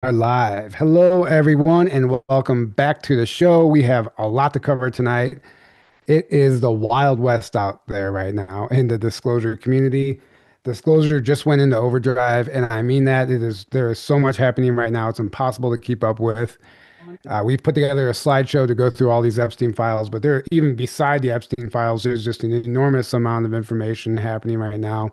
Are live. Hello, everyone, and welcome back to the show. We have a lot to cover tonight. It is the Wild West out there right now in the disclosure community. Disclosure just went into overdrive, and I mean that there is so much happening right now. It's impossible to keep up with. We've put together a slideshow to go through all these Epstein files, but there, even beside the Epstein files, there's just an enormous amount of information happening right now.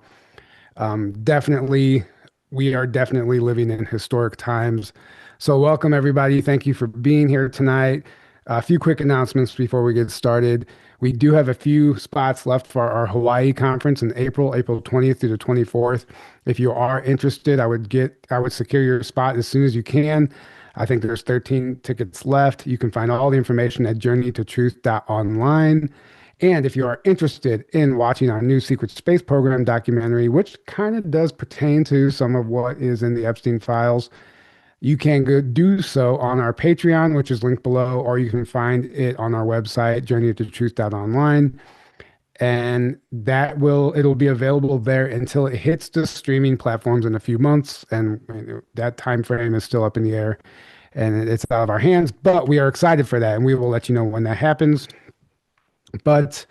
Definitely, we are definitely living in historic times. So, welcome everybody. Thank you for being here tonight. A few quick announcements before we get started. We do have a few spots left for our Hawaii conference in April 20th through the 24th. If you are interested, I would secure your spot as soon as you can. I think there's 13 tickets left. You can find all the information at journeytotruth.online. And if you are interested in watching our new Secret Space Program documentary, which kind of does pertain to some of what is in the Epstein files, you can go do so on our Patreon, which is linked below, or you can find it on our website, journeytotruth.online. And it'll be available there until it hits the streaming platforms in a few months. And that time frame is still up in the air and it's out of our hands, but we are excited for that. And we will let you know when that happens. But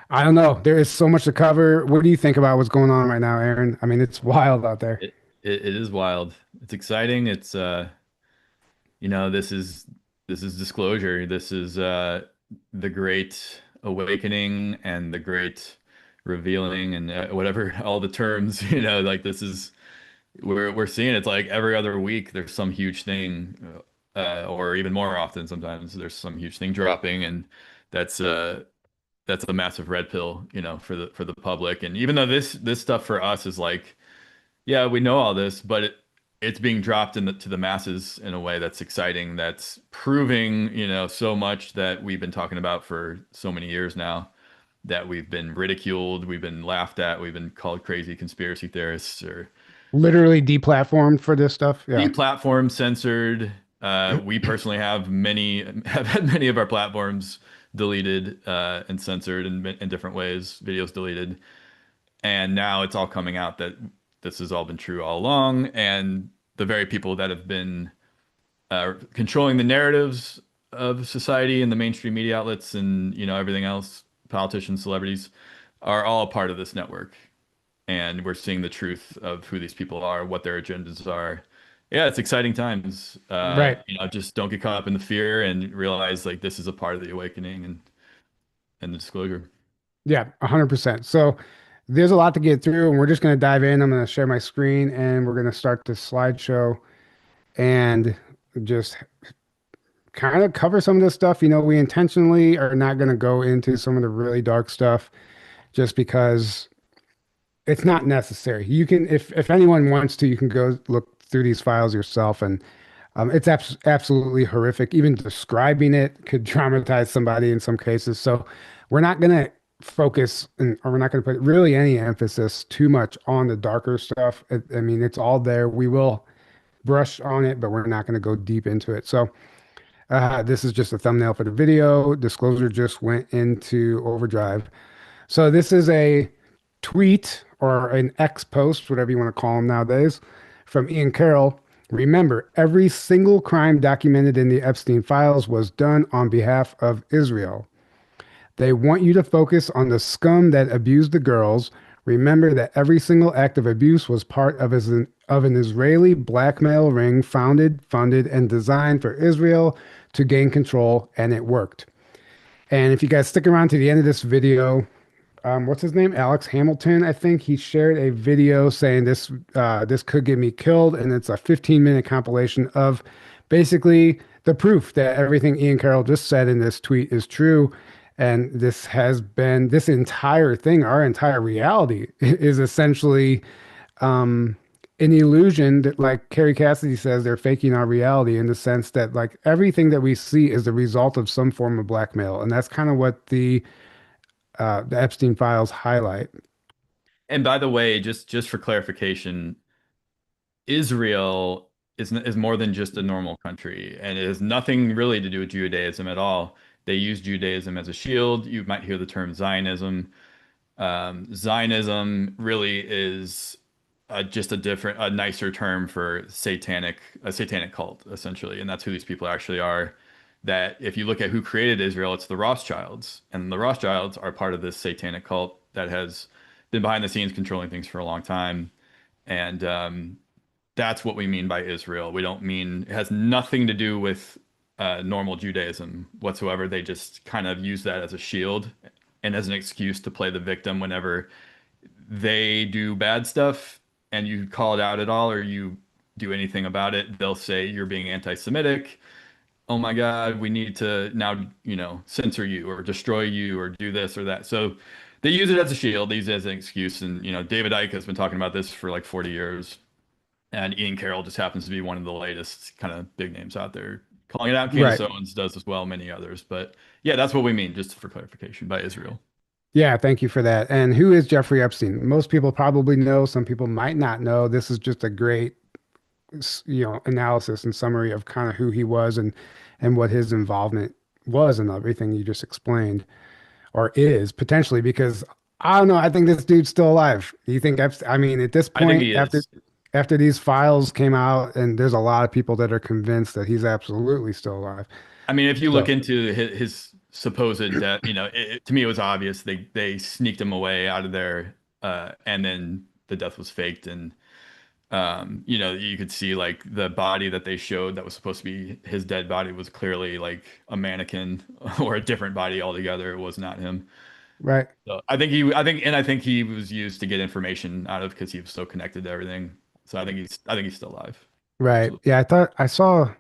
I don't know. There is so much to cover. What do you think about what's going on right now, Aaron? I mean, it's wild out there. It is wild. It's exciting. This is disclosure. This is the great awakening and the great revealing and whatever all the terms, like this is we're seeing it's like every other week there's some huge thing or even more often sometimes there's some huge thing dropping and that's uh that's a massive red pill, for the public. And even though this stuff for us is like yeah, we know all this, but it's being dropped to the masses in a way that's exciting, that's proving, so much that we've been talking about for so many years now, that we've been ridiculed, we've been laughed at, we've been called crazy conspiracy theorists or Literally deplatformed for this stuff. Yeah. deplatformed, censored. We personally have had many of our platforms deleted and censored in different ways, videos deleted. And now it's all coming out that this has all been true all along. And the very people that have been controlling the narratives of society and the mainstream media outlets and, everything else, politicians, celebrities, are all a part of this network. And we're seeing the truth of who these people are, what their agendas are. Yeah, it's exciting times. Right. Just don't get caught up in the fear and realize like this is a part of the awakening and the disclosure. Yeah, 100%. So there's a lot to get through, and we're just going to dive in. I'm going to share my screen, and we're going to start this slideshow and just kind of cover some of this stuff. We intentionally are not going to go into some of the really dark stuff just because it's not necessary. You can, if anyone wants to, you can go look through these files yourself, and it's absolutely horrific. Even describing it could traumatize somebody in some cases. So we're not going to or we're not going to put really any emphasis too much on the darker stuff. I mean, it's all there. We will brush on it, but we're not going to go deep into it. So this is just a thumbnail for the video. Disclosure just went into overdrive. So this is a tweet or an X post, whatever you want to call them nowadays, from Ian Carroll. Remember, every single crime documented in the Epstein files was done on behalf of Israel. They want you to focus on the scum that abused the girls. Remember that every single act of abuse was part of an Israeli blackmail ring founded, funded, and designed for Israel to gain control, and it worked. And if you guys stick around to the end of this video, what's his name? Alex Hamilton, I think he shared a video saying this could get me killed, and it's a 15-minute compilation of basically the proof that everything Ian Carroll just said in this tweet is true. And this has been this entire thing, our entire reality is essentially an illusion that, like Carrie Cassidy says, they're faking our reality in the sense that like everything that we see is the result of some form of blackmail, and that's kind of what the Epstein files highlight. And by the way, just for clarification, Israel is more than just a normal country, and it has nothing really to do with Judaism at all. They use Judaism as a shield. You might hear the term Zionism. Zionism really is just a nicer term for a satanic cult, essentially. And that's who these people actually are. That if you look at who created Israel, it's the Rothschilds. And the Rothschilds are part of this satanic cult that has been behind the scenes controlling things for a long time. And that's what we mean by Israel. We don't mean, it has nothing to do with normal Judaism whatsoever. They just kind of use that as a shield and as an excuse to play the victim whenever they do bad stuff and you call it out at all or you do anything about it. They'll say you're being anti-Semitic. Oh my God, we need to now, censor you or destroy you or do this or that. So they use it as a shield. They use it as an excuse. And, David Icke has been talking about this for like 40 years. And Ian Carroll just happens to be one of the latest kind of big names out there calling it out. Candace Right. Owens does as well, many others. But yeah, that's what we mean, just for clarification, by Israel. Yeah, thank you for that. And who is Jeffrey Epstein? Most people probably know, some people might not know. This is just a great, analysis and summary of kind of who he was and what his involvement was in everything you just explained, or is potentially, because I don't know, I think this dude's still alive. Do you think Epstein, I mean, at this I think point, he after is. these files came out, and there's a lot of people that are convinced that he's absolutely still alive. I mean, if you look So, into his supposed death, to me it was obvious they sneaked him away out of there, and then the death was faked, and you could see like the body that they showed that was supposed to be his dead body was clearly like a mannequin or a different body altogether. It was not him. right, So I think he was used to get information out of because he was so connected to everything. So I think he's still alive. right. Absolutely. Yeah, I thought I saw,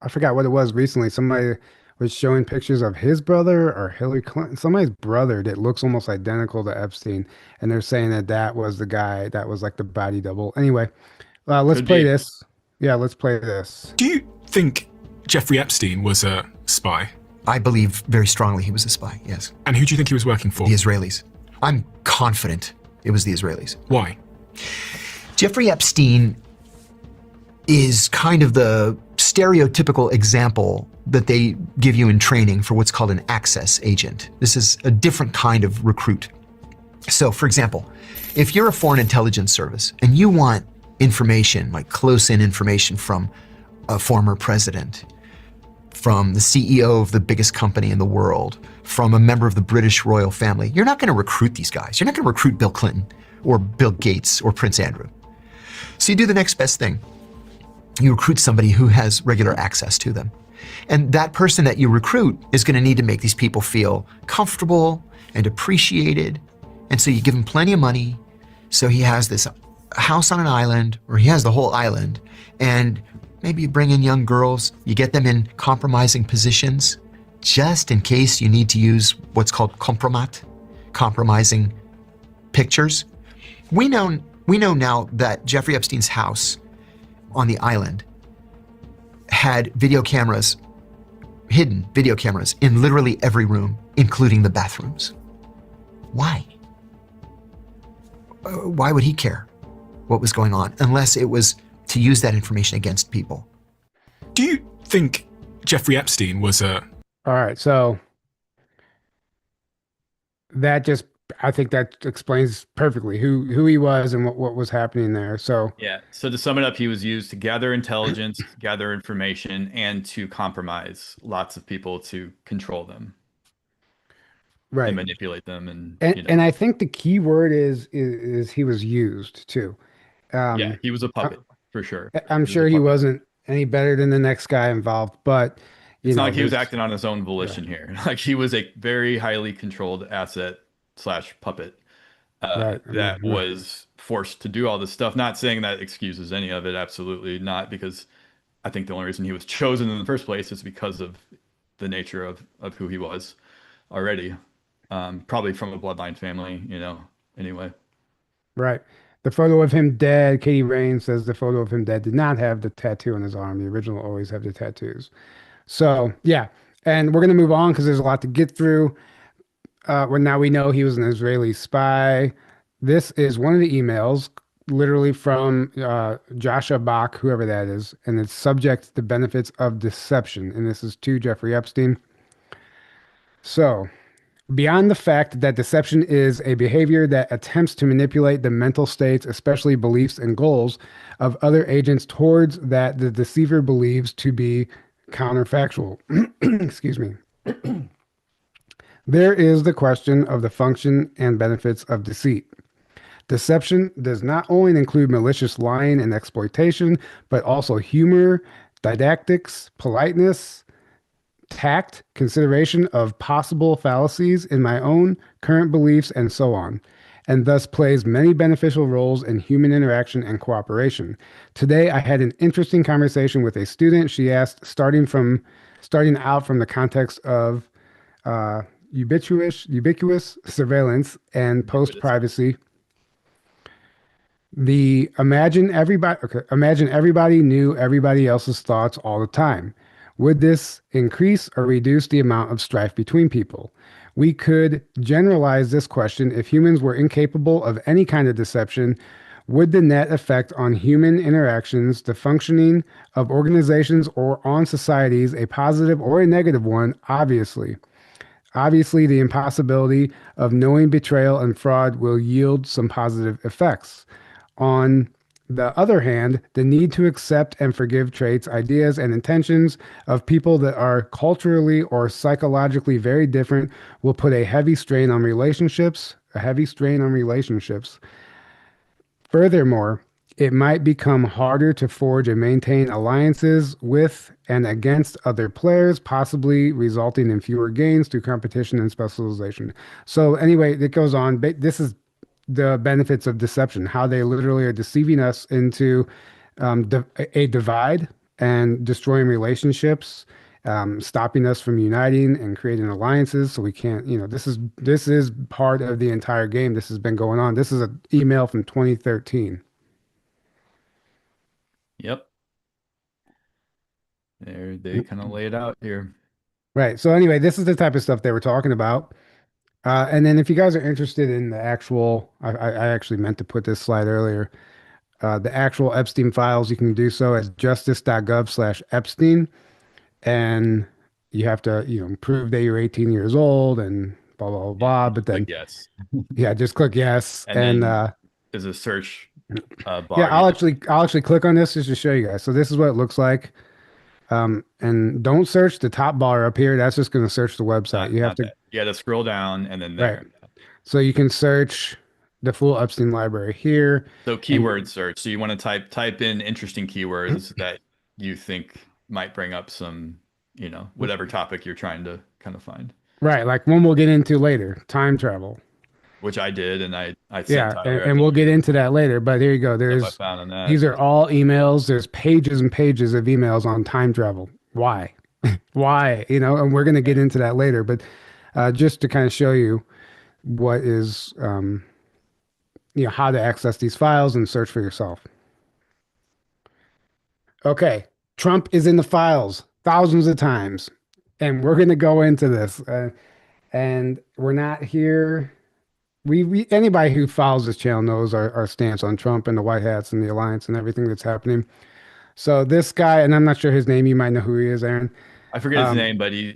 I forgot what it was recently. Somebody was showing pictures of his brother or Hillary Clinton, somebody's brother that looks almost identical to Epstein. And they're saying that that was the guy that was like the body double. Anyway, let's Could play be. this. Yeah, let's play this. Do you think Jeffrey Epstein was a spy? I believe very strongly he was a spy, yes. And who do you think he was working for? The Israelis. I'm confident it was the Israelis. Why? Jeffrey Epstein is kind of the stereotypical example that they give you in training for what's called an access agent. This is a different kind of recruit. So, for example, if you're a foreign intelligence service and you want information, like close-in information from a former president, from the CEO of the biggest company in the world, from a member of the British royal family, you're not going to recruit these guys. You're not going to recruit Bill Clinton or Bill Gates or Prince Andrew. So you do the next best thing. You recruit somebody who has regular access to them. And that person that you recruit is going to need to make these people feel comfortable and appreciated. And so you give him plenty of money. So he has this house on an island, or he has the whole island. And maybe you bring in young girls, you get them in compromising positions, just in case you need to use what's called compromat, compromising pictures. We know now that Jeffrey Epstein's house on the island had video cameras, hidden video cameras in literally every room, including the bathrooms. Why? Why would he care what was going on unless it was to use that information against people? Do you think Jeffrey Epstein was a... All right, so that just, I think that explains perfectly who he was and what was happening there. So, Yeah. So to sum it up, he was used to gather intelligence, gather information, and to compromise lots of people to control them and right. manipulate them, and And I think the key word is he was used too. yeah, Um, he was a I, puppet for sure. I'm He was a sure he puppet. wasn't any better than the next guy involved, but It's not like he was there's acting on his own right, volition here. Like he was a very highly controlled asset slash puppet right. I mean, that was forced to do all this stuff. Not saying that excuses any of it, absolutely not, because I think the only reason he was chosen in the first place is because of the nature of who he was already. Probably from a bloodline family, anyway. right. The photo of him dead, Katie Rain says the photo of him dead did not have the tattoo on his arm. The original always have the tattoos. So, yeah. And we're going to move on because there's a lot to get through. Well, now we know he was an Israeli spy. This is one of the emails, literally from Joshua Bach, whoever that is, and it's subject to benefits of deception. And this is to Jeffrey Epstein. So, Beyond the fact that deception is a behavior that attempts to manipulate the mental states, especially beliefs and goals of other agents towards that the deceiver believes to be counterfactual. Excuse me. There is the question of the function and benefits of deceit. Deception does not only include malicious lying and exploitation, but also humor, didactics, politeness, tact, consideration of possible fallacies in my own current beliefs, and so on, and thus plays many beneficial roles in human interaction and cooperation. Today, I had an interesting conversation with a student. She asked, starting out from the context of uh, ubiquitous surveillance and post Ubiquitous. privacy. Imagine everybody knew everybody else's thoughts all the time. Would this increase or reduce the amount of strife between people? We could generalize this question: if humans were incapable of any kind of deception, would the net effect on human interactions, the functioning of organizations, or on societies a positive or a negative one? Obviously, the impossibility of knowing betrayal and fraud will yield some positive effects. On the other hand, the need to accept and forgive traits, ideas, and intentions of people that are culturally or psychologically very different will put a heavy strain on relationships. Furthermore, it might become harder to forge and maintain alliances with and against other players, possibly resulting in fewer gains through competition and specialization. So anyway, it goes on. This is the benefits of deception, how they literally are deceiving us into a divide and destroying relationships, stopping us from uniting and creating alliances. So we can't, this is part of the entire game. This has been going on. This is an email from 2013. Yep. There, they kind of lay it out here. Right. So anyway, this is the type of stuff they were talking about. And then if you guys are interested in the actual, I actually meant to put this slide earlier, the actual Epstein files, you can do so at justice.gov/Epstein. And you have to, prove that you're 18 years old and blah, blah, blah, Yeah, blah. you But just click then, yes, yeah, just click yes. and And then there's a search yeah, bar. You I'll actually click on this just to show you guys. So this is what it looks like. And don't search the top bar up here. That's just going to search the website. not You have not to, that. You got to scroll down and then right. there. So you can search the full Epstein library here. So And keyword search. So you want to type in interesting keywords that you think might bring up some, whatever topic you're trying to kind of find. right, like one we'll get into later, time travel. Which I did, and I sent Yeah, Tyler, I and think, we'll get into that later. But here you go. stuff I There's found on that. these are all emails. There's pages and pages of emails on time travel. Why? Why? And we're going to get into that later. But just to kind of show you what is, how to access these files and search for yourself. Okay, Trump is in the files thousands of times, and we're going to go into this. And we're not here. We anybody who follows this channel knows our stance on Trump and the White Hats and the alliance and everything that's happening. So this guy, and I'm not sure his name. You might know who he is, Aaron. I forget his Um, name, but he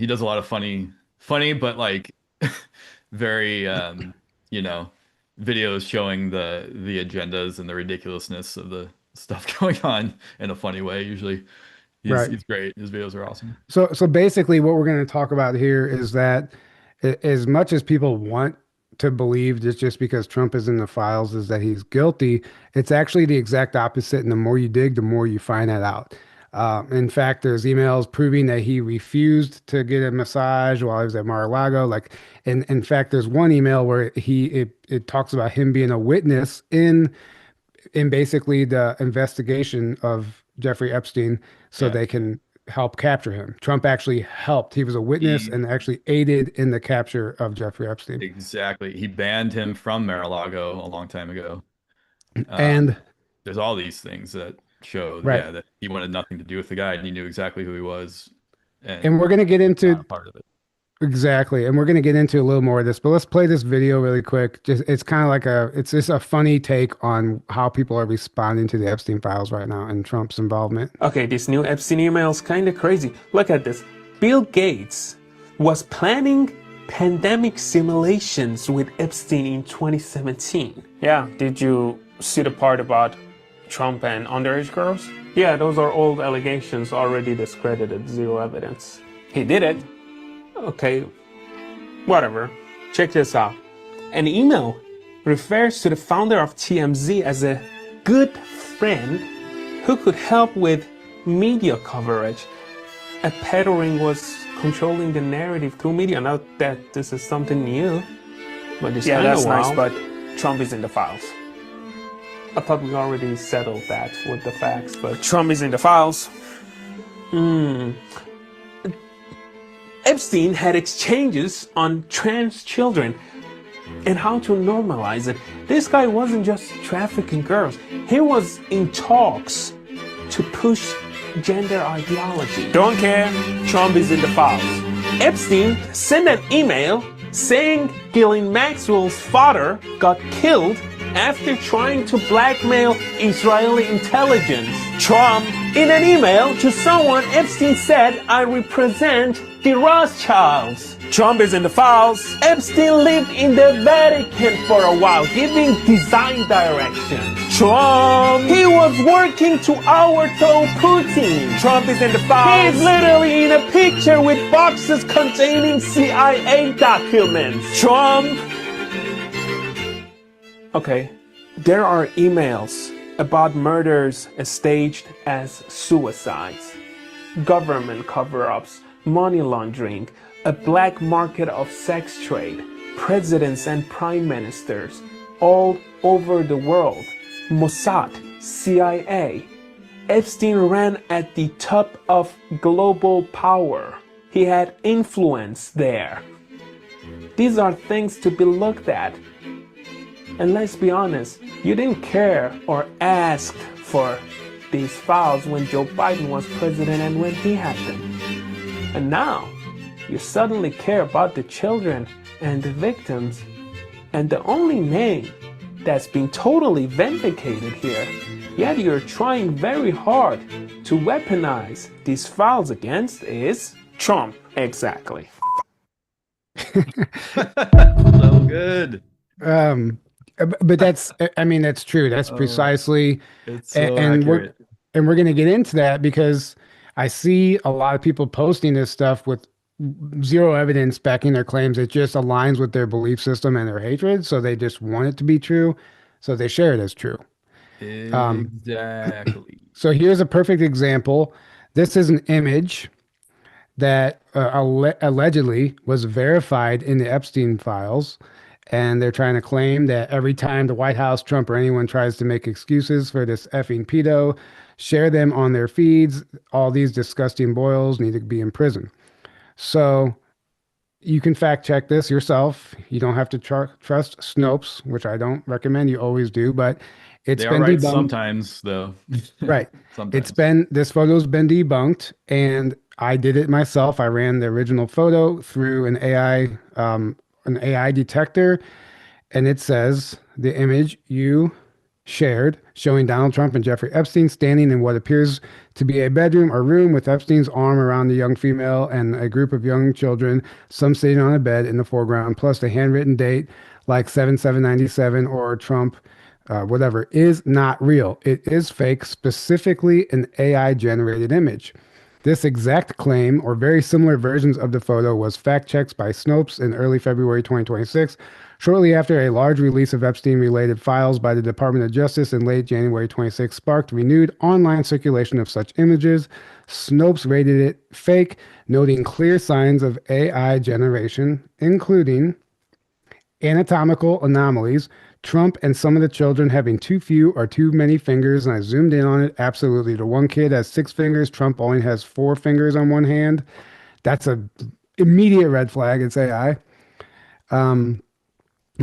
does a lot of funny, but like very videos showing the agendas and the ridiculousness of the stuff going on in a funny way. Usually, right. he's great. His videos are awesome. So basically, what we're going to talk about here is that as much as people want to believe just because Trump is in the files is that he's guilty, it's actually the exact opposite. And the more you dig, the more you find that out. In fact, there's emails proving that he refused to get a massage while he was at Mar-a-Lago. Like, in fact, there's one email where it talks about him being a witness in basically the investigation of Jeffrey Epstein so Yeah, they can help capture him. Trump actually helped. He was a witness he and actually aided in the capture of Jeffrey Epstein. exactly. He banned him from Mar-a-Lago a long time ago. And There's all these things that show, right. yeah, that he wanted nothing to do with the guy, and he knew exactly who he was, And and we're going to get not into a part of it. exactly. And we're going to get into a little more of this, but let's play this video really quick. Just it's kind of like it's just a funny take on how people are responding to the Epstein files right now and Trump's involvement. Okay, this new Epstein email is kind of crazy. Look at this. Bill Gates was planning pandemic simulations with Epstein in 2017. Yeah, did you see the part about Trump and underage girls? Yeah, those are old allegations already discredited, zero evidence. He did it. Okay, whatever. Check this out. An email refers to the founder of TMZ as a good friend who could help with media coverage. A peddling was controlling the narrative through media. Not that this is something new, but it's Yeah, kind that's of nice, wild. but Trump is in the files. I thought we already settled that with the facts, but Trump is in the files. Epstein had exchanges on trans children and how to normalize it. This guy wasn't just trafficking girls. He was in talks to push gender ideology. Don't care. Trump is in the files. Epstein sent an email saying Ghislaine Maxwell's father got killed after trying to blackmail Israeli intelligence. Trump. In an email to someone, Epstein said, "I represent the Rothschilds." Trump is in the files. Epstein lived in the Vatican for a while, giving design directions. Trump. He was working to overthrow Putin. Trump is in the He's files. literally in a picture with boxes containing CIA documents. Trump. Okay, there are emails about murders staged as suicides, government cover-ups, money laundering, a black market of sex trade, presidents and prime ministers all over the world, Mossad, CIA. Epstein ran at the top of global power. He had influence there. These are things to be looked at. And let's be honest, you didn't care or ask for these files when Joe Biden was president and when he had them. And now, you suddenly care about the children and the victims. And the only name that's been totally vindicated here, yet you're trying very hard to weaponize these files against, is Trump. exactly. So good. But that's, I mean, that's true. That's precisely, It's so and accurate. we're going to get into that because I see a lot of people posting this stuff with zero evidence backing their claims. It just aligns with their belief system and their hatred. So they just want it to be true. So they share it as true. Exactly. So here's a perfect example. This is an image that allegedly was verified in the Epstein files. And they're trying to claim that every time the White House, Trump, or anyone tries to make excuses for this effing pedo, share them on their feeds. All these disgusting boils need to be in prison. So you can fact check this yourself. You don't have to trust Snopes, which I don't recommend. You always do, but it's They been are right debunked. sometimes, though. Right. Sometimes. This photo's been debunked, and I did it myself. I ran the original photo through an AI detector, and it says the image you shared showing Donald Trump and Jeffrey Epstein standing in what appears to be a bedroom or room with Epstein's arm around the young female and a group of young children, some sitting on a bed in the foreground, plus a handwritten date like 7/7/97 or Trump, whatever, is not real. It is fake, specifically an AI generated image. This exact claim, or very similar versions of the photo, was fact-checked by Snopes in early February 2026, shortly after a large release of Epstein-related files by the Department of Justice in late January 26 sparked renewed online circulation of such images. Snopes rated it fake, noting clear signs of AI generation, including anatomical anomalies, Trump and some of the children having too few or too many fingers, and I zoomed in on it. Absolutely. The one kid has 6 fingers. Trump only has 4 fingers on one hand. That's a immediate red flag. It's AI.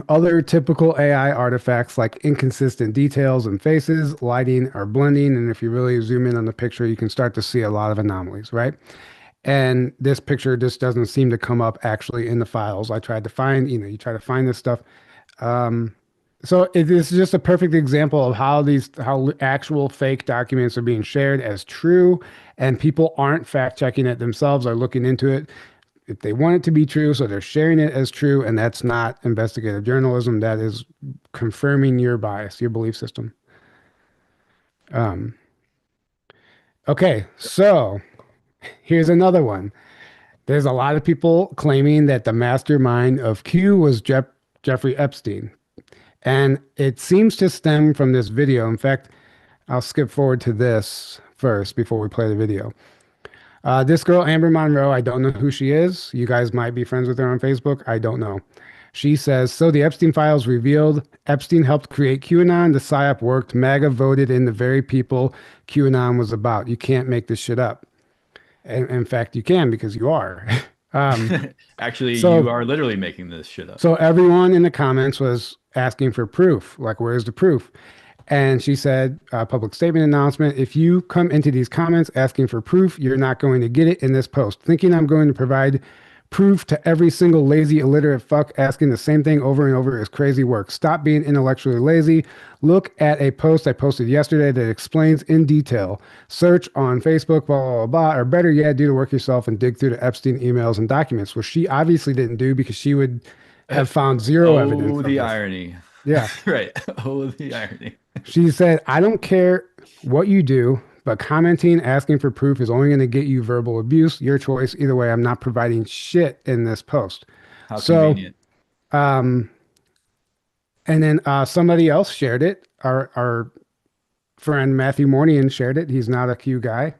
Other typical AI artifacts like inconsistent details and faces, lighting, or blending. And if you really zoom in on the picture, you can start to see a lot of anomalies, right? And this picture just doesn't seem to come up actually in the files. I tried to find, you try to find this stuff. So this is just a perfect example of how actual fake documents are being shared as true, and people aren't fact checking it themselves or looking into it. if they want it to be true, so they're sharing it as true, and that's not investigative journalism. That is confirming your bias, your belief system. Um, okay, so here's another one. There's a lot of people claiming that the mastermind of Q was Jeffrey Epstein. And it seems to stem from this video. In fact, I'll skip forward to this first before we play the video. This girl, Amber Monroe, I don't know who she is. You guys might be friends with her on Facebook. I don't know. She says, so the Epstein files revealed Epstein helped create QAnon. The PSYOP worked. MAGA voted in the very people QAnon was about. You can't make this shit up. And in fact, you can because you are. Actually, So, you are literally making this shit up. so everyone in the comments was asking for proof. Like, where's the proof? And she said, public statement announcement. If you come into these comments asking for proof, you're not going to get it in this post. Thinking I'm going to provide proof to every single lazy, illiterate fuck asking the same thing over and over is crazy work. Stop being intellectually lazy. Look at a post I posted yesterday that explains in detail. Search on Facebook, blah, blah, blah, blah, or better yet, do the work yourself and dig through the Epstein emails and documents, which she obviously didn't do because she would have found zero evidence Oh, of the this. irony. Yeah. Right. Oh, the irony. She said, I don't care what you do, but commenting, asking for proof is only going to get you verbal abuse. Your choice. Either way, I'm not providing shit in this post. How So, convenient. and then somebody else shared it. Our friend Matthew Mornian shared it. He's not a Q guy.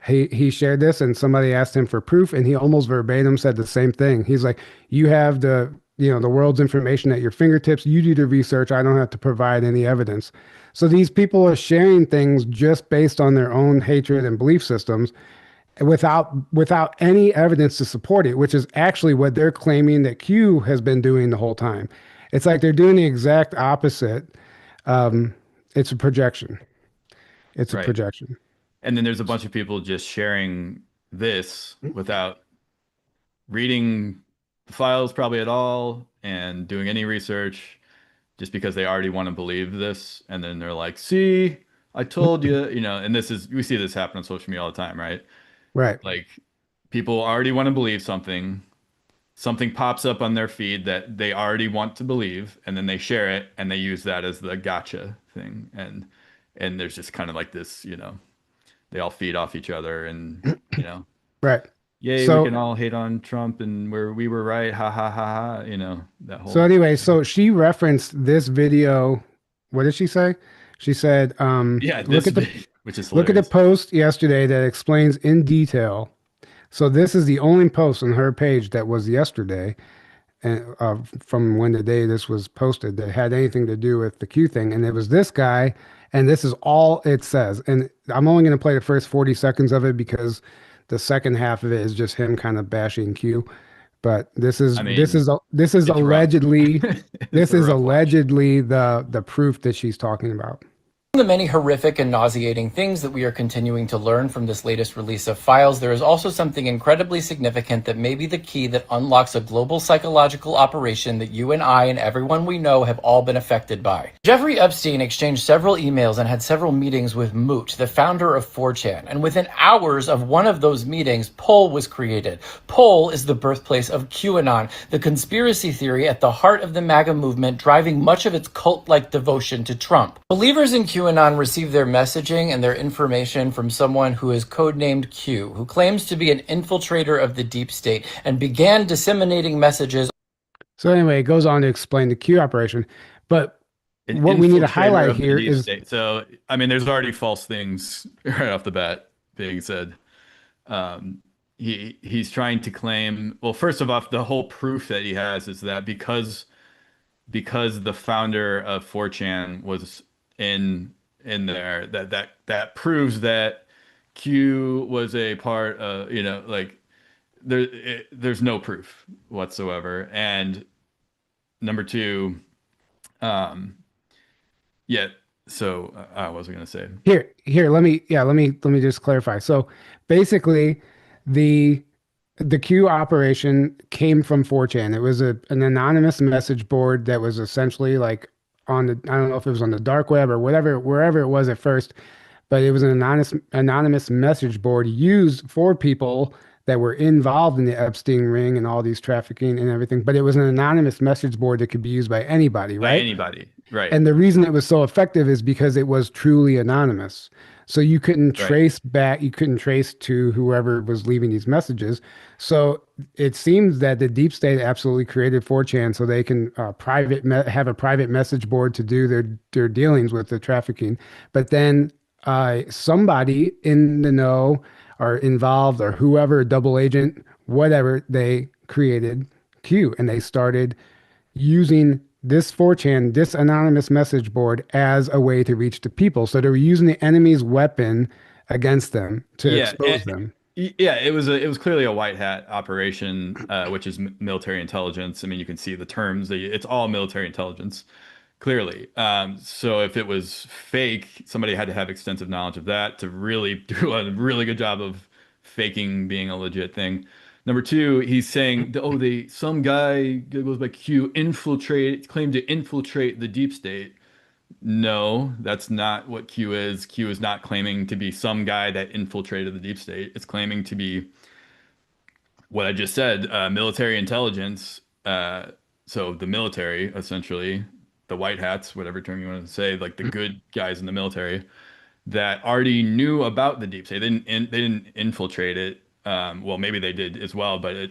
He shared this, and somebody asked him for proof, and he almost verbatim said the same thing. He's like, "You have the world's information at your fingertips. You do the research. I don't have to provide any evidence." So these people are sharing things just based on their own hatred and belief systems, without any evidence to support it, which is actually what they're claiming that Q has been doing the whole time. It's like they're doing the exact opposite. It's a projection. It's a Right. projection. And then there's a bunch of people just sharing this without reading the files probably at all and doing any research just because they already want to believe this. And then they're like, see, I told you, and we see this happen on social media all the time, right? Right. Like people already want to believe something. Something pops up on their feed that they already want to believe, and then they share it and they use that as the gotcha thing. And there's just kind of like this, they all feed off each other and Right. yay, we So can all hate on Trump and we were right, ha ha ha ha, that so whole anyway, thing. so she referenced this video. What did she say? She said, Yeah, look at the which is look at the hilarious. post yesterday that explains in detail. So this is the only post on her page that was yesterday, and from when the day this was posted that had anything to do with the Q thing, and it was this guy, and this is all it says. And I'm only going to play the first 40 seconds of it because the second half of it is just him kind of bashing Q. But this is I this mean, is this is it's rough. allegedly It's this a is rough watch. allegedly the proof that she's talking about. The many horrific and nauseating things that we are continuing to learn from this latest release of files, there is also something incredibly significant that may be the key that unlocks a global psychological operation that you and I and everyone we know have all been affected by. Jeffrey Epstein exchanged several emails and had several meetings with Moot, the founder of 4chan, and within hours of one of those meetings, Pol was created. Pol is the birthplace of QAnon, the conspiracy theory at the heart of the MAGA movement, driving much of its cult-like devotion to Trump. Believers in QAnon receive their messaging and their information from someone who is codenamed Q, who claims to be an infiltrator of the deep state and began disseminating messages. So anyway, it goes on to explain the Q operation. But An what we need to infiltrator highlight of the here deep is state. So, I mean, there's already false things right off the bat being said. He's trying to claim, well, first of all, the whole proof that he has is that because the founder of 4chan was in there, that proves that Q was a part of, like there's no proof whatsoever. And number two, yeah, so I wasn't gonna say. here, let me just clarify. So basically the Q operation came from 4chan. It was an anonymous message board that was essentially like I don't know if it was on the dark web or whatever, wherever it was at first, but it was an anonymous message board used for people that were involved in the Epstein ring and all these trafficking and everything, but it was an anonymous message board that could be used by anybody, By right? anybody. Right. And the reason it was so effective is because it was truly anonymous. So Right. you couldn't trace to whoever was leaving these messages. So it seems that the deep state absolutely created 4chan so they can have a private message board to do their dealings with the trafficking. But then somebody in the know or involved or whoever, double agent, whatever, they created Q and they started using this 4chan, this anonymous message board as a way to reach the people. So they were using the enemy's weapon against them to Yeah. expose them. Yeah, it was clearly a white hat operation, which is military intelligence. I mean, you can see the terms. It's all military intelligence, clearly. So if it was fake, somebody had to have extensive knowledge of that to really do a really good job of faking being a legit thing. Number two, he's saying, oh, some guy that goes by Q claimed to infiltrate the deep state. No, that's not what Q is. Q is not claiming to be some guy that infiltrated the deep state. It's claiming to be what I just said, military intelligence. So the military, essentially, the white hats, whatever term you want to say, like the good guys in the military that already knew about the deep state. They didn't infiltrate it. Well, maybe they did as well, but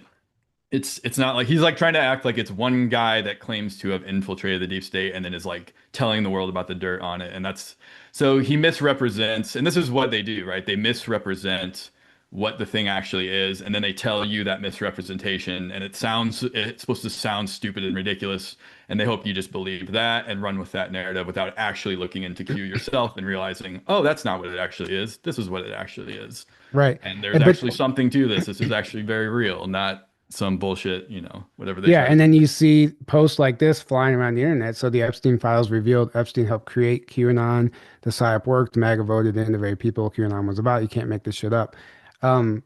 it's not like he's like trying to act like it's one guy that claims to have infiltrated the deep state and then is like telling the world about the dirt on it. And that's so he misrepresents, and this is what they do, right? They misrepresent what the thing actually is, and then they tell you that misrepresentation, and it's supposed to sound stupid and ridiculous, and they hope you just believe that and run with that narrative without actually looking into Q yourself and realizing, oh, that's not what it actually is. This is what it actually is. Right. And there's And but actually something to this. This is actually very real, not some bullshit, whatever they yeah, try to and do. then you see posts like this flying around the internet. So the Epstein files revealed Epstein helped create QAnon. The psyop worked. MAGA voted in the very people QAnon was about. You can't make this shit up. Um,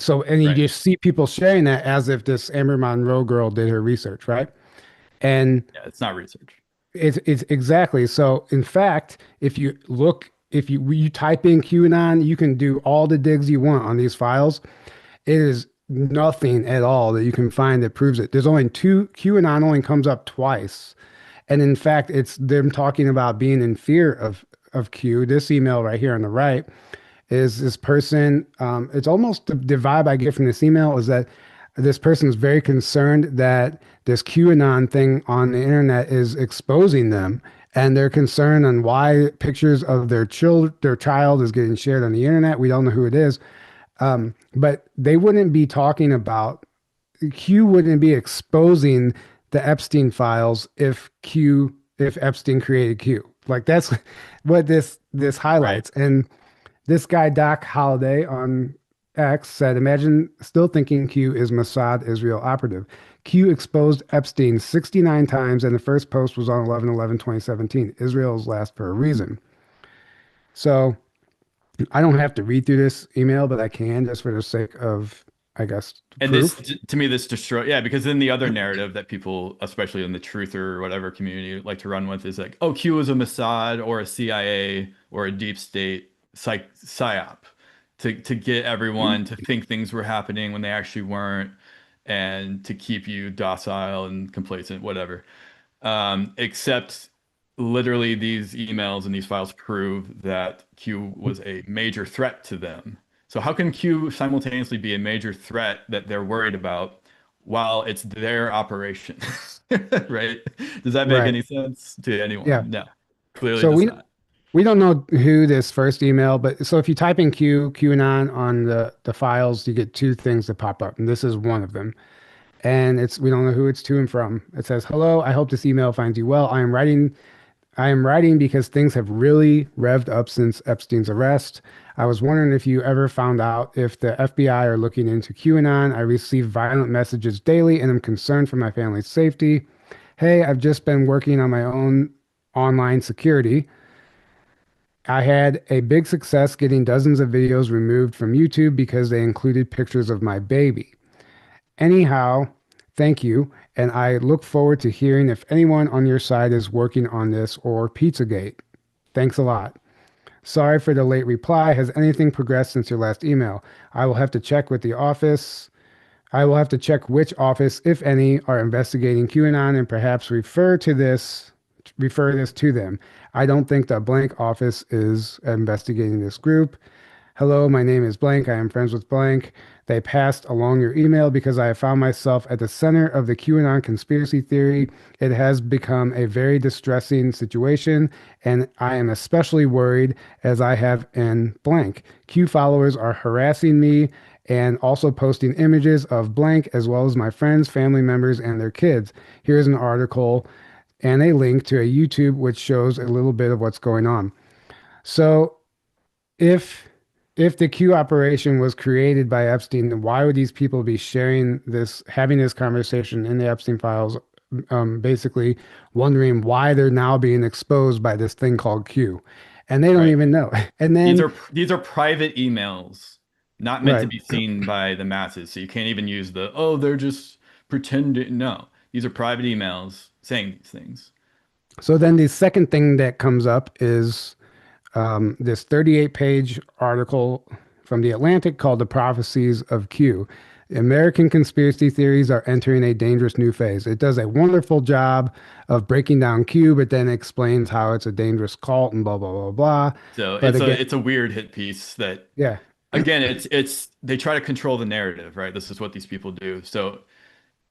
and you Right. just see people sharing that as if this Amber Monroe girl did her research, right? And Yeah, it's not research. it's exactly. So in fact, if you type in QAnon, you can do all the digs you want on these files. It is nothing at all that you can find that proves it. There's only two, QAnon only comes up twice. And in fact, it's them talking about being in fear of Q. This email right here on the right is this person. It's almost the vibe I get from this email is that this person is very concerned that this QAnon thing on the internet is exposing them. And they're concerned on why pictures of their child is getting shared on the internet. We don't know who it is. But they wouldn't be talking about Q wouldn't be exposing the Epstein files if Epstein created Q. Like that's what this Right. highlights. And this guy Doc Holliday on X said, "Imagine still thinking Q is Mossad Israel operative. Q exposed Epstein 69 times, and the first post was on 11/11/2017. Israel's last for a reason." So I don't have to read through this email, but I can just for the sake of, I guess, And proof. to me, this destroy, yeah, because then the other narrative that people, especially in the truth or whatever community, like to run with is like, oh, Q is a Mossad or a CIA or a deep state psyop to get everyone to think things were happening when they actually weren't, and to keep you docile and complacent, whatever. Except literally these emails and these files prove that Q was a major threat to them. So how can Q simultaneously be a major threat that they're worried about while it's their operation? Right? Does that make Right. any sense to Yeah. anyone? No, clearly So does not. we don't know who this first email, but so if you type in QAnon on the files, you get two things that pop up, and this is one of them. And we don't know who it's to and from. It says, "Hello, I hope this email finds you well. I am writing because things have really revved up since Epstein's arrest. I was wondering if you ever found out if the FBI are looking into QAnon. I receive violent messages daily and I'm concerned for my family's safety. Hey, I've just been working on my own online security. I had a big success getting dozens of videos removed from YouTube because they included pictures of my baby. Anyhow, thank you. And I look forward to hearing if anyone on your side is working on this or Pizzagate. Thanks a lot." Sorry for the late reply. Has anything progressed since your last email? I will have to check with the office. I will have to check which office, if any, are investigating QAnon and perhaps refer this to them. I don't think the blank office is investigating this group. Hello, my name is blank. I am friends with blank. They passed along your email because I have found myself at the center of the QAnon conspiracy theory. It has become a very distressing situation, and I am especially worried as I have in blank. Q followers are harassing me and also posting images of blank as well as my friends, family members, and their kids. Here's an article and a link to a YouTube which shows a little bit of what's going on. So if the Q operation was created by Epstein, then why would these people be sharing this, having this conversation in the Epstein files, basically wondering why they're now being exposed by this thing called Q, and they don't Right. even know. And These then are these are private emails, not meant to right, be seen by the masses. So you can't even use the, oh, they're just pretending. No, these are private emails saying these things. so then the second thing that comes up is this 38-page article from The Atlantic called The Prophecies of Q. American conspiracy theories are entering a dangerous new phase. It does a wonderful job of breaking down Q, but then explains how it's a dangerous cult and blah, blah, blah, blah. So But again, it's a weird hit piece that, yeah, again, it's they try to control the narrative, right? This is what these people do. So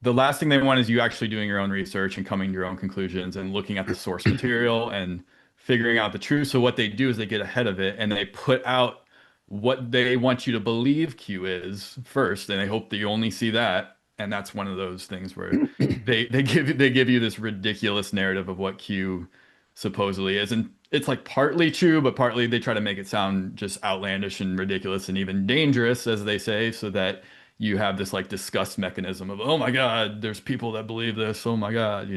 the last thing they want is you actually doing your own research and coming to your own conclusions and looking at the source material and figuring out the truth. So what they do is they get ahead of it and they put out what they want you to believe Q is first, and they hope that you only see that. And that's one of those things where they give you this ridiculous narrative of what Q supposedly is. And it's like partly true, but partly they try to make it sound just outlandish and ridiculous and even dangerous, as they say, so that you have this like disgust mechanism of, oh my God, there's people that believe this. Oh my God,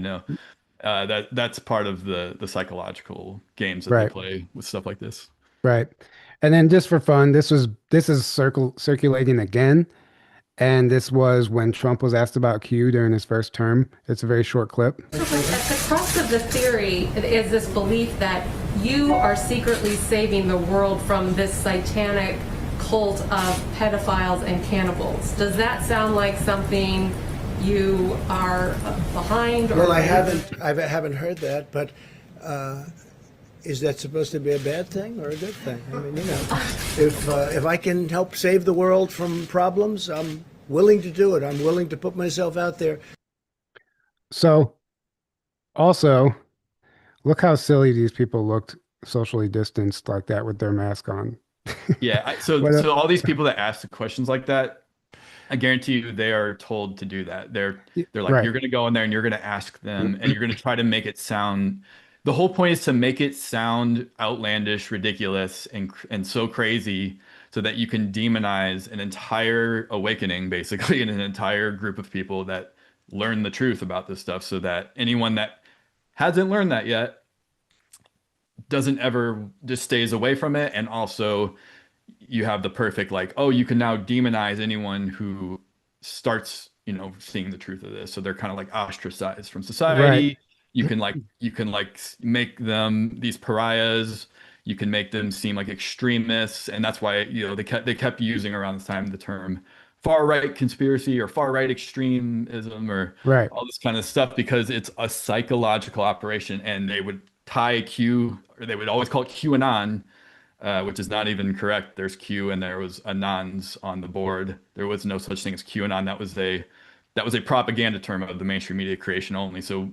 that's part of the psychological games that they right, play with stuff like this. right. And then just for fun, this is circulating again. And this was when Trump was asked about Q during his first term. It's a very short clip. At the crux of the theory is this belief that you are secretly saving the world from this satanic cult of pedophiles and cannibals. Does that sound like something you are behind? Or Well, I haven't heard that, but is that supposed to be a bad thing or a good thing? I mean, if I can help save the world from problems, I'm willing to do it. I'm willing to put myself out there. So also, look how silly these people looked socially distanced like that with their mask on. Yeah, What a, so all these people that ask the questions like that, I guarantee you they are told to do that. They're like, right, you're gonna go in there and you're gonna ask them and you're gonna try to make it sound, the whole point is to make it sound outlandish, ridiculous, and so crazy so that you can demonize an entire awakening, basically, and an entire group of people that learn the truth about this stuff, so that anyone that hasn't learned that yet doesn't ever, just stays away from it. And also you have the perfect, like, oh, you can now demonize anyone who starts, seeing the truth of this. So they're kind of like ostracized from right, society. You can make them these pariahs. You can make them seem like extremists. And that's why, they kept using around this time the term far right conspiracy or far right extremism or right, all this kind of stuff, because it's a psychological operation. And they would tie Q, or they would always call it QAnon, which is not even correct. There's Q and there was anons on the board. There was no such thing as QAnon. That was a propaganda term of the mainstream media creation only. So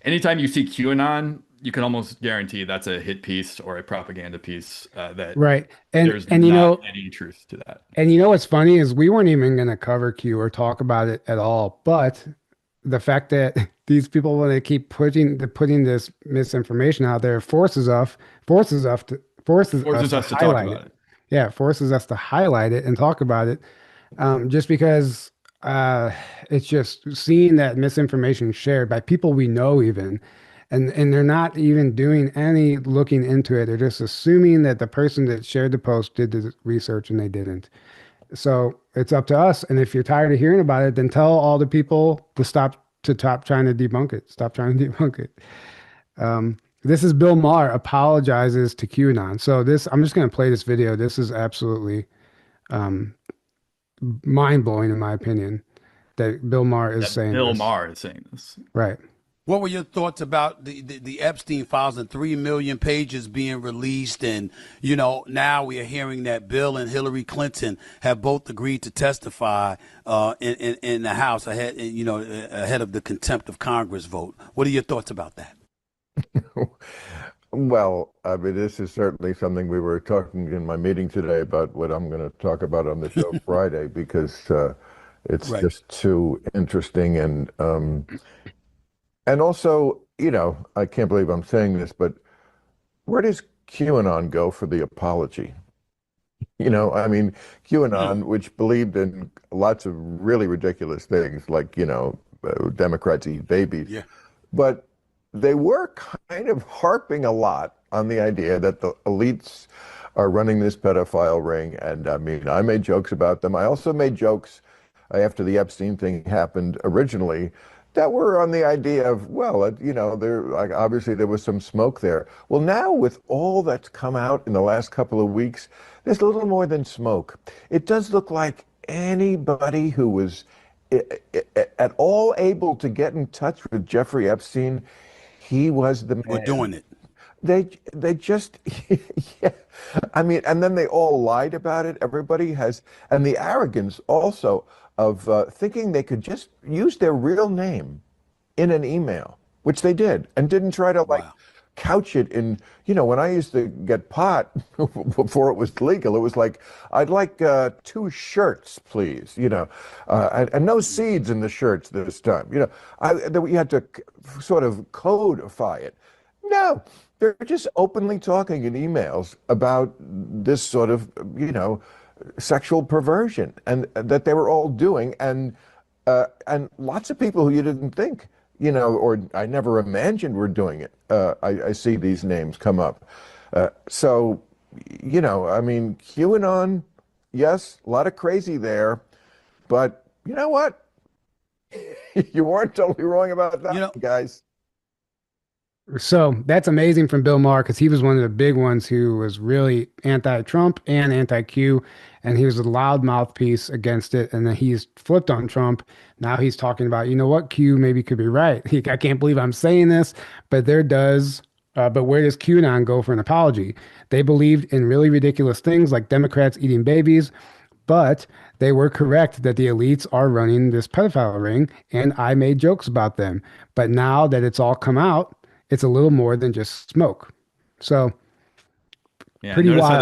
anytime you see QAnon, you can almost guarantee that's a hit piece or a propaganda piece, that right. there's And not any truth to that. and what's funny is we weren't even going to cover Q or talk about it at all. But the fact that these people, when they keep putting this misinformation out there, forces us to Forces us to talk highlight about it. it. Yeah, it forces us to highlight it and talk about it, just because it's just seeing that misinformation shared by people we know even, and they're not even doing any looking into it. They're just assuming that the person that shared the post did the research and they didn't. So it's up to us. And if you're tired of hearing about it, then tell all the people to stop trying to debunk it. Stop trying to debunk it. This is Bill Maher apologizes to QAnon. So this, I'm just going to play this video. This is absolutely um, mind blowing, in my opinion, that Bill Maher is That saying Bill this. Maher is saying this. Right. What were your thoughts about the Epstein files and 3 million pages being released? And, you know, now we are hearing that Bill and Hillary Clinton have both agreed to testify in the House ahead of the contempt of Congress vote. What are your thoughts about that? Well, I mean, this is certainly something we were talking in my meeting today about what I'm going to talk about on the show Friday, because it's Right. just too interesting. And also, you know, I can't believe I'm saying this, but where does QAnon go for the apology? You know, I mean, QAnon, which believed in lots of really ridiculous things, like, you know, Democrats eat babies. Yeah. But they were kind of harping a lot on the idea that the elites are running this pedophile ring. And I mean, I made jokes about them. I also made jokes after the Epstein thing happened originally that were on the idea of, well, you know, like, obviously there was some smoke there. Well, now with all that's come out in the last couple of weeks, there's a little more than smoke. It does look like anybody who was at all able to get in touch with Jeffrey Epstein, he was the man. We're doing it. They just, yeah. I mean, and then they all lied about it. Everybody has, and the arrogance also of thinking they could just use their real name in an email, which they did, and didn't try to like couch it in, you know, when I used to get pot before it was legal, it was like, I'd like 2 shirts, please, you know, and no seeds in the shirts this time, you know, you had to sort of codify it. No, they're just openly talking in emails about this sort of, you know, sexual perversion, and that they were all doing, and lots of people who you didn't think, you know, or I never imagined were doing it. I see these names come up. So, you know, I mean, QAnon, yes, a lot of crazy there, but you know what? You weren't totally wrong about that, You know, guys. So that's amazing from Bill Maher, because he was one of the big ones who was really anti-Trump and anti-Q, and he was a loud mouthpiece against it. And then he's flipped on Trump. Now he's talking about, you know what, Q maybe could be right. I can't believe I'm saying this, but there does. But where does QAnon go for an apology? They believed in really ridiculous things like Democrats eating babies, but they were correct that the elites are running this pedophile ring, and I made jokes about them. But now that it's all come out, it's a little more than just smoke. So Yeah, pretty notice how wild.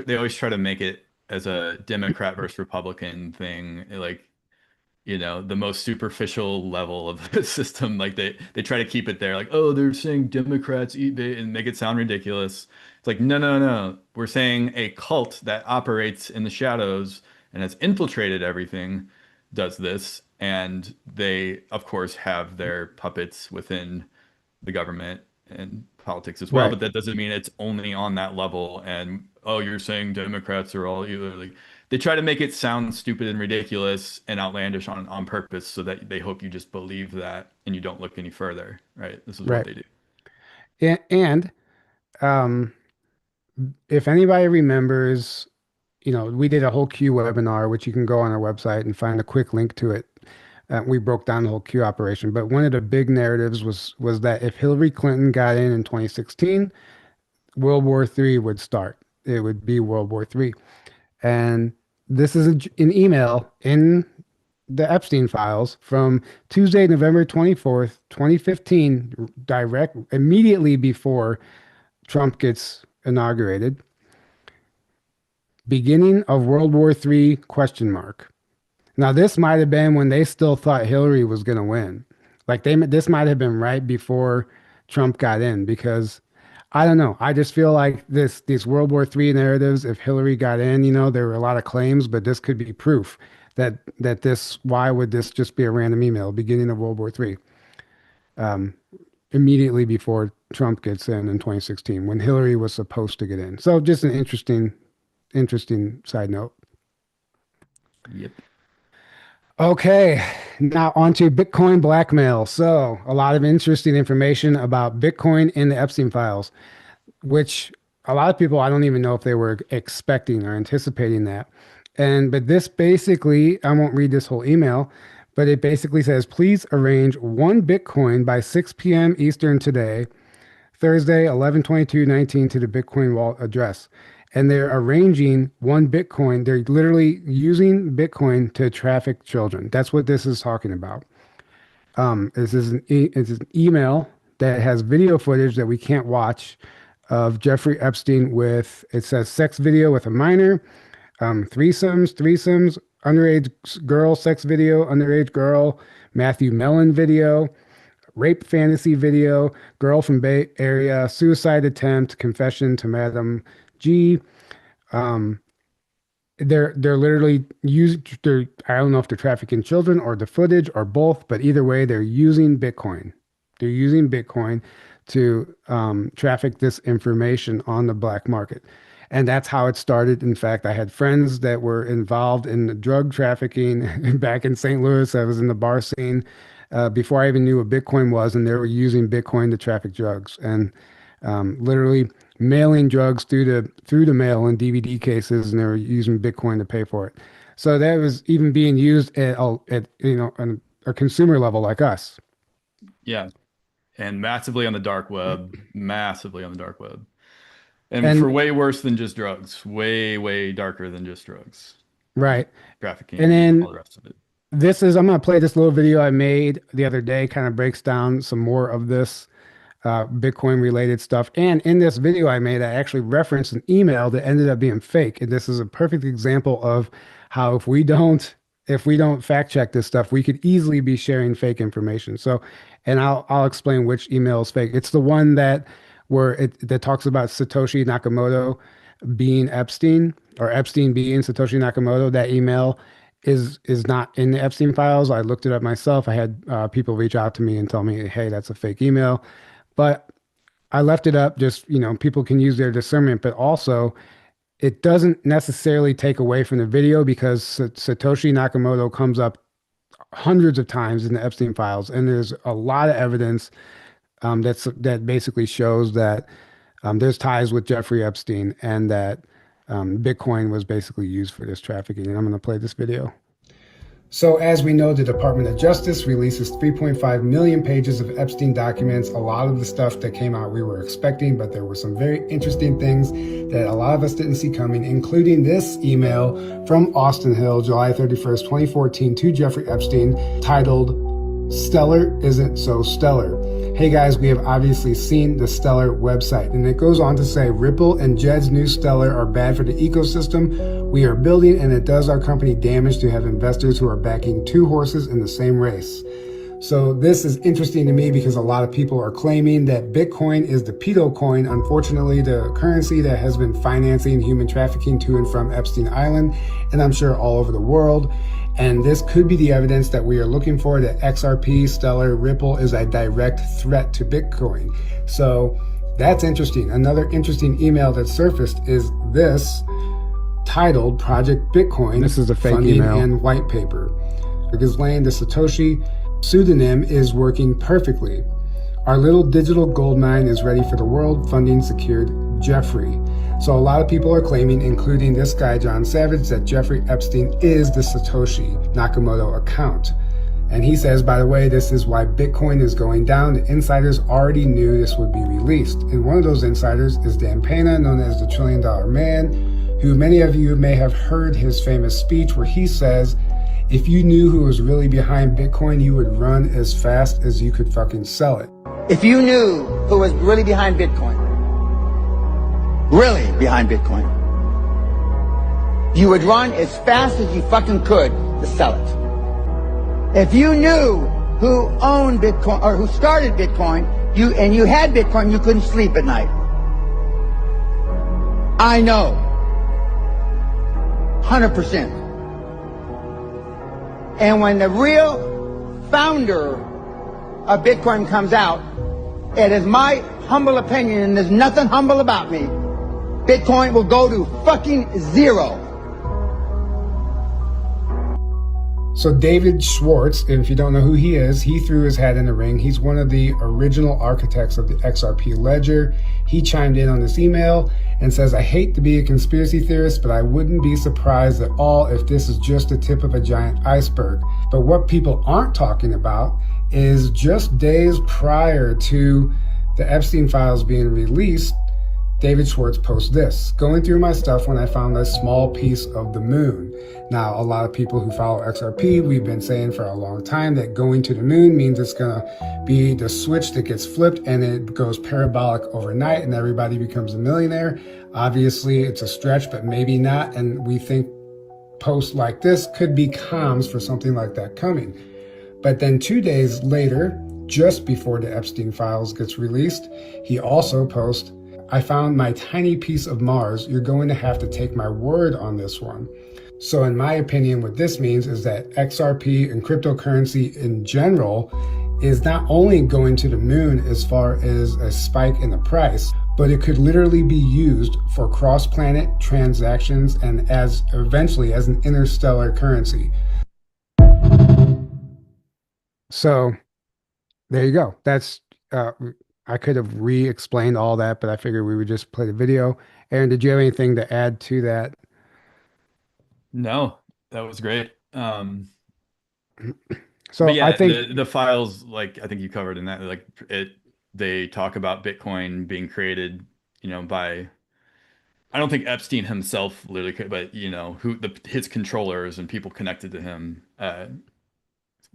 they always try to make it as a Democrat versus Republican thing, like, you know, the most superficial level of the system. Like they try to keep it there, like, oh, they're saying Democrats eat bait, and make it sound ridiculous. It's like, no, no, no. We're saying a cult that operates in the shadows and has infiltrated everything does this, and they, of course, have their puppets within the government and politics as well, Right. but that doesn't mean it's only on that level. And oh, you're saying Democrats are all you, like, they try to make it sound stupid and ridiculous and outlandish on purpose, so that they hope you just believe that and you don't look any further, right? This is what Right. they do. And um, if anybody remembers, you know, we did a whole Q webinar, which you can go on our website and find a quick link to it. We broke down the whole Q operation, but one of the big narratives was that if Hillary Clinton got in 2016, World War III would start. It would be World War III. And this is an email in the Epstein files from Tuesday, November 24th, 2015, direct immediately before Trump gets inaugurated. Beginning of World War III question mark. Now this might have been when they still thought Hillary was going to win. Like this might have been right before Trump got in, because I don't know. I just feel like these World War III narratives, if Hillary got in, you know, there were a lot of claims, but this could be proof that this, why would this just be a random email beginning of World War III, immediately before Trump gets in 2016, when Hillary was supposed to get in. So just an interesting side note. Yep. Okay. Now onto Bitcoin blackmail. So a lot of interesting information about Bitcoin in the Epstein files, which a lot of people, I don't even know if they were expecting or anticipating that. But this basically, I won't read this whole email, but it basically says, please arrange 1 Bitcoin by 6 p.m. Eastern today, Thursday, 11/22/19 to the Bitcoin wallet address. And they're arranging 1 Bitcoin. They're literally using Bitcoin to traffic children. That's what this is talking about. This is it's an email that has video footage that we can't watch of Jeffrey Epstein with, it says sex video with a minor, threesomes, underage girl sex video, underage girl, Matthew Mellon video, rape fantasy video, girl from Bay Area, suicide attempt, confession to Madam G. They're literally I don't know if they're trafficking children or the footage or both, but either way, they're using Bitcoin. They're using Bitcoin to traffic this information on the black market. And that's how it started. In fact, I had friends that were involved in the drug trafficking back in St. Louis. I was in the bar scene before I even knew what Bitcoin was, and they were using Bitcoin to traffic drugs and literally mailing drugs through the mail in DVD cases, and they were using Bitcoin to pay for it. So that was even being used at a consumer level like us. Yeah. And massively on the dark web, And for way worse than just drugs, way, way darker than just drugs. Right. Trafficking and then all the rest of it. I'm going to play this little video I made the other day, kind of breaks down some more of this Bitcoin related stuff. And in this video I made, I actually referenced an email that ended up being fake. And this is a perfect example of how if we don't fact check this stuff, we could easily be sharing fake information. So, and I'll explain which email is fake. It's the one that talks about Satoshi Nakamoto being Epstein, or Epstein being Satoshi Nakamoto. That email is not in the Epstein files. I looked it up myself. I had people reach out to me and tell me, hey, that's a fake email. But I left it up, just, people can use their discernment, but also it doesn't necessarily take away from the video, because Satoshi Nakamoto comes up hundreds of times in the Epstein files. And there's a lot of evidence that basically shows that there's ties with Jeffrey Epstein, and that Bitcoin was basically used for this trafficking. And I'm going to play this video. So as we know, the Department of Justice releases 3.5 million pages of Epstein documents. A lot of the stuff that came out we were expecting, but there were some very interesting things that a lot of us didn't see coming, including this email from Austin Hill, July 31st, 2014, to Jeffrey Epstein, titled, "Stellar Isn't So Stellar." Hey guys, we have obviously seen the Stellar website, and it goes on to say, Ripple and Jed's new Stellar are bad for the ecosystem we are building, and it does our company damage to have investors who are backing two horses in the same race. So this is interesting to me because a lot of people are claiming that Bitcoin is the pedo coin, unfortunately, the currency that has been financing human trafficking to and from Epstein Island, and I'm sure all over the world. And this could be the evidence that we are looking for, that XRP, Stellar, Ripple is a direct threat to Bitcoin. So that's interesting. Another interesting email that surfaced is this, titled Project Bitcoin. This is a fake email and white paper. Because the Satoshi pseudonym is working perfectly. Our little digital gold mine is ready for the world. Funding secured, Jeffrey. So a lot of people are claiming, including this guy, John Savage, that Jeffrey Epstein is the Satoshi Nakamoto account. And he says, by the way, this is why Bitcoin is going down. The insiders already knew this would be released. And one of those insiders is Dan Pena, known as the $1 Trillion Man, who many of you may have heard his famous speech where he says, if you knew who was really behind Bitcoin, you would run as fast as you could fucking sell it. If you knew who was really behind Bitcoin, you would run as fast as you fucking could to sell it. If you knew who owned Bitcoin or who started Bitcoin, and you had Bitcoin, you couldn't sleep at night. I know. 100%. And when the real founder of Bitcoin comes out, it is my humble opinion, and there's nothing humble about me, Bitcoin will go to fucking zero. So David Schwartz, if you don't know who he is, he threw his hat in the ring. He's one of the original architects of the XRP ledger. He chimed in on this email and says, I hate to be a conspiracy theorist, but I wouldn't be surprised at all if this is just the tip of a giant iceberg. But what people aren't talking about is just days prior to the Epstein files being released, David Schwartz posts this: going through my stuff when I found a small piece of the moon. Now, a lot of people who follow XRP, we've been saying for a long time that going to the moon means it's going to be the switch that gets flipped and it goes parabolic overnight and everybody becomes a millionaire. Obviously, it's a stretch, but maybe not. And we think posts like this could be comms for something like that coming. But then 2 days later, just before the Epstein files gets released, he also posts, I found my tiny piece of Mars. You're going to have to take my word on this one. So in my opinion, what this means is that XRP and cryptocurrency in general is not only going to the moon as far as a spike in the price, but it could literally be used for cross-planet transactions and as eventually as an interstellar currency. So there you go. That's I could have re-explained all that, but I figured we would just play the video. Aaron, did you have anything to add to that? No, that was great. So But yeah, I think the files, like I think you covered in that, like they talk about Bitcoin being created, by, I don't think Epstein himself literally, but his controllers and people connected to him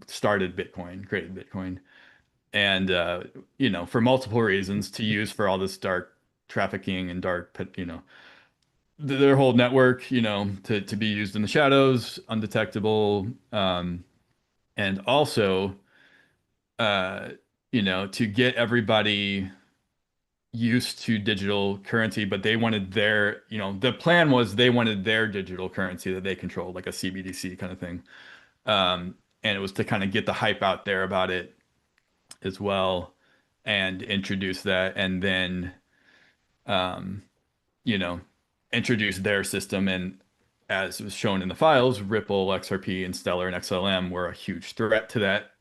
started Bitcoin, created Bitcoin, and for multiple reasons to use for all this dark trafficking and dark, their whole network, to be used in the shadows, undetectable, and also, to get everybody used to digital currency, but they wanted the plan was they wanted their digital currency that they controlled, like a CBDC kind of thing. And it was to kind of get the hype out there about it as well and introduce that, and then, um, you know, introduce their system. And as was shown in the files, Ripple, XRP, and Stellar and XLM were a huge threat to that.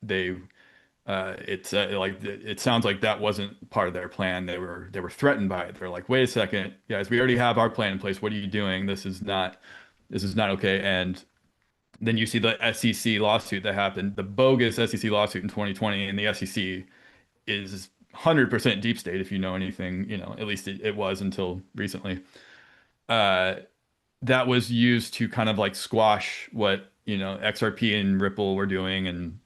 It sounds like that wasn't part of their plan. They were threatened by it. They're like, wait a second, guys, we already have our plan in place. What are you doing? This is not okay. And then you see the SEC lawsuit that happened, the bogus SEC lawsuit in 2020, and the SEC is 100% deep state. If you know anything, at least it was until recently. That was used to kind of like squash what, XRP and Ripple were doing, and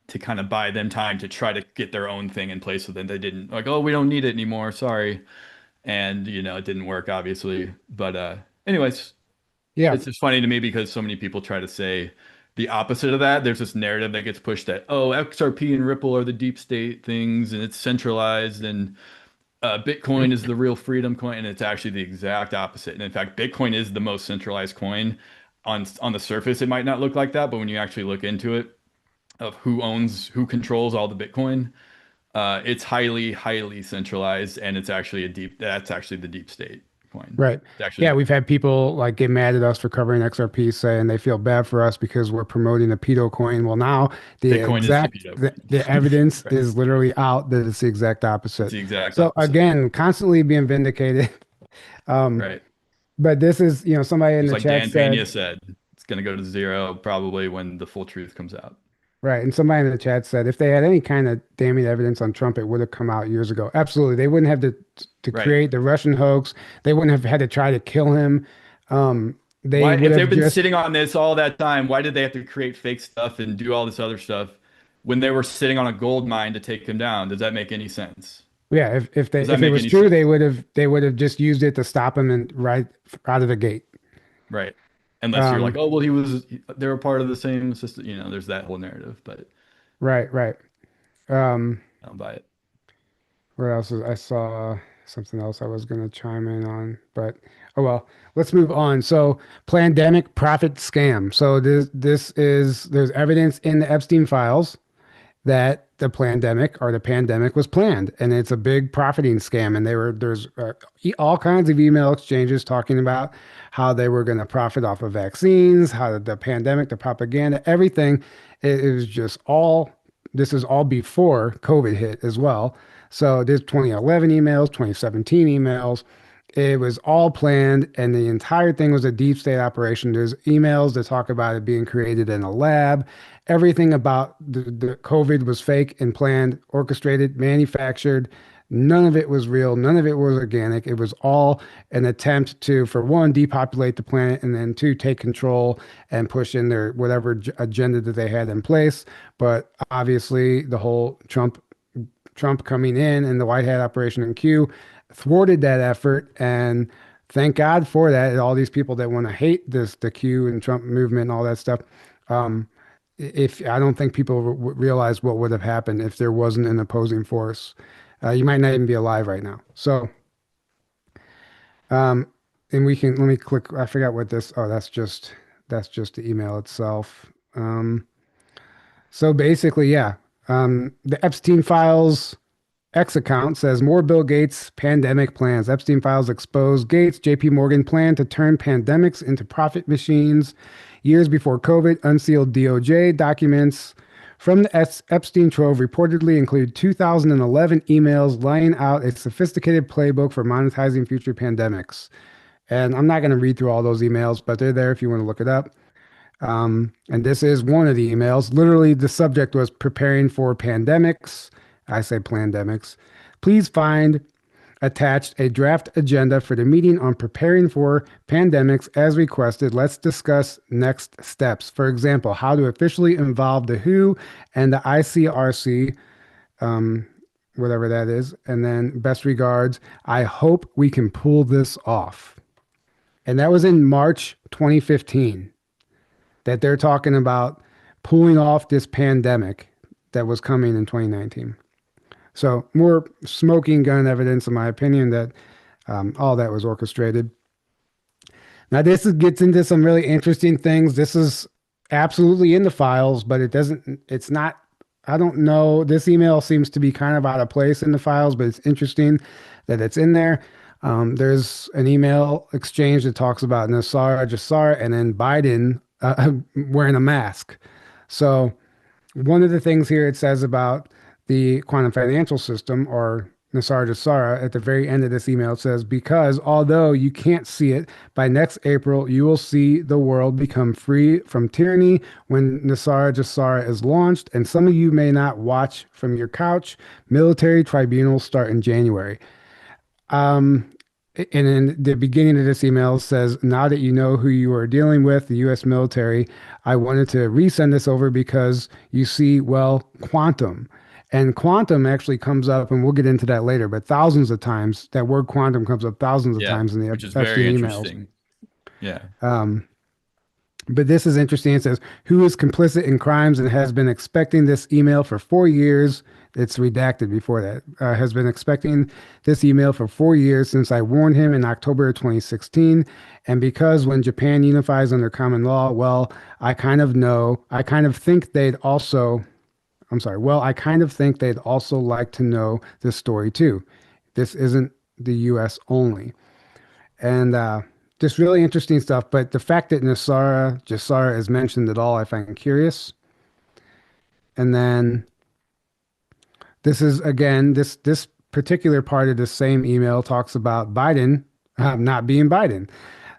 to kind of buy them time to try to get their own thing in place. So then they didn't, like, oh, we don't need it anymore, sorry. And it didn't work, obviously. But anyways, yeah, it's just funny to me because so many people try to say the opposite of that. There's this narrative that gets pushed that, oh, XRP and Ripple are the deep state things and it's centralized, and Bitcoin is the real freedom coin, and it's actually the exact opposite. And in fact, Bitcoin is the most centralized coin. On the surface, it might not look like that, but when you actually look into it, of who controls all the Bitcoin, it's highly, highly centralized, and that's actually the deep state coin. right. Actually, Yeah, we've had people like get mad at us for covering XRP, saying they feel bad for us because we're promoting a pedo coin. Well, now Bitcoin is the pedo. the evidence Right. is literally out that it's the exact opposite. It's the exact So opposite. again, constantly being vindicated. Right. But this is, somebody in It's the like chat Dan said, Pena said, it's going to go to zero probably when the full truth comes out. right. And somebody in the chat said if they had any kind of damning evidence on Trump, it would have come out years ago. Absolutely. They wouldn't have to Right. create the Russian hoax. They wouldn't have had to try to kill him. They Why, would if have they've been just, sitting on this all that time, why did they have to create fake stuff and do all this other stuff when they were sitting on a gold mine to take him down? Does that make any sense? yeah, if Does that it make was any true, sense? they would have just used it to stop him and right out of the gate. Right. Unless you're like, Um, oh, well, they were part of the same system. There's that whole narrative, but right. Um, I don't buy it. what else I saw something else I was going to chime in on, but oh well, let's move on. So, pandemic profit scam. So there's evidence in the Epstein files, that the pandemic was planned, and it's a big profiting scam. And there's all kinds of email exchanges talking about how they were going to profit off of vaccines, how the pandemic, the propaganda, everything. It was just all. This is all before COVID hit as well. So there's 2011 emails, 2017 emails. It was all planned, and the entire thing was a deep state operation. There's emails that talk about it being created in a lab. Everything about the COVID was fake and planned, orchestrated, manufactured. None of it was real. None of it was organic. It was all an attempt to, for one, depopulate the planet, and then two, take control and push in their whatever agenda that they had in place. But obviously, the whole Trump coming in and the White Hat Operation in Q thwarted that effort. And thank God for that. All these people that want to hate the Q and Trump movement and all that stuff. If I don't think people realize what would have happened if there wasn't an opposing force. You might not even be alive right now. So, and let me click. I forgot what this. Oh, that's just the email itself. So basically, yeah. The Epstein files X account says more Bill Gates pandemic plans. Epstein files expose Gates, JP Morgan plan to turn pandemics into profit machines. Years before COVID, unsealed DOJ documents from the Epstein trove reportedly include 2011 emails laying out a sophisticated playbook for monetizing future pandemics. And I'm not going to read through all those emails, but they're there if you want to look it up. And this is one of the emails. Literally, the subject was preparing for pandemics. I say pandemics. Please find attached a draft agenda for the meeting on preparing for pandemics as requested. Let's discuss next steps. For example, how to officially involve the WHO and the ICRC, whatever that is. And then best regards, I hope we can pull this off. And that was in March 2015 that they're talking about pulling off this pandemic that was coming in 2019. So more smoking gun evidence, in my opinion, that all that was orchestrated. Now, gets into some really interesting things. This is absolutely in the files, but it's not, I don't know. This email seems to be kind of out of place in the files, but it's interesting that it's in there. There's an email exchange that talks about Nassar, and then Biden wearing a mask. So one of the things here it says about the quantum financial system, or Nassar at the very end of this email, it says, because although you can't see it, by next April, you will see the world become free from tyranny when Nassar is launched, and some of you may not watch from your couch. Military tribunals start in January. And in the beginning of this email says, now that you know who you are dealing with, the U.S. military, I wanted to resend this over because you see, well, quantum. And quantum actually comes up, and we'll get into that later, but thousands of times, that word quantum comes up thousands of times in the which is very interesting. Yeah. But this is interesting. It says, who is complicit in crimes and has been expecting this email for 4 years. It's redacted before that. Has been expecting this email for 4 years since I warned him in October of 2016. And because when Japan unifies under common law, well, I kind of think they'd also like to know this story too. This isn't the U.S. only. And just really interesting stuff. But the fact that Nassar is mentioned at all, I find curious. And then this is, again, this particular part of the same email talks about Biden not being Biden.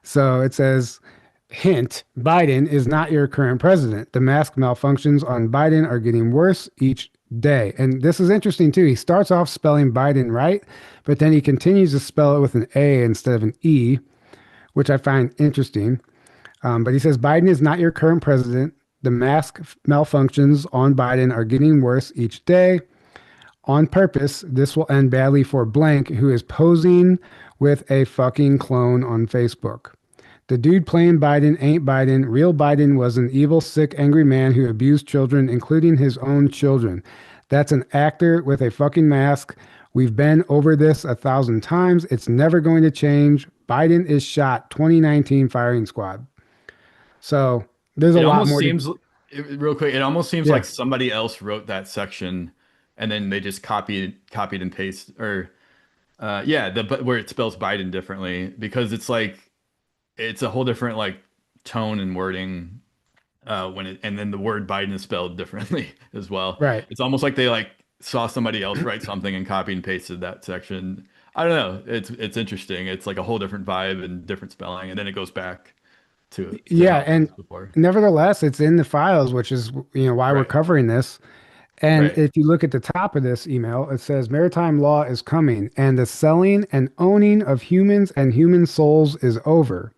So it says, hint, Biden is not your current president. The mask malfunctions on Biden are getting worse each day. And this is interesting too. He starts off spelling Biden right, but then he continues to spell it with an A instead of an E, which I find interesting. But he says, Biden is not your current president. The mask malfunctions on Biden are getting worse each day. On purpose, this will end badly for blank, who is posing with a fucking clone on Facebook. The dude playing Biden ain't Biden. Real Biden was an evil, sick, angry man who abused children, including his own children. That's an actor with a fucking mask. We've been over this 1,000 times. It's never going to change. Biden is shot. 2019 firing squad. So there's a lot more. Real quick, it almost seems Yeah, like somebody else wrote that section, and then they just copied and paste, or yeah, the but where it spells Biden differently because it's like it's a whole different like tone and wording when it and then the word Biden is spelled differently as well. right. It's almost like they like saw somebody else write something and copy and pasted that section. I don't know. It's interesting. It's like a whole different vibe and different spelling, and then it goes back to how Yeah, it was and before. nevertheless, it's in the files, which is why we're Right. covering this. And Right. if you look at the top of this email, it says maritime law is coming, and the selling and owning of humans and human souls is over.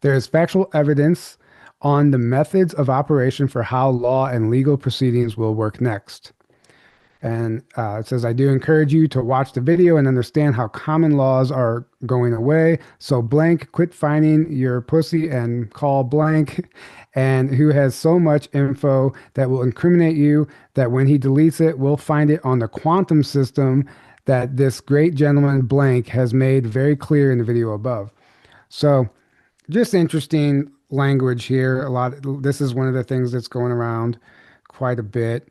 There is factual evidence on the methods of operation for how law and legal proceedings will work next. And it says, I do encourage you to watch the video and understand how common laws are going away. So, blank, quit finding your pussy and call blank, and who has so much info that will incriminate you that when he deletes it, we'll find it on the quantum system that this great gentleman blank has made very clear in the video above. So, just interesting language here. A lot. This is one of the things that's going around quite a bit.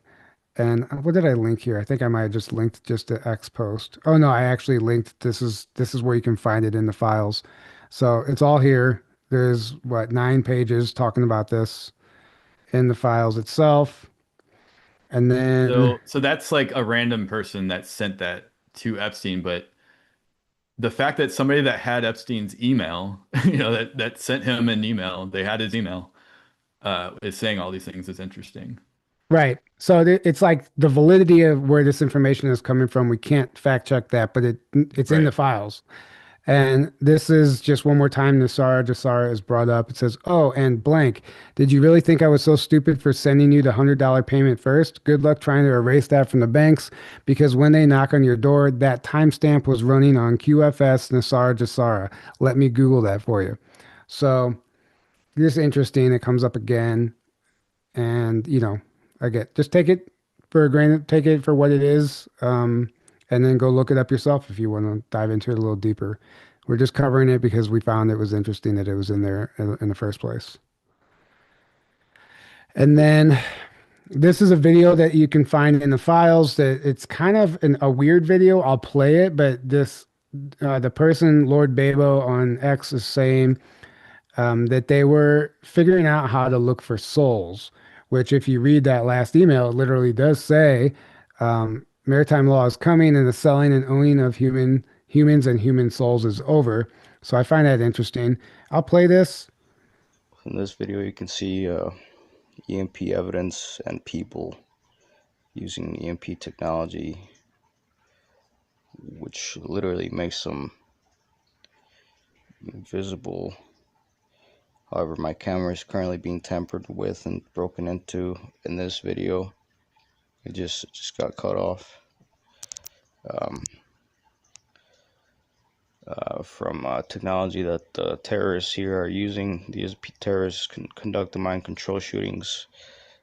And what did I link here? I think I might have just linked just to X post. Oh no, I actually linked. This is where you can find it in the files. So it's all here. There's what 9 pages talking about this in the files itself. And then So that's like a random person that sent that to Epstein, but the fact that somebody that had Epstein's email, that sent him an email, they had his email, is saying all these things is interesting. right. So it's like the validity of where this information is coming from. We can't fact check that, but it's in the Right. files. And this is just one more time Jasara is brought up. It says, oh, and blank. Did you really think I was so stupid for sending you the $100 payment first? Good luck trying to erase that from the banks because when they knock on your door, that timestamp was running on QFS Nassar Jasara. Let me Google that for you. So this is interesting. It comes up again. And, I get just take it for a grain, take it for what it is. And then go look it up yourself if you want to dive into it a little deeper. We're just covering it because we found it was interesting that it was in there in the first place. And then this is a video that you can find in the files that it's kind of a weird video. I'll play it, but the person, Lord Babo on X, is saying that they were figuring out how to look for souls, which if you read that last email, it literally does say maritime law is coming and the selling and owning of humans and human souls is over. So I find that interesting. I'll play this. In this video, you can see EMP evidence and people using EMP technology, which literally makes them invisible. However, my camera is currently being tampered with and broken into in this video. It just got cut off from technology that the terrorists here are using. These terrorists conduct the mind control shootings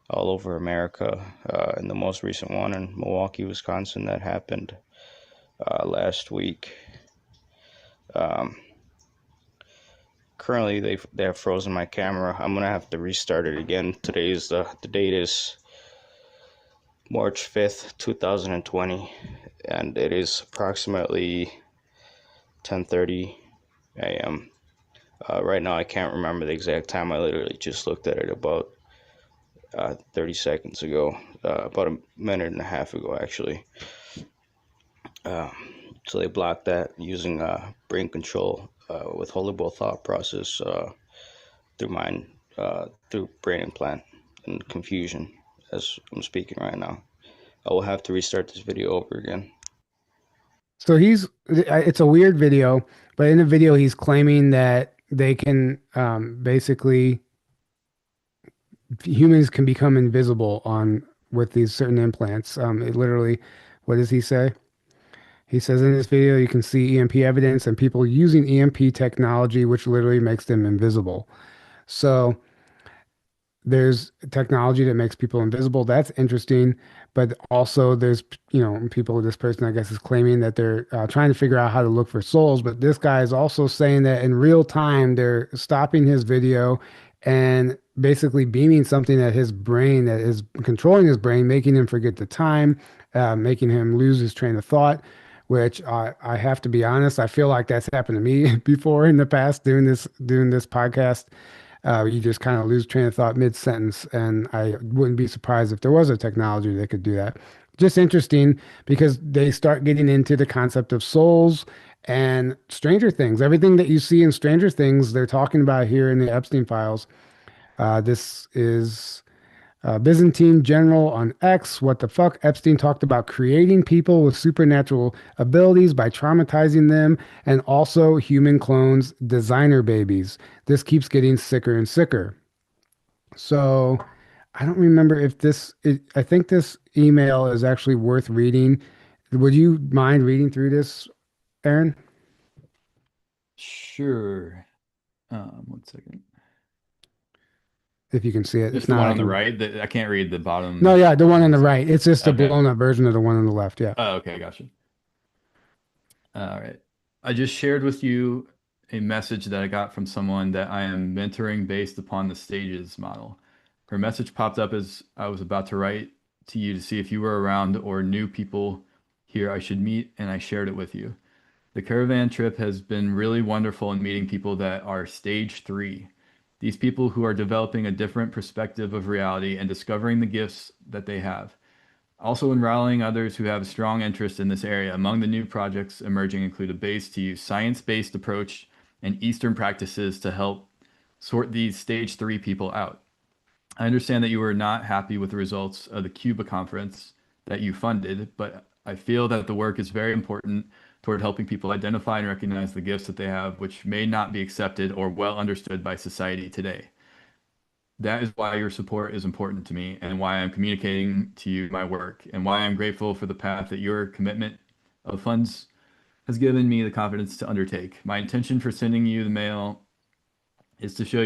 all over America. And the most recent one in Milwaukee, Wisconsin, that happened last week. Currently, they have frozen my camera. I'm gonna have to restart it again. Today's the date is March 5th, 2020, and it is approximately 10:30 a.m. Right now, I can't remember the exact time. I literally just looked at it about 30 seconds ago, about a minute and a half ago, actually. So they blocked that using brain control with holable thought process through brain implant and confusion as I'm speaking right now. I will have to restart this video over again. So it's a weird video, but in the video, he's claiming that they can basically humans can become invisible with these certain implants. It literally, what does he say? He says in this video, you can see EMP evidence and people using EMP technology, which literally makes them invisible. So there's technology that makes people invisible. That's interesting. But also there's, people, this person, I guess, is claiming that they're trying to figure out how to look for souls. But this guy is also saying that in real time, they're stopping his video and basically beaming something at his brain that is controlling his brain, making him forget the time, making him lose his train of thought. Which I have to be honest, I feel like that's happened to me before in the past doing this podcast. You just kind of lose train of thought mid-sentence, and I wouldn't be surprised if there was a technology that could do that. Just interesting because they start getting into the concept of souls and Stranger Things. Everything that you see in Stranger Things, they're talking about here in the Epstein files. This is Byzantine General on X. What the fuck? Epstein talked about creating people with supernatural abilities by traumatizing them, and also human clones, designer babies. This keeps getting sicker and sicker. So I don't remember if I think this email is actually worth reading. Would you mind reading through this, Aaron? Sure. 1 second. If you can see it. It's If the not, one I on the can. right. I can't read the bottom. No, yeah, the one on the right. It's just a Okay. blown up version of the one on the left. Yeah. Oh, okay, gotcha. All right. I just shared with you a message that I got from someone that I am mentoring based upon the stages model. Her message popped up as I was about to write to you to see if you were around or knew people here I should meet, and I shared it with you. The caravan trip has been really wonderful in meeting people that are stage 3. These people who are developing a different perspective of reality and discovering the gifts that they have. Also in rallying others who have a strong interest in this area. Among the new projects emerging include a base to use science-based approach and Eastern practices to help sort these stage 3 people out. I understand that you were not happy with the results of the Cuba conference that you funded, but I feel that the work is very important toward helping people identify and recognize the gifts that they have, which may not be accepted or well understood by society today. That is why your support is important to me and why I'm communicating to you my work and why I'm grateful for the path that your commitment of funds has given me the confidence to undertake. My intention for sending you the mail is to show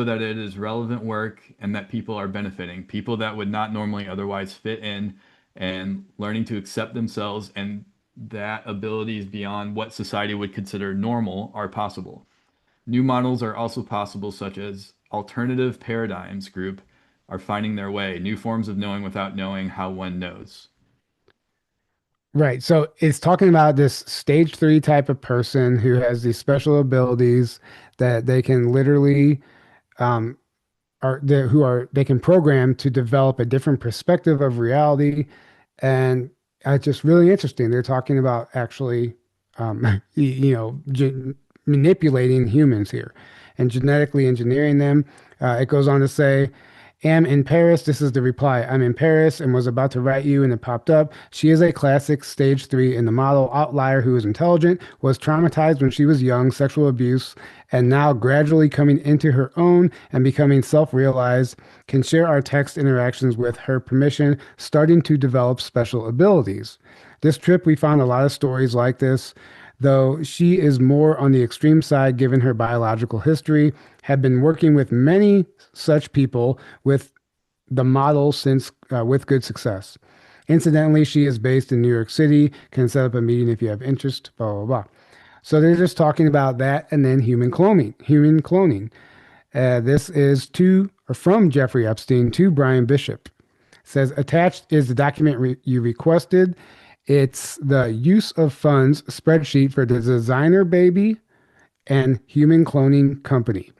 that it is relevant work and that people are benefiting, people that would not normally otherwise fit in, and learning to accept themselves, and that abilities beyond what society would consider normal are possible. New models are also possible, such as alternative paradigms group are finding their way, new forms of knowing without knowing how one knows. Right. So it's talking about this stage 3 type of person who has these special abilities that they can literally um, they can program to develop a different perspective of reality, and it's just really interesting. They're talking about actually, manipulating humans here and genetically engineering them. It goes on to say, am in Paris. This is the reply. I'm in Paris and was about to write you, and it popped up. She is a classic stage 3 in the model outlier who is intelligent, was traumatized when she was young, sexual abuse, and now gradually coming into her own and becoming self-realized, can share our text interactions with her permission, starting to develop special abilities. This trip, we found a lot of stories like this, though she is more on the extreme side given her biological history, had been working with many such people with the model since with good success. Incidentally, she is based in New York City, can set up a meeting if you have interest, blah, blah, blah. So they're just talking about that, and then human cloning. This is from Jeffrey Epstein to Brian Bishop. It says, attached is the document you requested. It's the use of funds spreadsheet for the designer baby and human cloning company.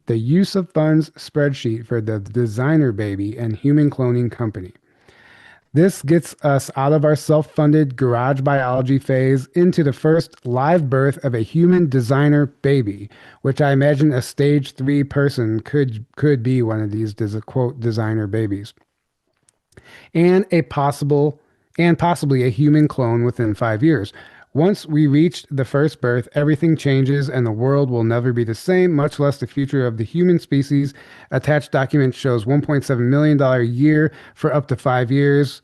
The use of funds spreadsheet for the designer baby and human cloning company. This gets us out of our self-funded garage biology phase into the first live birth of a human designer baby, which I imagine a stage 3 person could be one of these quote designer babies, and possibly a human clone within 5 years. Once we reach the first birth, everything changes and the world will never be the same, much less the future of the human species. Attached document shows $1.7 million a year for up to 5 years,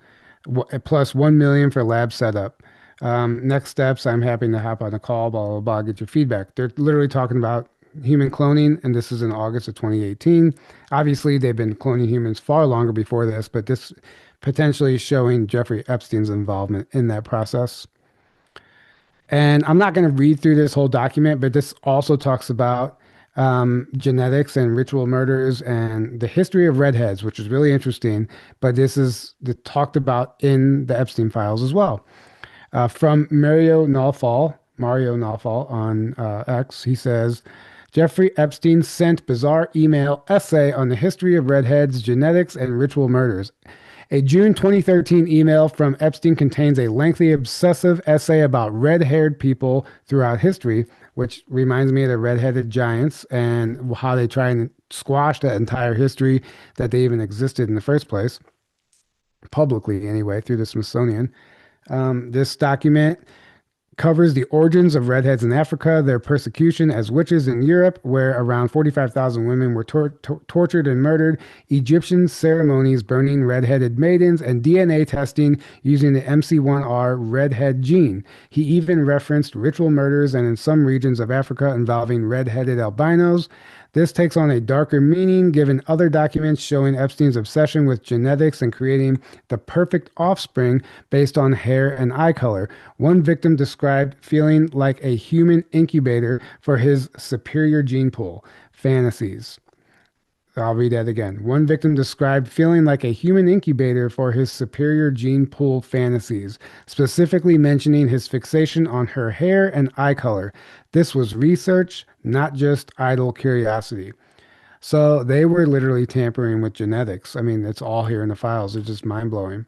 plus $1 million for lab setup. Next steps, I'm happy to hop on a call, blah, blah, blah, get your feedback. They're literally talking about human cloning, and this is in August of 2018. Obviously, they've been cloning humans far longer before this, but this potentially showing Jeffrey Epstein's involvement in that process. And I'm not going to read through this whole document, but this also talks about genetics and ritual murders and the history of redheads, which is really interesting. But this is talked about in the Epstein files as well. From Mario Nawfal on X, he says, Jeffrey Epstein sent bizarre email essay on the history of redheads, genetics, and ritual murders. A June 2013 email from Epstein contains a lengthy, obsessive essay about red-haired people throughout history, which reminds me of the red-headed giants and how they try and squash that entire history that they even existed in the first place, publicly anyway, through the Smithsonian. This document covers the origins of redheads in Africa, their persecution as witches in Europe, where around 45,000 women were tortured and murdered, Egyptian ceremonies burning redheaded maidens, and DNA testing using the MC1R redhead gene. He even referenced ritual murders and in some regions of Africa involving redheaded albinos. This takes on a darker meaning given other documents showing Epstein's obsession with genetics and creating the perfect offspring based on hair and eye color. One victim described feeling like a human incubator for his superior gene pool fantasies. I'll read that again. One victim described feeling like a human incubator for his superior gene pool fantasies, specifically mentioning his fixation on her hair and eye color. This was research, not just idle curiosity. So they were literally tampering with genetics. I mean, it's all here in the files. It's just mind blowing.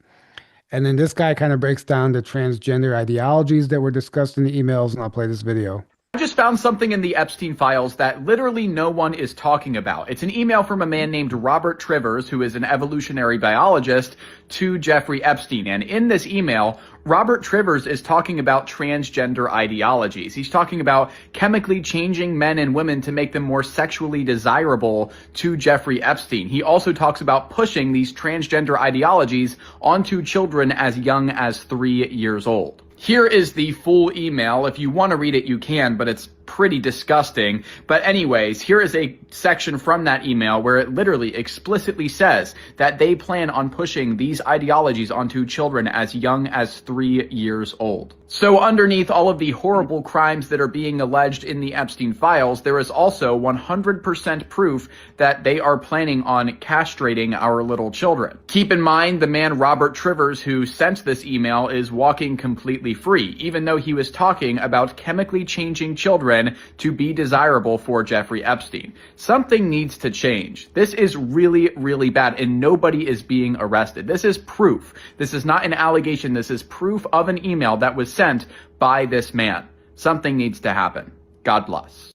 And then this guy kind of breaks down the transgender ideologies that were discussed in the emails, and I'll play this video. I just found something in the Epstein files that literally no one is talking about. It's an email from a man named Robert Trivers, who is an evolutionary biologist, to Jeffrey Epstein. And in this email, Robert Trivers is talking about transgender ideologies. He's talking about chemically changing men and women to make them more sexually desirable to Jeffrey Epstein. He also talks about pushing these transgender ideologies onto children as young as 3 years old. Here is the full email. If you want to read it, you can, but it's pretty disgusting. But anyways, here is a section from that email where it literally explicitly says that they plan on pushing these ideologies onto children as young as 3 years old. So underneath all of the horrible crimes that are being alleged in the Epstein files, there is also 100% proof that they are planning on castrating our little children. Keep in mind, the man Robert Trivers who sent this email is walking completely free, even though he was talking about chemically changing children to be desirable for Jeffrey Epstein. Something needs to change. This is really, really bad, and nobody is being arrested. This is proof. This is not an allegation. This is proof of an email that was sent by this man. Something needs to happen. God bless.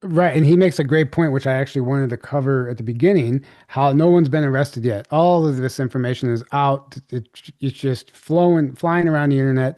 Right, and he makes a great point, which I actually wanted to cover at the beginning, how no one's been arrested yet. All of this information is out. It's just flying around the internet,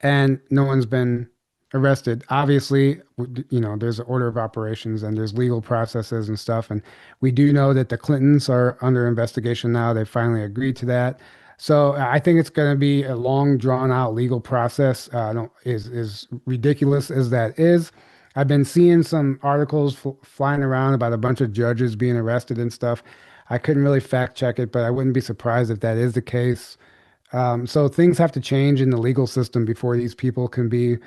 and no one's been arrested. Obviously, there's an order of operations and there's legal processes and stuff. And we do know that the Clintons are under investigation now. They finally agreed to that. So I think it's going to be a long, drawn out legal process. As ridiculous as that is. I've been seeing some articles flying around about a bunch of judges being arrested and stuff. I couldn't really fact check it, but I wouldn't be surprised if that is the case. So things have to change in the legal system before these people can be,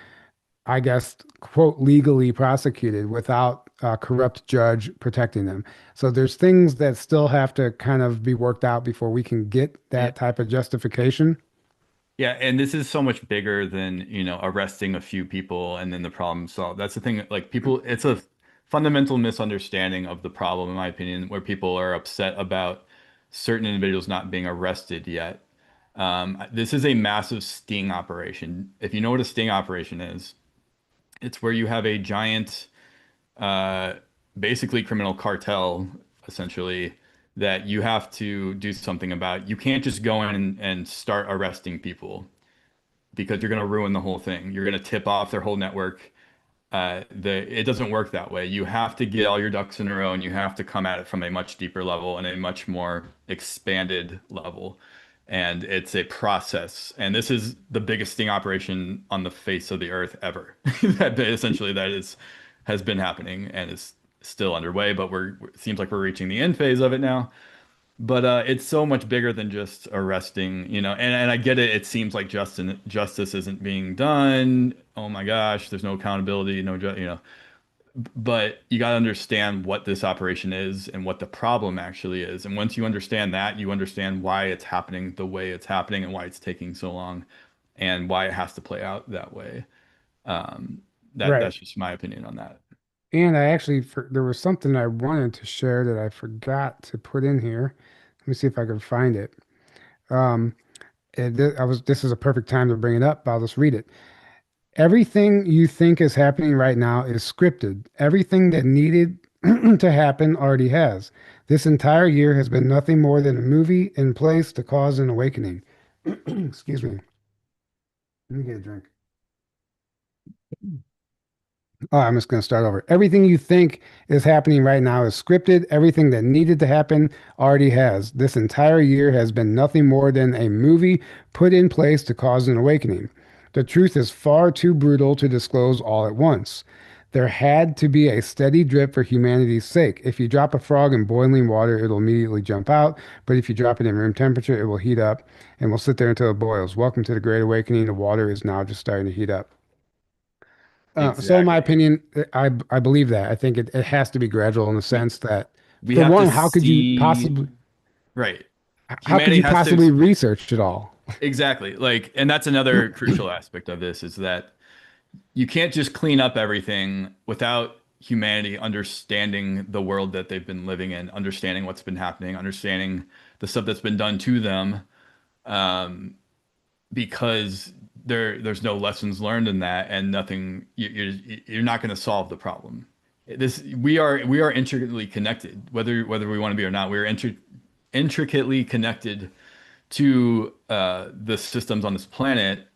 I guess, quote, legally prosecuted without a corrupt judge protecting them. So there's things that still have to kind of be worked out before we can get that type of justification. Yeah, and this is so much bigger than, arresting a few people and then the problem solved. That's the thing, like it's a fundamental misunderstanding of the problem, in my opinion, where people are upset about certain individuals not being arrested yet. This is a massive sting operation. If you know what a sting operation is, it's where you have a giant, basically criminal cartel, essentially, that you have to do something about. You can't just go in and start arresting people because you're going to ruin the whole thing. You're going to tip off their whole network. It doesn't work that way. You have to get all your ducks in a row, and you have to come at it from a much deeper level and a much more expanded level. And it's a process. And this is the biggest sting operation on the face of the earth ever. That has been happening and is still underway, but it seems like we're reaching the end phase of it now. But it's so much bigger than just arresting, and I get it. It seems like justice isn't being done. Oh my gosh, there's no accountability, but you got to understand what this operation is and what the problem actually is. And once you understand that, you understand why it's happening the way it's happening and why it's taking so long and why it has to play out that way. Right. That's just my opinion on that. And I actually, there was something I wanted to share that I forgot to put in here. Let me see if I can find it. Um, this is a perfect time to bring it up. I'll just read it. Everything you think is happening right now is scripted. Everything that needed to happen already has. This entire year has been nothing more than a movie in place to cause an awakening. Excuse me. Let me get a drink. Oh, I'm just going to start over. Everything you think is happening right now is scripted. Everything that needed to happen already has. This entire year has been nothing more than a movie put in place to cause an awakening. The truth is far too brutal to disclose all at once. There had to be a steady drip for humanity's sake. If you drop a frog in boiling water, it'll immediately jump out. But if you drop it in room temperature, it will heat up and will sit there until it boils. Welcome to the Great Awakening. The water is now just starting to heat up. So in my Exactly. opinion, I believe that. I think it has to be gradual in the We sense that, we for have to one, see, right. how could Humanity you has to possibly research it all? exactly like, and that's another crucial aspect of this is that you can't just clean up everything without humanity understanding the world that they've been living in, understanding what's been happening, understanding the stuff that's been done to them, um, because there's no lessons learned in that, and nothing you're not going to solve the problem. This we are intricately connected, whether we want to be or not. We're intricately connected to the systems on this planet,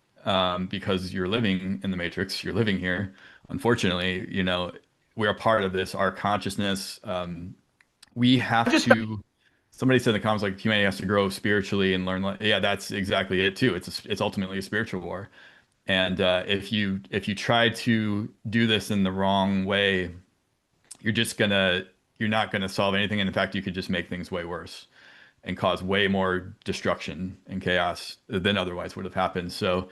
because you're living in the matrix, you're living here. Unfortunately, we're a part of this. Our consciousness, we have to. Somebody said in the comments like humanity has to grow spiritually and learn. Yeah, that's exactly it too. It's ultimately a spiritual war, and if you try to do this in the wrong way, you're just gonna you're not gonna solve anything. And in fact, you could just make things way worse and cause way more destruction and chaos than otherwise would have happened. So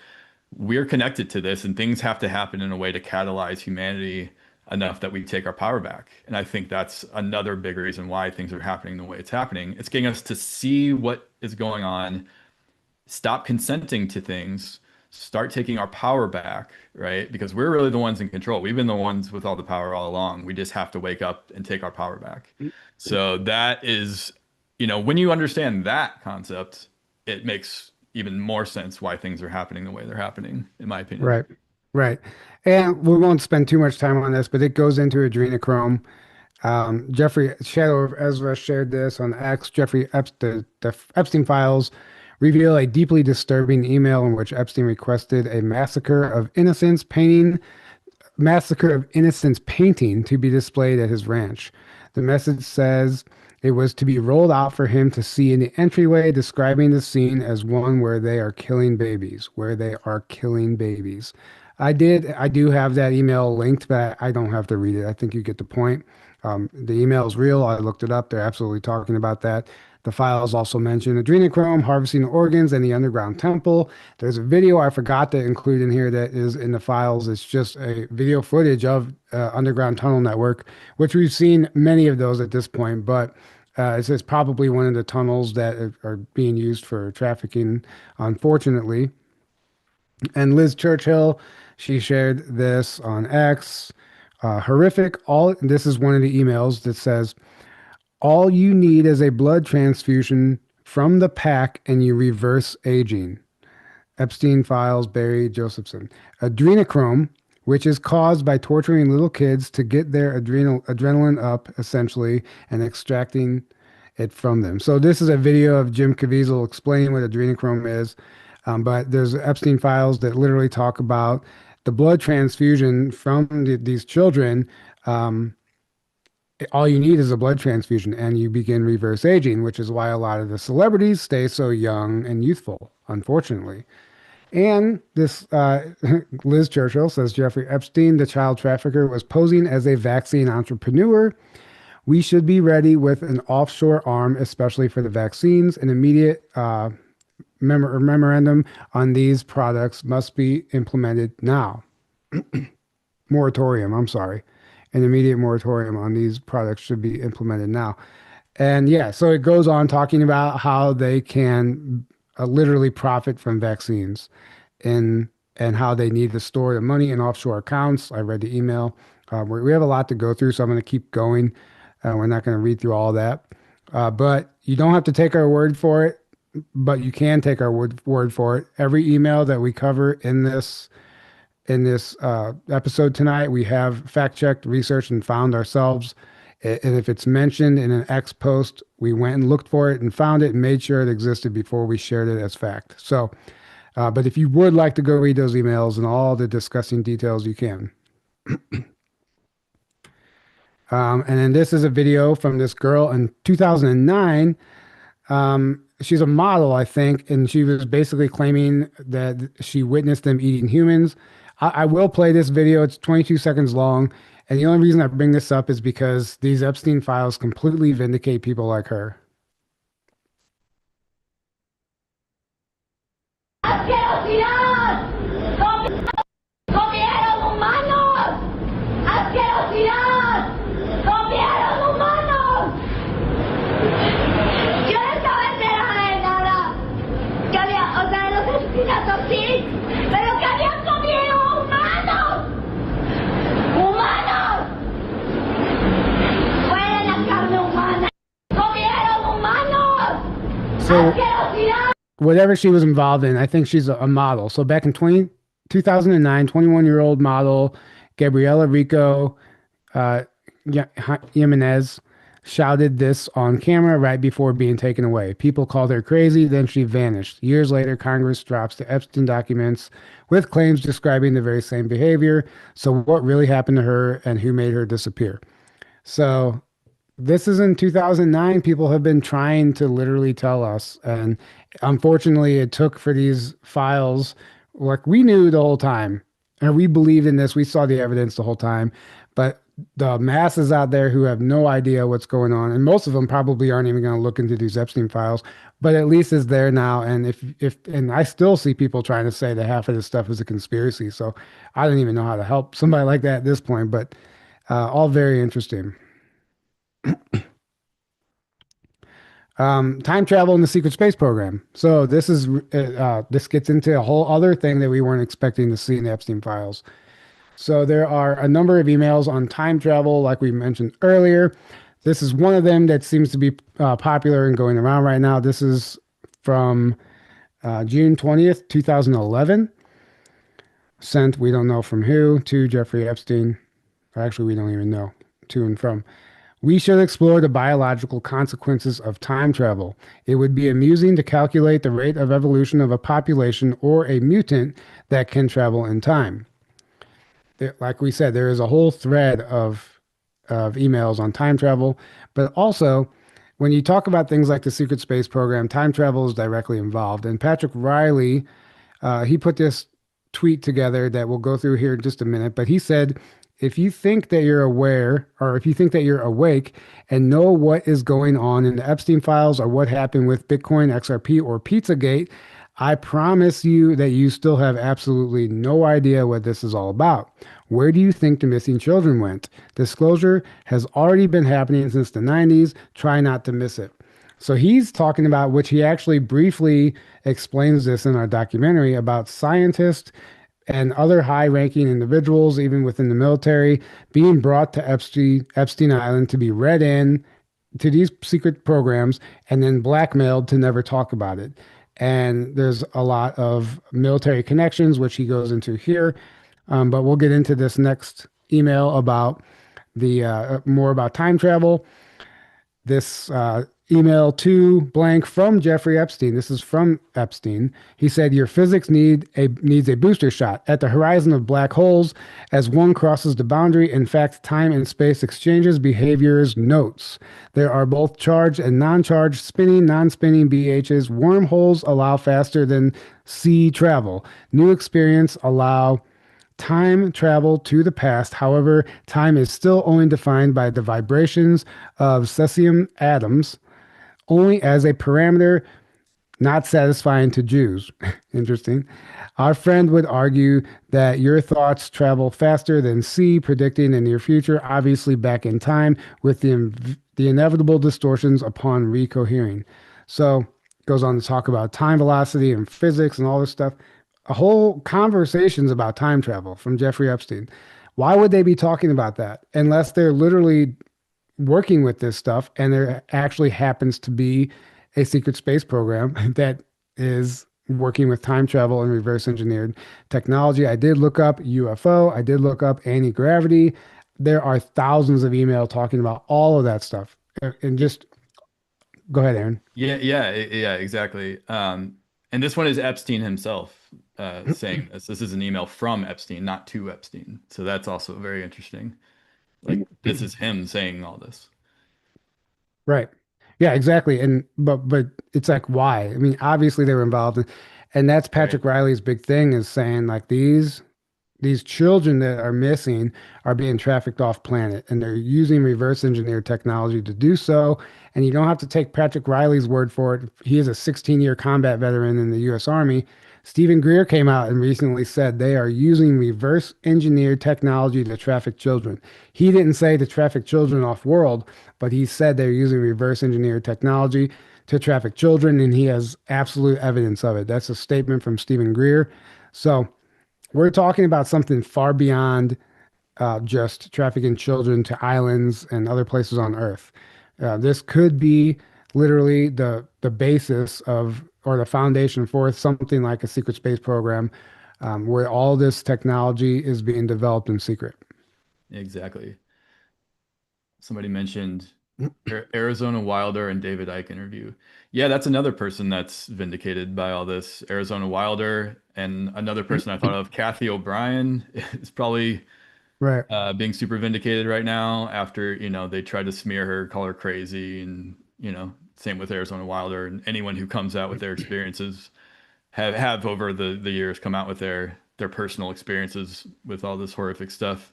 we're connected to this, and things have to happen in a way to catalyze humanity enough that we take our power back. And I think that's another big reason why things are happening the way it's happening. It's getting us to see what is going on, stop consenting to things, start taking our power back, right? Because we're really the ones in control. We've been the ones with all the power all along. We just have to wake up and take our power back. So that is, when you understand that concept, it makes even more sense why things are happening the way they're happening, in my opinion. Right, right. And we won't spend too much time on this, but it goes into adrenochrome. Jeffrey Shadow of Ezra shared this on X. The Epstein files reveal a deeply disturbing email in which Epstein requested a massacre of innocence painting to be displayed at his ranch. The message says it was to be rolled out for him to see in the entryway, describing the scene as one where they are killing babies, where they are killing babies. I do have that email linked, but I don't have to read it. I think you get the point. The email is real. I looked it up. They're absolutely talking about that. The files also mention adrenochrome, harvesting organs, and the underground temple. There's a video I forgot to include in here that is in the files. It's just a video footage of underground tunnel network, which we've seen many of those at this point, but it's probably one of the tunnels that are being used for trafficking, unfortunately. And Liz Churchill, she shared this on X. Horrific. This is one of the emails that says, all you need is a blood transfusion from the pack and you reverse aging. Epstein files, Barry Josephson. Adrenochrome, which is caused by torturing little kids to get their adrenaline up, essentially, and extracting it from them. So this is a video of Jim Caviezel explaining what adrenochrome is. But there's Epstein files that literally talk about the blood transfusion from these children. All you need is a blood transfusion and you begin reverse aging, which is why a lot of the celebrities stay so young and youthful, unfortunately. And this Liz Churchill says Jeffrey Epstein, the child trafficker, was posing as a vaccine entrepreneur. We should be ready with an offshore arm, especially for the vaccines. An immediate memorandum on these products must be implemented now. Moratorium, I'm sorry. an immediate moratorium on these products should be implemented now. And yeah, so it goes on talking about how they can literally profit from vaccines and how they need to store the money in offshore accounts. I read the email. We have a lot to go through, so I'm going to keep going. We're not going to read through all that. But you don't have to take our word for it, but you can take our word for it. Every email that we cover in this episode tonight, we have fact-checked, researched, and found ourselves. And if it's mentioned in an X post, we went and looked for it and found it and made sure it existed before we shared it as fact. So, but if you would like to go read those emails and all the disgusting details, you can. And then this is a video from this girl in 2009. She's a model, I think, and she was basically claiming that she witnessed them eating humans. I will play this video. It's 22 seconds long. And the only reason I bring this up is because these Epstein files completely vindicate people like her. ¡Asquerosidad! ¡Comieron humanos! ¡Asquerosidad! ¡Comieron humanos! Yo no estaba enterada de nada. Que había, o sea, los asesinatos sí, pero que habían comido humanos. ¡Humanos! ¡Fue de la carne humana! ¡Comieron humanos! So, ¡Asquerosidad! whatever she was involved in, I think she's a model. So back in 2009, 21-year-old model Gabriela Rico Jimenez shouted this on camera right before being taken away. People called her crazy, then she vanished. Years later, Congress drops the Epstein documents with claims describing the very same behavior. So what really happened to her and who made her disappear? So this is in 2009. People have been trying to literally tell us. And unfortunately, it took for these files, like we knew the whole time, and we believed in this. We saw the evidence the whole time. But the masses out there who have no idea what's going on, and most of them probably aren't even going to look into these Epstein files, but at least it's there now. And and I still see people trying to say that half of this stuff is a conspiracy. So I don't even know how to help somebody like that at this point, but all very interesting. Time travel in the secret space program. So this is this gets into a whole other thing that we weren't expecting to see in the Epstein files. So there are a number of emails on time travel, like we mentioned earlier. This is one of them that seems to be popular and going around right now. This is from June 20th, 2011. Sent, we don't know from who, to Jeffrey Epstein. Actually, we don't even know, to and from. We should explore the biological consequences of time travel. It would be amusing to calculate the rate of evolution of a population or a mutant that can travel in time. Like we said, there is a whole thread of emails on time travel, but also when you talk about things like the secret space program, time travel is directly involved. And Patrick Riley, he put this tweet together that we'll go through here in just a minute, but he said, if you think that you're aware, or if you think that you're awake and know what is going on in the Epstein files or what happened with Bitcoin, XRP, or Pizzagate, I promise you that you still have absolutely no idea what this is all about. Where do you think the missing children went? Disclosure has already been happening since the 90s. Try not to miss it. So he's talking about, which he actually briefly explains this in our documentary, about scientists and other high-ranking individuals, even within the military, being brought to Epstein Island to be read in to these secret programs and then blackmailed to never talk about it. And there's a lot of military connections, which he goes into here. But we'll get into this next email about the more about time travel. This email to blank from Jeffrey Epstein. This is from Epstein. He said, your physics needs a booster shot at the horizon of black holes as one crosses the boundary. In fact, time and space exchanges behaviors notes. There are both charged and non-charged spinning, non-spinning BHs. Wormholes allow faster than sea travel. New experience allow time travel to the past. However, time is still only defined by the vibrations of cesium atoms, only as a parameter not satisfying to Jews. Interesting. Our friend would argue that your thoughts travel faster than C, predicting the near future, obviously back in time, with the inevitable distortions upon recohering. So goes on to talk about time velocity and physics and all this stuff. A whole conversations about time travel from Jeffrey Epstein. Why would they be talking about that unless they're literally working with this stuff and there actually happens to be a secret space program that is working with time travel and reverse engineered technology? I did look up UFO, I did look up anti-gravity. There are thousands of email talking about all of that stuff. And just go ahead, Aaron. Yeah, exactly. And this one is Epstein himself saying this. This is an email from Epstein, not to Epstein. So that's also very interesting. Like this is him saying all this. Right. Yeah, exactly. And but it's like why? I mean, obviously they were involved and that's Patrick Riley's big thing is saying like these children that are missing are being trafficked off planet and they're using reverse engineered technology to do so. And you don't have to take Patrick Riley's word for it. He is a 16-year combat veteran in the US Army. Stephen Greer came out and recently said they are using reverse engineered technology to traffic children. He didn't say to traffic children off world, but he said they're using reverse engineered technology to traffic children, and he has absolute evidence of it. That's a statement from Stephen Greer. So we're talking about something far beyond just trafficking children to islands and other places on Earth. This could be literally the basis of or the foundation for something like a secret space program where all this technology is being developed in secret. Exactly. Somebody mentioned Arizona Wilder and David Icke interview. Yeah, that's another person that's vindicated by all this. Arizona Wilder and another person I thought of, Kathy O'Brien, is probably right being super vindicated right now after, they tried to smear her, call her crazy, and, same with Arizona Wilder and anyone who comes out with their experiences have over the years come out with their personal experiences with all this horrific stuff.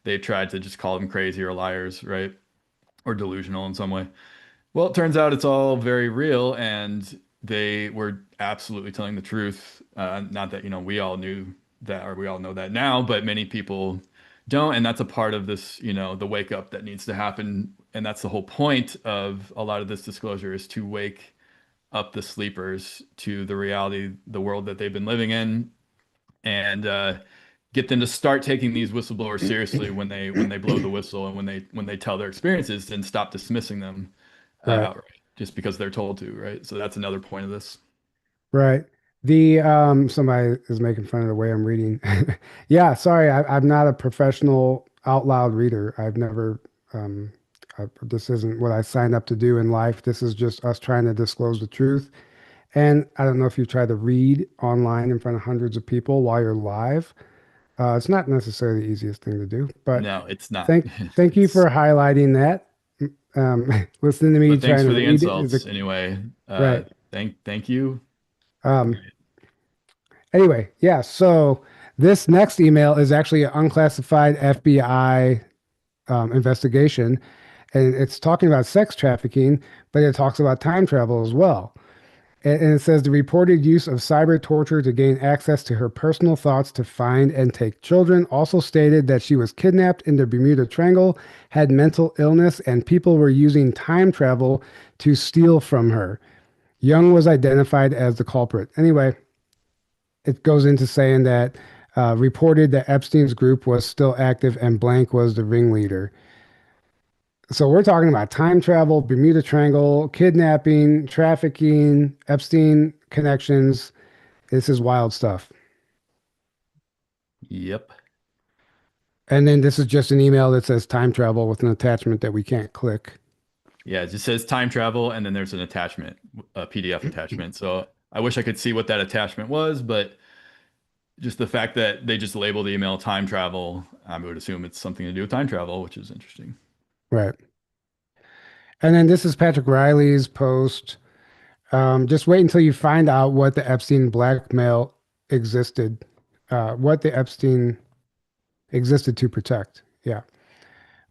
They tried to just call them crazy or liars, right? Or delusional in some way. Well, it turns out it's all very real, and they were absolutely telling the truth. Not that, we all knew that, or we all know that now, but many people don't. And that's a part of this, the wake up that needs to happen. And that's the whole point of a lot of this disclosure, is to wake up the sleepers to the reality, the world that they've been living in, and get them to start taking these whistleblowers seriously when they blow the whistle and when they tell their experiences, and stop dismissing them outright just because they're told to, right? So that's another point of this. Right. The somebody is making fun of the way I'm reading. Yeah, sorry, I'm not a professional out loud reader. I've never this isn't what I signed up to do in life. This is just us trying to disclose the truth. And I don't know if you try to read online in front of hundreds of people while you're live. It's not necessarily the easiest thing to do, but no, it's not. Thank you for highlighting that. Listening to me But thanks trying for to the read insults anyway. Right. Thank you. Anyway, yeah. So this next email is actually an unclassified FBI investigation, and it's talking about sex trafficking, but it talks about time travel as well. And it says the reported use of cyber torture to gain access to her personal thoughts to find and take children. Also stated that she was kidnapped in the Bermuda Triangle, had mental illness, and people were using time travel to steal from her. Young was identified as the culprit. Anyway, it goes into saying that reported that Epstein's group was still active and blank was the ringleader. So we're talking about time travel, Bermuda Triangle, kidnapping, trafficking, Epstein connections. This is wild stuff. Yep. And then this is just an email that says time travel with an attachment that we can't click. Yeah, it just says time travel, and then there's an attachment, a PDF attachment. So I wish I could see what that attachment was, but just the fact that they just labeled the email time travel, I would assume it's something to do with time travel, which is interesting. Right. And then this is Patrick Riley's post. Just wait until you find out what the Epstein blackmail existed, what the Epstein existed to protect. Yeah.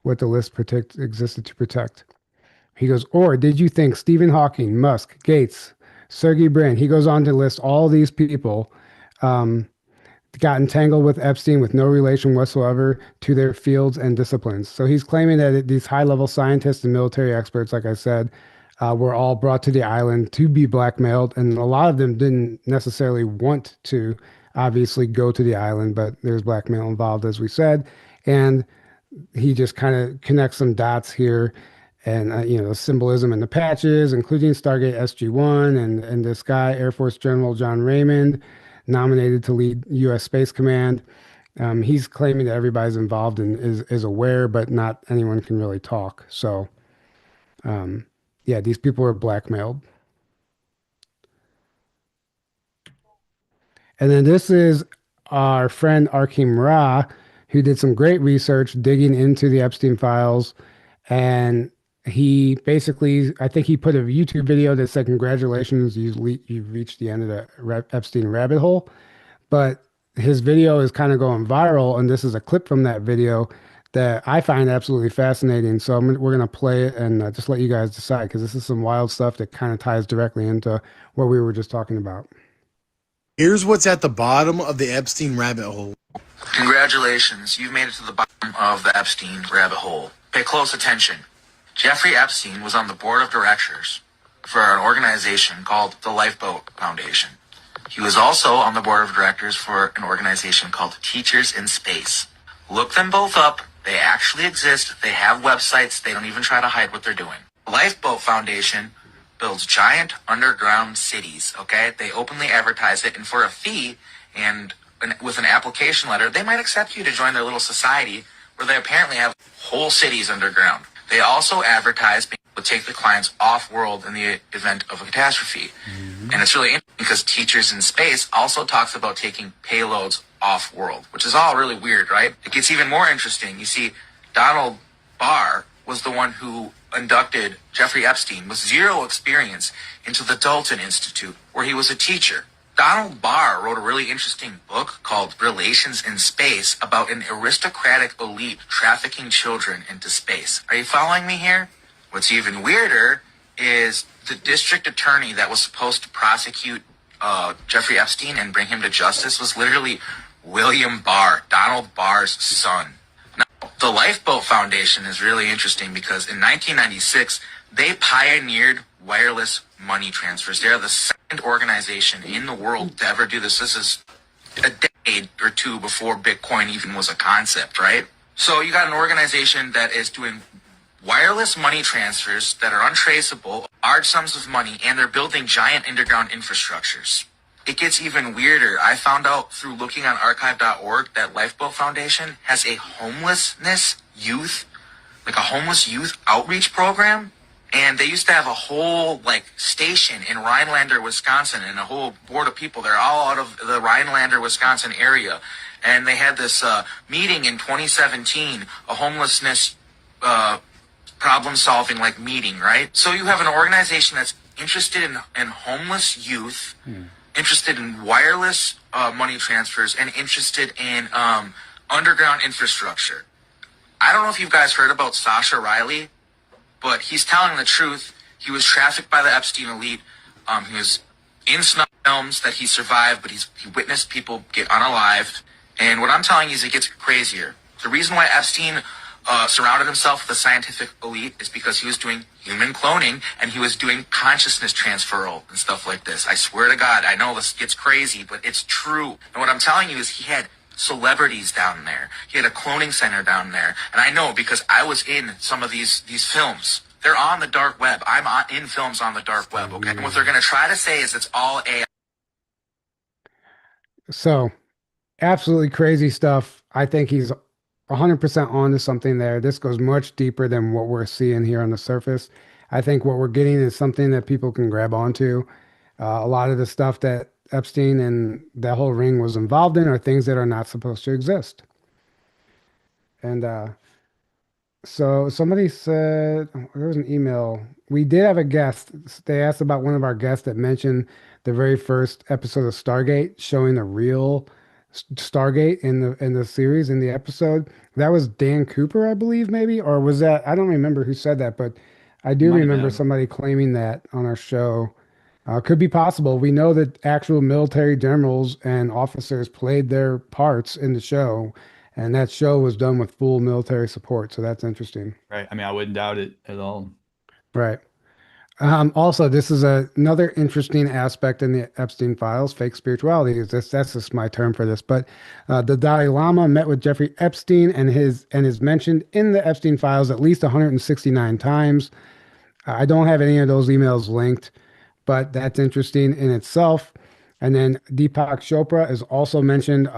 What the list existed to protect. He goes, or did you think Stephen Hawking, Musk, Gates, Sergey Brin. He goes on to list all these people got entangled with Epstein with no relation whatsoever to their fields and disciplines. So he's claiming that these high-level scientists and military experts, like I said, were all brought to the island to be blackmailed, and a lot of them didn't necessarily want to obviously go to the island, but there's blackmail involved, as we said, and he just kind of connects some dots here. And the symbolism in the patches, including Stargate SG-1 and this guy, Air Force General John Raymond, nominated to lead U.S. Space Command. He's claiming that everybody's involved and is aware, but not anyone can really talk. So, yeah, these people were blackmailed. And then this is our friend Arkim Ra, who did some great research digging into the Epstein files. And he basically, I think he put a YouTube video that said, "Congratulations, you've reached the end of the Epstein rabbit hole." But his video is kind of going viral, and this is a clip from that video that I find absolutely fascinating. So we're going to play it and just let you guys decide, because this is some wild stuff that kind of ties directly into what we were just talking about. Here's what's at the bottom of the Epstein rabbit hole. Congratulations, you've made it to the bottom of the Epstein rabbit hole. Pay close attention. Jeffrey Epstein was on the board of directors for an organization called the Lifeboat Foundation. He was also on the board of directors for an organization called Teachers in Space. Look them both up. They actually exist. They have websites. They don't even try to hide what they're doing. The Lifeboat Foundation builds giant underground cities, okay? They openly advertise it, and for a fee and with an application letter, they might accept you to join their little society where they apparently have whole cities underground. They also advertise being able to take the clients off-world in the event of a catastrophe. And it's really interesting because Teachers in Space also talks about taking payloads off-world, which is all really weird, right? It gets even more interesting. You see, Donald Barr was the one who inducted Jeffrey Epstein with zero experience into the Dalton Institute, where he was a teacher. Donald Barr wrote a really interesting book called Relations in Space about an aristocratic elite trafficking children into space. Are you following me here? What's even weirder is the district attorney that was supposed to prosecute Jeffrey Epstein and bring him to justice was literally William Barr, Donald Barr's son. Now, the Lifeboat Foundation is really interesting because in 1996, they pioneered wireless money transfers. They are the second organization in the world to ever do this. This is a decade or two before Bitcoin even was a concept, right? So you got an organization that is doing wireless money transfers that are untraceable, large sums of money, and they're building giant underground infrastructures. It gets even weirder. I found out through looking on archive.org that Lifeboat Foundation has a homeless youth outreach program. And they used to have a whole station in Rhinelander, Wisconsin, and a whole board of people. They're all out of the Rhinelander, Wisconsin area. And they had this meeting in 2017, a homelessness problem-solving meeting, right? So you have an organization that's interested in homeless youth, interested in wireless money transfers, and interested in underground infrastructure. I don't know if you guys heard about Sasha Riley, but he's telling the truth. He was trafficked by the Epstein elite. He was in snuff films that he survived, but he witnessed people get unalived. And what I'm telling you is it gets crazier. The reason why Epstein surrounded himself with the scientific elite is because he was doing human cloning and he was doing consciousness transferal and stuff like this. I swear to God, I know this gets crazy, but it's true. And what I'm telling you is he had celebrities down there. He had a cloning center down there. And I know because I was in some of these films. They're on the dark web. I'm in films on the dark web, okay? And what they're going to try to say is it's all AI. So, absolutely crazy stuff. I think he's 100% onto something there. This goes much deeper than what we're seeing here on the surface. I think what we're getting is something that people can grab onto. A lot of the stuff that Epstein and that whole ring was involved in are things that are not supposed to exist. And so somebody said, there was an email. We did have a guest. They asked about one of our guests that mentioned the very first episode of Stargate, showing the real Stargate in the series, in the episode. That was Dan Cooper, I believe, maybe, or was that, I don't remember who said that, but I do remember somebody claiming that on our show. Could be possible. We know that actual military generals and officers played their parts in the show, and that show was done with full military support. So that's interesting. Right. I mean, I wouldn't doubt it at all. Right. Also, this is another interesting aspect in the Epstein files, fake spirituality. That's just my term for this. But the Dalai Lama met with Jeffrey Epstein and is mentioned in the Epstein files at least 169 times. I don't have any of those emails linked, but that's interesting in itself. And then Deepak Chopra is also mentioned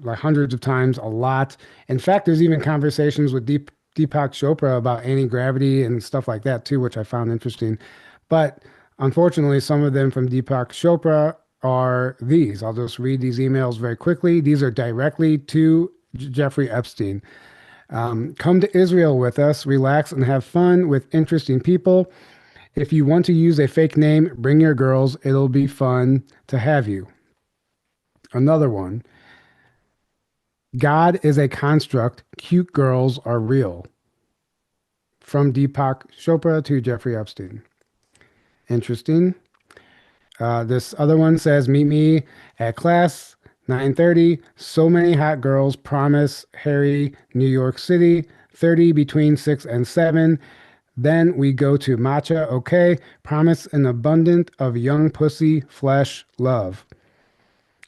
like hundreds of times, a lot. In fact, there's even conversations with Deepak Chopra about anti-gravity and stuff like that too, which I found interesting. But unfortunately, some of them from Deepak Chopra are these. I'll just read these emails very quickly. These are directly to Jeffrey Epstein. Come to Israel with us, relax and have fun with interesting people. If you want to use a fake name, bring your girls. It'll be fun to have you. Another one. God is a construct. Cute girls are real. From Deepak Chopra to Jeffrey Epstein. Interesting. This other one says, meet me at class 9:30. So many hot girls. Promise. Harry, New York City. 30 between 6 and 7. Then we go to matcha. Okay. Promise an abundant of young pussy, flesh, love.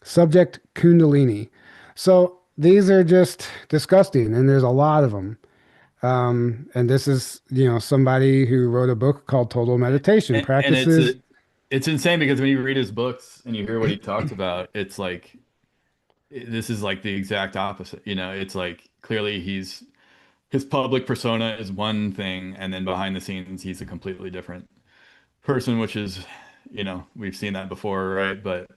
Subject Kundalini. So these are just disgusting, and there's a lot of them. And this is, somebody who wrote a book called Total Meditation And Practices. it's insane because when you read his books and you hear what he talks about, it's like this is like the exact opposite. It's like clearly his public persona is one thing, and then behind the scenes he's a completely different person, which is, we've seen that before, right? But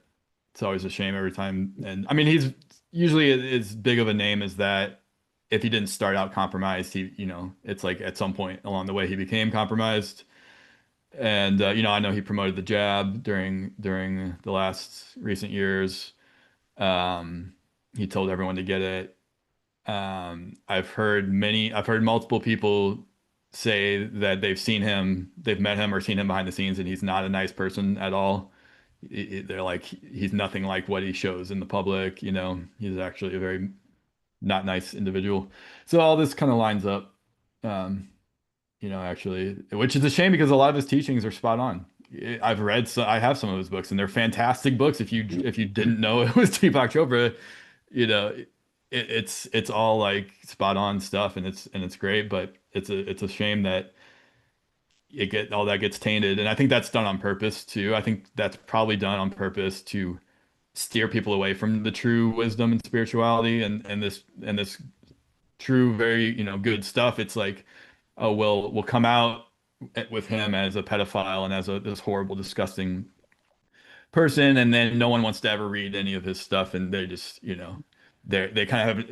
it's always a shame every time. And I mean, he's usually as big of a name as that. If he didn't start out compromised, it's like at some point along the way he became compromised. And I know he promoted the jab during the last recent years. He told everyone to get it. I've heard multiple people say that they've met him or seen him behind the scenes, and he's not a nice person at all. They're like, he's nothing like what he shows in the public. He's actually a very not nice individual. So all this kind of lines up, actually, which is a shame because a lot of his teachings are spot on. I have some of his books, and they're fantastic books. If you didn't know it was Deepak Chopra, it's all like spot on stuff, and it's great. But it's a shame that all that gets tainted, and I think that's done on purpose too. I think that's probably done on purpose to steer people away from the true wisdom and spirituality and this true very good stuff. It's like, oh well, we'll come out with him as a pedophile and as this horrible, disgusting person, and then no one wants to ever read any of his stuff, and they just they kind of have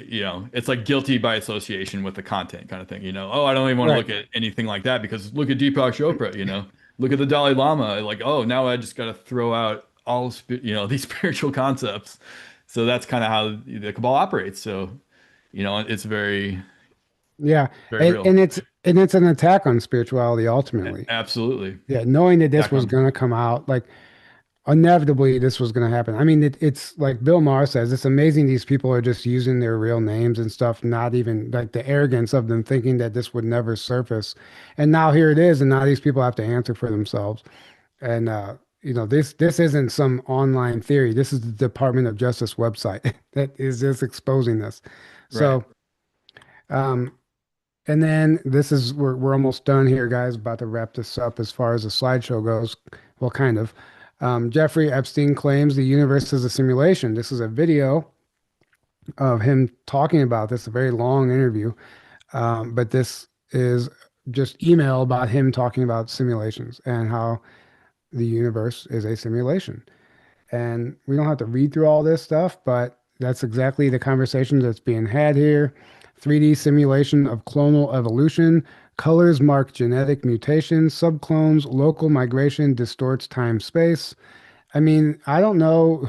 it's like guilty by association with the content kind of thing. Oh, I don't even want to Right. look at anything like that because look at Deepak Chopra. Look at the Dalai Lama. Like, oh, now I just got to throw out all these spiritual concepts. So that's kind of how the cabal operates. So it's very, Yeah. very real. And it's an attack on spirituality ultimately. Absolutely. Yeah, knowing that this Attack was on- going to come out, like inevitably this was going to happen. I mean, it's like Bill Maher says, it's amazing these people are just using their real names and stuff, not even like the arrogance of them thinking that this would never surface. And now here it is, and now these people have to answer for themselves. And this isn't some online theory. This is the Department of Justice website that is just exposing this. Right. So, and then we're almost done here, guys. About to wrap this up as far as the slideshow goes. Well, kind of. Jeffrey Epstein claims the universe is a simulation. This is a video of him talking about this, a very long interview. But this is just email about him talking about simulations and how the universe is a simulation. And we don't have to read through all this stuff, but that's exactly the conversation that's being had here. 3D simulation of clonal evolution. Colors mark genetic mutations. Subclones, local migration distorts time space. I mean, I don't know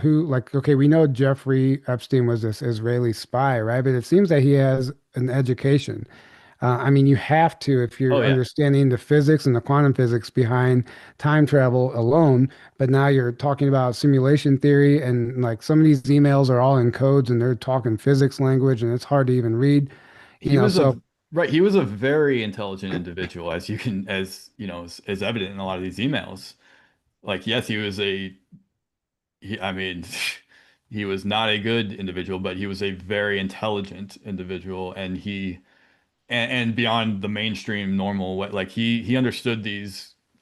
okay, we know Jeffrey Epstein was this Israeli spy, right? But it seems that he has an education. I mean, you have to if Oh you're yeah. understanding the physics and the quantum physics behind time travel alone. But now you're talking about simulation theory, and like some of these emails are all in codes and they're talking physics language, and it's hard to even read, He was so a right, he was a very intelligent individual, as you can, as you know, is evident in a lot of these emails. Like, yes, I mean, he was not a good individual, but he was a very intelligent individual, and and beyond the mainstream normal what, like he understood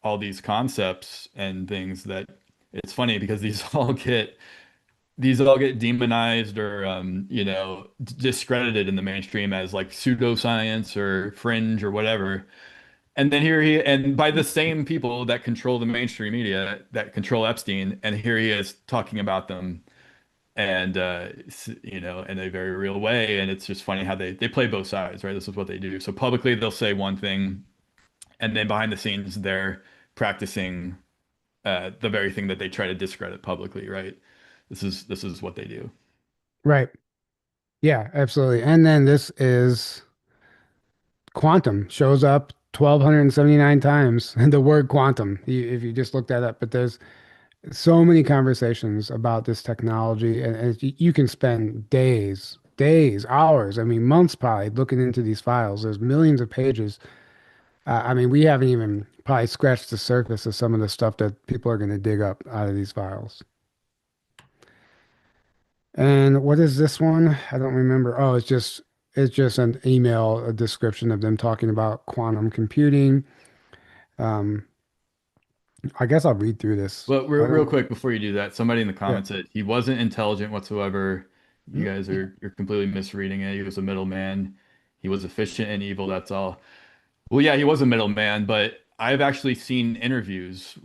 all these concepts and things that it's funny because these all get demonized or discredited in the mainstream as like pseudoscience or fringe or whatever. And then and by the same people that control the mainstream media that control Epstein, and here he is talking about them and in a very real way. And it's just funny how they play both sides, right? This is what they do. So publicly they'll say one thing, and then behind the scenes they're practicing the very thing that they try to discredit publicly, right? This is what they do. right. Yeah, absolutely. And then this is quantum shows up 1,279 times. The word quantum, if you just look that up. But there's so many conversations about this technology, and you can spend days, hours, I mean, months probably looking into these files. There's millions of pages. I mean, we haven't even probably scratched the surface of some of the stuff that people are going to dig up out of these files. And what is this one? I don't remember. Oh, it's just an email, a description of them talking about quantum computing. Um, I guess I'll read through this. But I real don't. quick before you do that, somebody in the Yeah. comments said he wasn't intelligent whatsoever. You guys you're completely misreading it. He was a middleman. He was efficient and evil, that's all. Well, yeah, he was a middleman, but I've actually seen interviews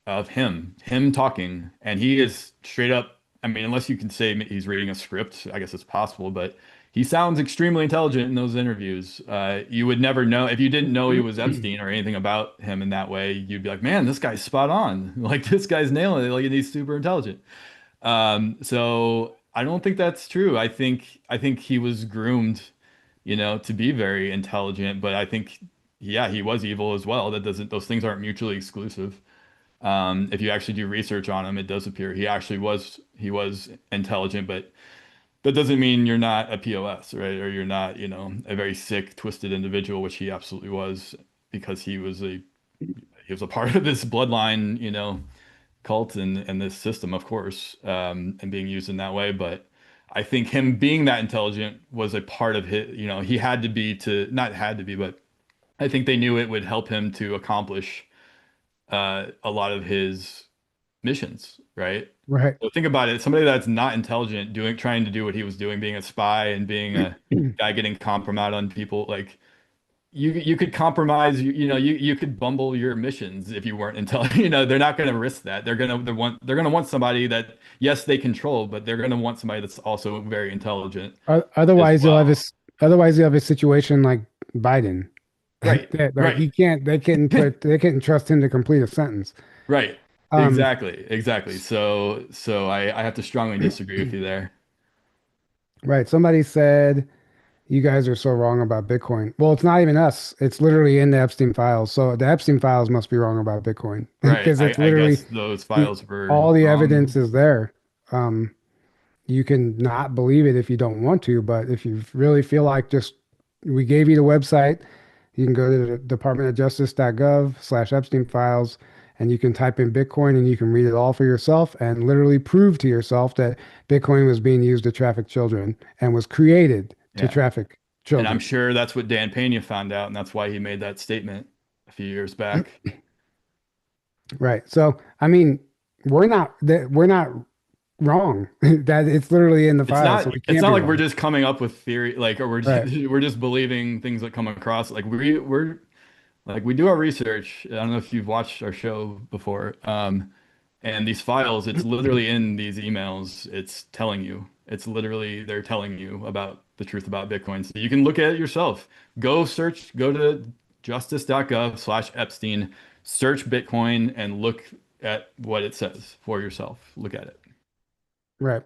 of him talking, and he is straight up. I mean, unless you can say he's reading a script, I guess it's possible, but he sounds extremely intelligent in those interviews. You would never know if you didn't know he was Epstein or anything about him in that way. You'd be like, man, this guy's spot on. Like this guy's nailing it. Like he's super intelligent. So I don't think that's true. I think he was groomed, to be very intelligent, but I think, yeah, he was evil as well. Those things aren't mutually exclusive. If you actually do research on him, it does appear he was intelligent, but that doesn't mean you're not a POS, right? Or you're not, a very sick, twisted individual, which he absolutely was, because he was a part of this bloodline, cult and this system, of course, and being used in that way. But I think him being that intelligent was a part of his, he had to be to not had to be, but I think they knew it would help him to accomplish a lot of his missions, right? Right. So think about it. Somebody that's not intelligent trying to do what he was doing, being a spy and being a guy getting compromised on people, like you could compromise, you could bumble your missions if you weren't intelligent. They're not going to risk that. They're going to want somebody that, yes, they control, but they're going to want somebody that's also very intelligent as Otherwise, well. otherwise you'll have a situation like Biden. Right. Like Right. he can't, they couldn't trust him to complete a sentence. Right. Um, Exactly. Exactly. So I have to strongly disagree with you there. right. Somebody said you guys are so wrong about Bitcoin. Well, it's not even us. It's literally in the Epstein files. So the Epstein files must be wrong about Bitcoin Right. because I, it's I literally guess those files were all the evidence wrong. is there. Um, you can not believe it if you don't want to, but if you really feel like we gave you the website. You can go to the departmentofjustice.gov/Epstein files, and you can type in Bitcoin and you can read it all for yourself and literally prove to yourself that Bitcoin was being used to traffic children and was created to Yeah. traffic And I'm children. sure that's what Dan Pena found out, and that's why he made that statement a few years back. Right. So, I mean, we're not wrong. That it's literally in the It's file, so not we it's can't not be like we're wrong. just coming up with theory, like, or Right. we're just believing things that come across. Like we're like we do our research. I don't know if you've watched our show before. And these files, it's literally in these emails. It's telling you. It's literally they're telling you about the truth about Bitcoin. So you can look at it yourself. Go to justice.gov/Epstein, search Bitcoin and look at what it says for yourself. Look at it. Right.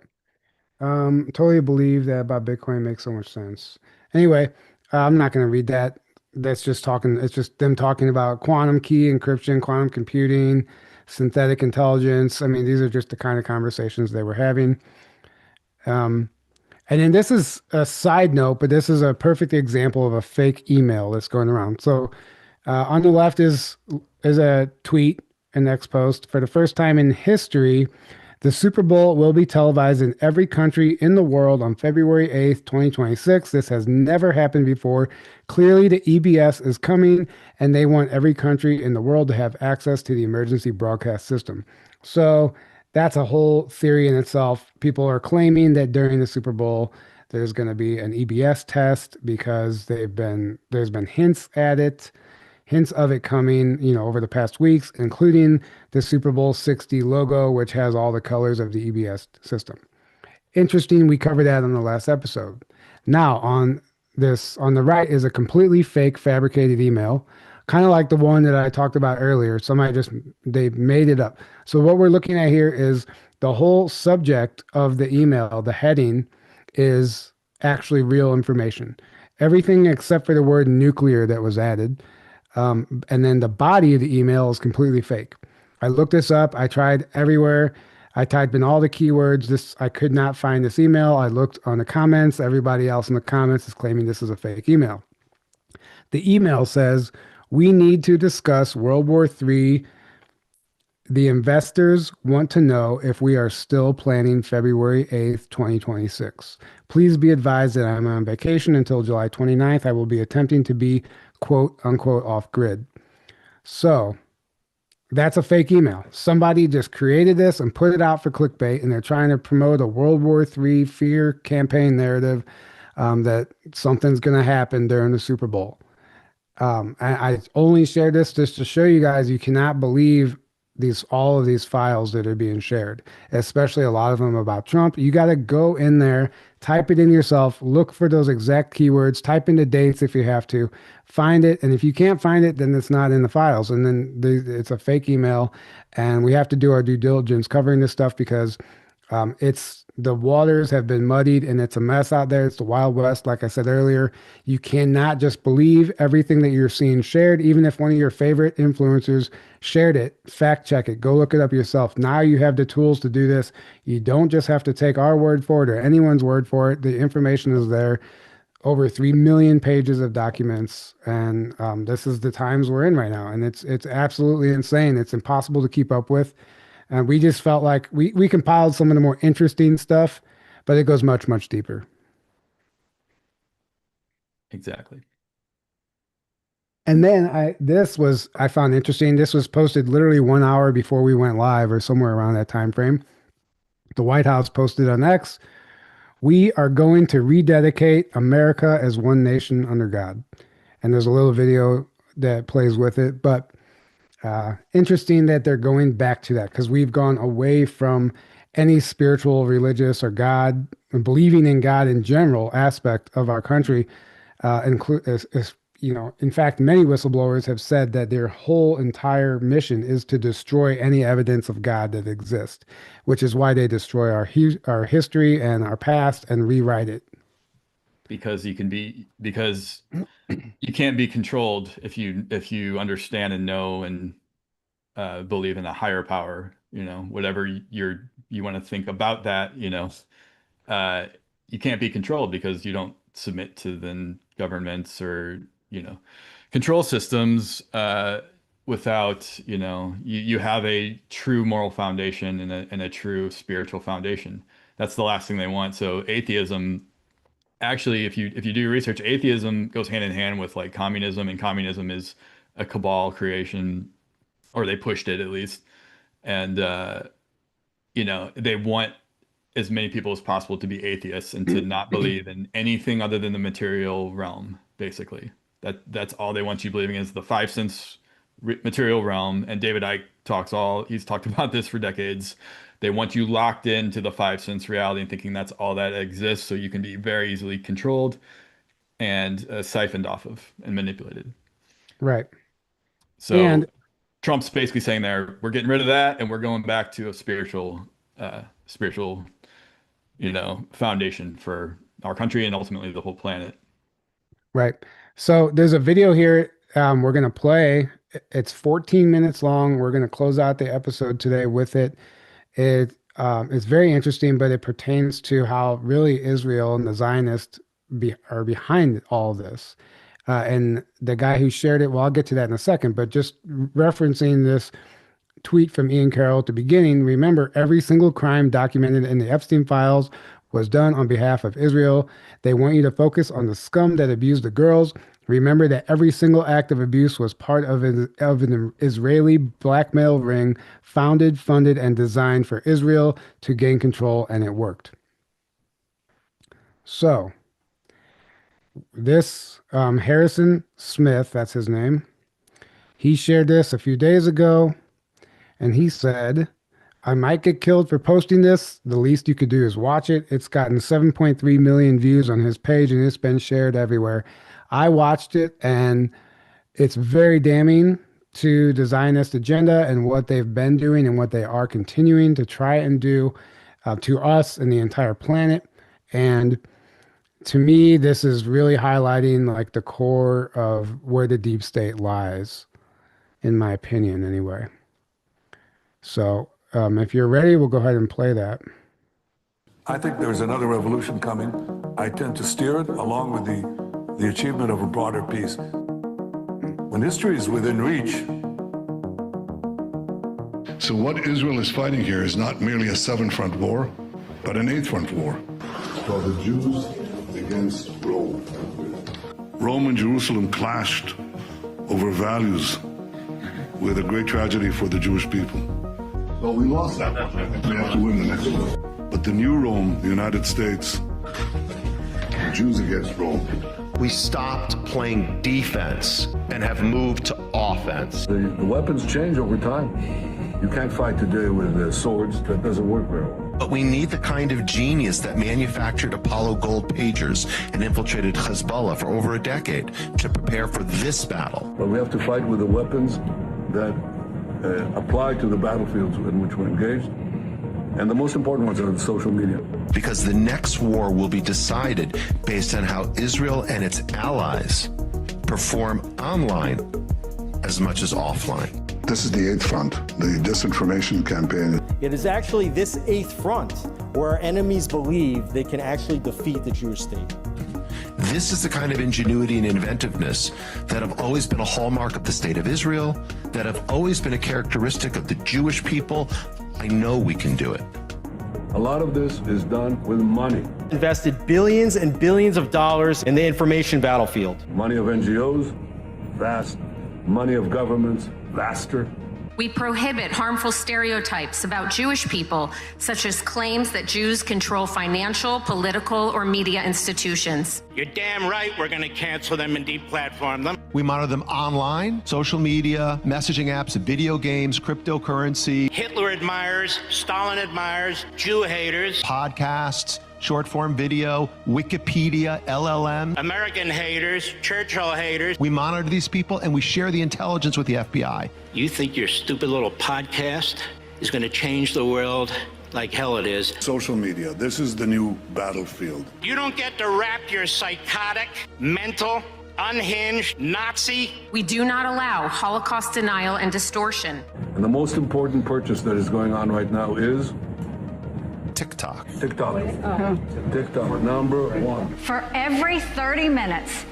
Totally believe that about Bitcoin makes so much sense. Anyway, I'm not going to read that. That's just talking. It's just them talking about quantum key encryption, quantum computing, synthetic intelligence. I mean, these are just the kind of conversations they were having. Um, and then this is a side note, but this is a perfect example of a fake email that's going around. So on the left is a tweet, an ex post. For the first time in history, the Super Bowl will be televised in every country in the world on February 8th, 2026. This has never happened before. Clearly, the EBS is coming, and they want every country in the world to have access to the emergency broadcast system. So that's a whole theory in itself. People are claiming that during the Super Bowl, there's going to be an EBS test because there's been hints of it coming, over the past weeks, including the Super Bowl 60 logo, which has all the colors of the EBS system. Interesting, we covered that on the last episode. Now, on the right is a completely fake fabricated email, kind of like the one that I talked about earlier. They made it up. So what we're looking at here is the whole subject of the email, the heading is actually real information. Everything except for the word nuclear that was added. And then the body of the email is completely fake. I looked this up. I tried everywhere. I typed in all the keywords. I could not find this email. I looked on the comments. Everybody else in the comments is claiming this is a fake email. The email says, "We need to discuss World War III. The investors want to know if we are still planning February 8th, 2026. Please be advised that I'm on vacation until July 29th. I will be attempting to be quote unquote off grid." So that's a fake email. Somebody just created this and put it out for clickbait, and they're trying to promote a World War III fear campaign narrative that something's going to happen during the Super Bowl. I only shared this just to show you guys you cannot believe all of these files that are being shared, especially a lot of them about Trump. You got to go in there, type it in yourself, look for those exact keywords, type in the dates if you have to, find it. And if you can't find it, then it's not in the files. And then it's a fake email. And we have to do our due diligence covering this stuff because the waters have been muddied and it's a mess out there. It's the Wild West. Like I said earlier, you cannot just believe everything that you're seeing shared. Even if one of your favorite influencers shared it, fact check it, go look it up yourself. Now you have the tools to do this. You don't just have to take our word for it or anyone's word for it. The information is there. Over 3 million pages of documents. And this is the times we're in right now. And it's absolutely insane. It's impossible to keep up with. And we just felt like we compiled some of the more interesting stuff, but it goes much, much deeper. Exactly. And then I found interesting. This was posted literally 1 hour before we went live or somewhere around that time frame. The White House posted on X, "We are going to rededicate America as one nation under God." And there's a little video that plays with it, but interesting that they're going back to that because we've gone away from any spiritual, religious, or God, believing in God in general aspect of our country. In fact, many whistleblowers have said that their whole entire mission is to destroy any evidence of God that exists, which is why they destroy our history and our past and rewrite it. Because you can't be controlled if you understand and know and believe in a higher power, whatever you want to think about that, you can't be controlled because you don't submit to the governments or, control systems without, you have a true moral foundation and a true spiritual foundation. That's the last thing they want. So atheism, actually, if you do your research, atheism goes hand in hand with like communism, and communism is a cabal creation, or they pushed it at least. And they want as many people as possible to be atheists and to not believe in anything other than the material realm, basically. That's all they want you believing is the 5 sense material realm. And David Icke he's talked about this for decades. They want you locked into the 5 sense reality and thinking that's all that exists, so you can be very easily controlled and siphoned off of and manipulated. Right. So and Trump's basically saying we're getting rid of that and we're going back to a spiritual, foundation for our country and ultimately the whole planet. Right. So there's a video here we're going to play. It's 14 minutes long. We're going to close out the episode today with it. It's very interesting, but it pertains to how really Israel and the Zionists are behind all this. And the guy who shared it, well, I'll get to that in a second, but just referencing this tweet from Ian Carroll at the beginning, remember, every single crime documented in the Epstein files was done on behalf of Israel. They want you to focus on the scum that abused the girls. Remember that every single act of abuse was part of an Israeli blackmail ring founded, funded, and designed for Israel to gain control, and it worked. So, this Harrison Smith, that's his name, he shared this a few days ago, and he said, I might get killed for posting this. The least you could do is watch it. It's gotten 7.3 million views on his page, and it's been shared everywhere. I watched it, and it's very damning to the Zionist agenda and what they've been doing and what they are continuing to try and do to us and the entire planet. And to me, this is really highlighting like the core of where the deep state lies, in my opinion, anyway. So if you're ready, we'll go ahead and play that. I think there's another revolution coming. I tend to steer it along with the achievement of a broader peace. When history is within reach. So what Israel is fighting here is not merely a seven-front war, but an eight-front war. It's called the Jews against Rome. Rome and Jerusalem clashed over values with a great tragedy for the Jewish people. Well, we lost that one. We have to win the next one. But the new Rome, the United States, the Jews against Rome. We stopped playing defense and have moved to offense. The weapons change over time. You can't fight today with swords. That doesn't work very well. But we need the kind of genius that manufactured Apollo gold pagers and infiltrated Hezbollah for over a decade to prepare for this battle. But we have to fight with the weapons that apply to the battlefields in which we're engaged. And the most important ones are the social media. Because the next war will be decided based on how Israel and its allies perform online as much as offline. This is the eighth front, the disinformation campaign. It is actually this eighth front where our enemies believe they can actually defeat the Jewish state. This is the kind of ingenuity and inventiveness that have always been a hallmark of the state of Israel, that have always been a characteristic of the Jewish people. I know we can do it. A lot of this is done with money. Invested billions and billions of dollars in the information battlefield. Money of NGOs, vast. Money of governments, vaster. We prohibit harmful stereotypes about Jewish people, such as claims that Jews control financial, political, or media institutions. You're damn right we're going to cancel them and deplatform them. We monitor them online, social media, messaging apps, video games, cryptocurrency. Hitler admirers, Stalin admirers, Jew haters. Podcasts, short form video, Wikipedia, LLM. American haters, Churchill haters. We monitor these people and we share the intelligence with the FBI. You think your stupid little podcast is going to change the world like hell it is? Social media, this is the new battlefield. You don't get to wrap your psychotic, mental, unhinged Nazi. We do not allow Holocaust denial and distortion. And the most important purchase that is going on right now is TikTok. TikTok. TikTok, number one. For every 30 minutes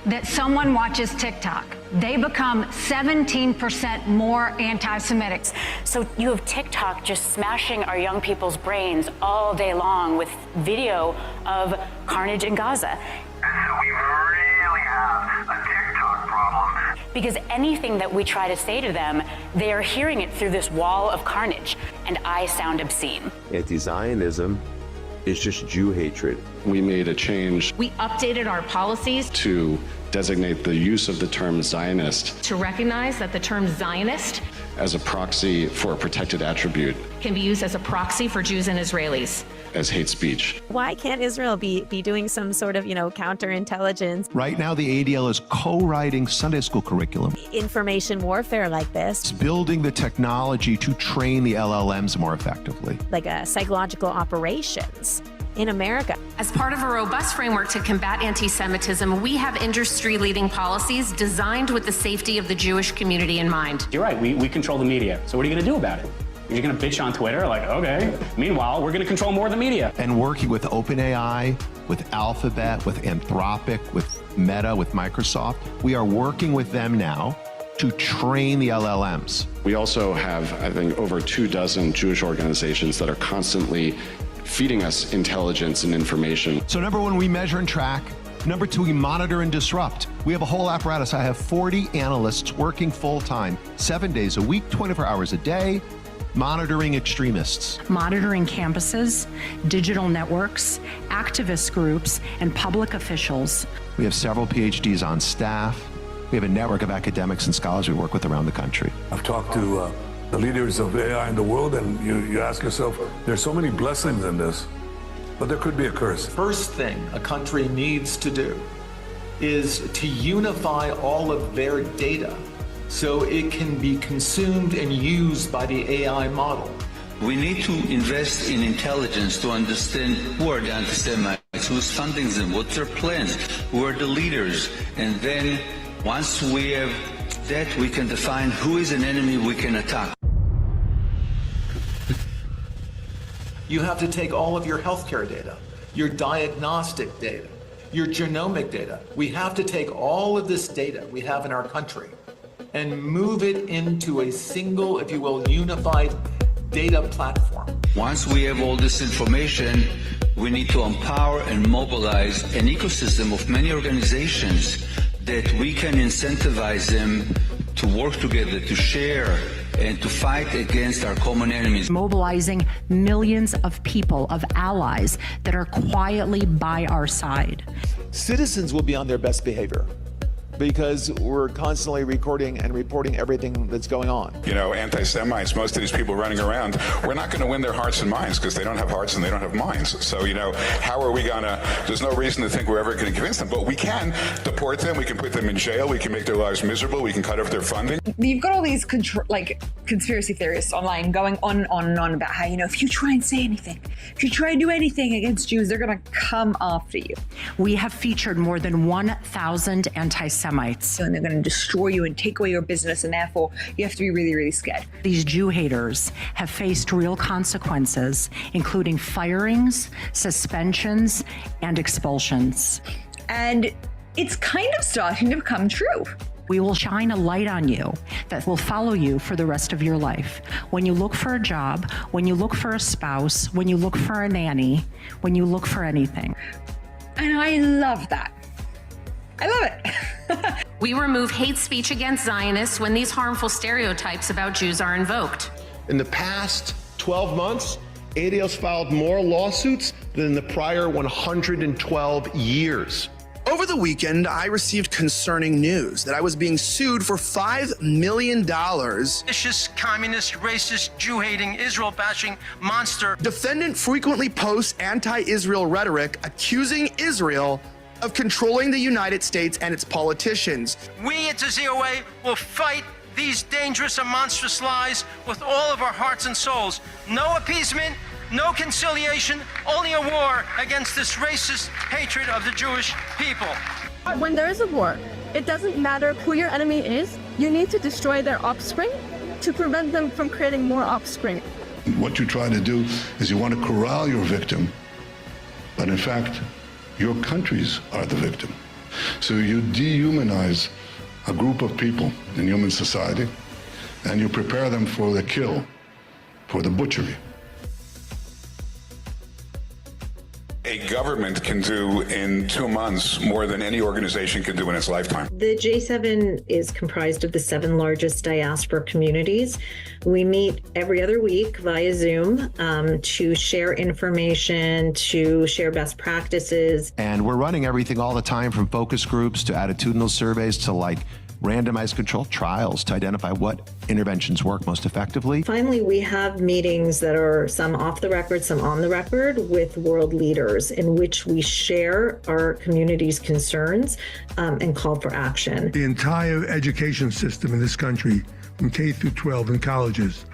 that someone watches TikTok, they become 17% more anti-Semitic. So you have TikTok just smashing our young people's brains all day long with video of carnage in Gaza. We really have a TikTok problem. Because anything that we try to say to them, they are hearing it through this wall of carnage, and I sound obscene. Anti-Zionism is just Jew hatred. We made a change. We updated our policies to designate the use of the term Zionist to recognize that the term Zionist as a proxy for a protected attribute can be used as a proxy for Jews and Israelis as hate speech. Why can't Israel be doing some sort of, counterintelligence? Right now, the ADL is co-writing Sunday school curriculum. Information warfare like this. It's building the technology to train the LLMs more effectively. Like psychological operations. in America. As part of a robust framework to combat anti-Semitism, we have industry-leading policies designed with the safety of the Jewish community in mind. You're right, we control the media. So what are you going to do about it? You're going to bitch on Twitter? Like, okay. Meanwhile, we're going to control more of the media. And working with OpenAI, with Alphabet, with Anthropic, with Meta, with Microsoft, we are working with them now to train the LLMs. We also have, I think, over 24 Jewish organizations that are constantly feeding us intelligence and information. So number one, we measure and track. Number two, we monitor and disrupt. We have a whole apparatus. I have 40 analysts working full-time, 7 days a week, 24 hours a day, monitoring extremists. Monitoring campuses, digital networks, activist groups, and public officials. We have several PhDs on staff. We have a network of academics and scholars we work with around the country. I've talked to the leaders of AI in the world, and you ask yourself, there's so many blessings in this, but there could be a curse. First thing a country needs to do is to unify all of their data so it can be consumed and used by the AI model. We need to invest in intelligence to understand who are the anti-Semites, who's funding them, what's their plans, who are the leaders, and then once we have that, we can define who is an enemy we can attack. You have to take all of your healthcare data, your diagnostic data, your genomic data. We have to take all of this data we have in our country and move it into a single, if you will, unified data platform. Once we have all this information, we need to empower and mobilize an ecosystem of many organizations that we can incentivize them to work together, to share, and to fight against our common enemies. Mobilizing millions of people, of allies that are quietly by our side. Citizens will be on their best behavior because we're constantly recording and reporting everything that's going on. You know, anti-Semites, most of these people running around, we're not going to win their hearts and minds because they don't have hearts and they don't have minds. So, you know, how are we going to, there's no reason to think we're ever going to convince them, but we can deport them, we can put them in jail, we can make their lives miserable, we can cut off their funding. You've got all these conspiracy theorists online going on and on about how, you know, if you try and say anything, if you try and do anything against Jews, they're going to come after you. We have featured more than 1,000 anti-Semites. And they're going to destroy you and take away your business, and therefore you have to be really, really scared. These Jew haters have faced real consequences, including firings, suspensions, and expulsions. And it's kind of starting to become true. We will shine a light on you that will follow you for the rest of your life. When you look for a job, when you look for a spouse, when you look for a nanny, when you look for anything. And I love that. I love it. We remove hate speech against Zionists when these harmful stereotypes about Jews are invoked. In the past 12 months, ADL's filed more lawsuits than in the prior 112 years. Over the weekend, I received concerning news that I was being sued for $5 million. Vicious, communist, racist, Jew-hating, Israel-bashing monster. Defendant frequently posts anti-Israel rhetoric accusing Israel of controlling the United States and its politicians. We at the ZOA will fight these dangerous and monstrous lies with all of our hearts and souls. No appeasement, no conciliation, only a war against this racist hatred of the Jewish people. When there is a war, it doesn't matter who your enemy is. You need to destroy their offspring to prevent them from creating more offspring. What you try to do is you want to corral your victim, but in fact, your countries are the victim. So you dehumanize a group of people in human society, and you prepare them for the kill, for the butchery. A government can do in 2 months more than any organization can do in its lifetime. The J7 is comprised of the 7 largest diaspora communities. We meet every other week via Zoom to share information, to share best practices. And we're running everything all the time from focus groups to attitudinal surveys to randomized controlled trials to identify what interventions work most effectively. Finally, we have meetings that are some off the record, some on the record with world leaders in which we share our community's concerns and call for action. The entire education system in this country, from K through 12 and colleges,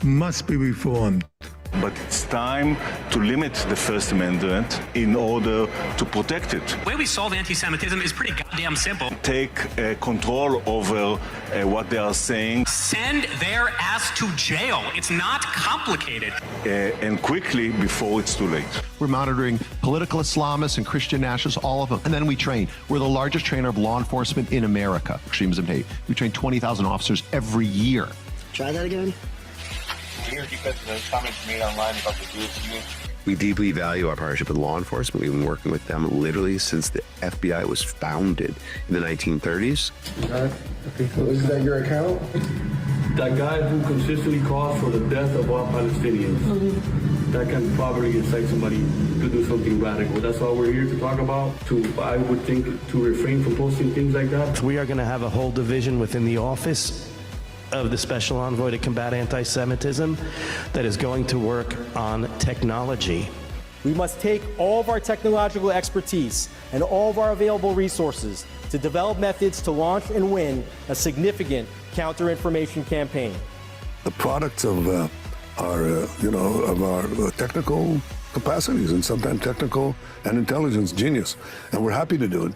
must be reformed. But it's time to limit the First Amendment in order to protect it. The way we solve anti-Semitism is pretty goddamn simple. Take control over what they are saying. Send their ass to jail. It's not complicated. And quickly before it's too late. We're monitoring political Islamists and Christian nationalists, all of them. And then we train. We're the largest trainer of law enforcement in America. Extremism hate. We train 20,000 officers every year. Try that again. Here because of the comments made online about the Jewish community. We deeply value our partnership with law enforcement. We've been working with them literally since the FBI was founded in the 1930s. Is that your account? That guy who consistently calls for the death of all Palestinians, that can probably incite somebody to do something radical. That's why we're here to talk about, I would think, to refrain from posting things like that. We are going to have a whole division within the office of the Special Envoy to combat anti-Semitism that is going to work on technology. We must take all of our technological expertise and all of our available resources to develop methods to launch and win a significant counter-information campaign. The products of our technical capacities and sometimes technical and intelligence genius, and we're happy to do it.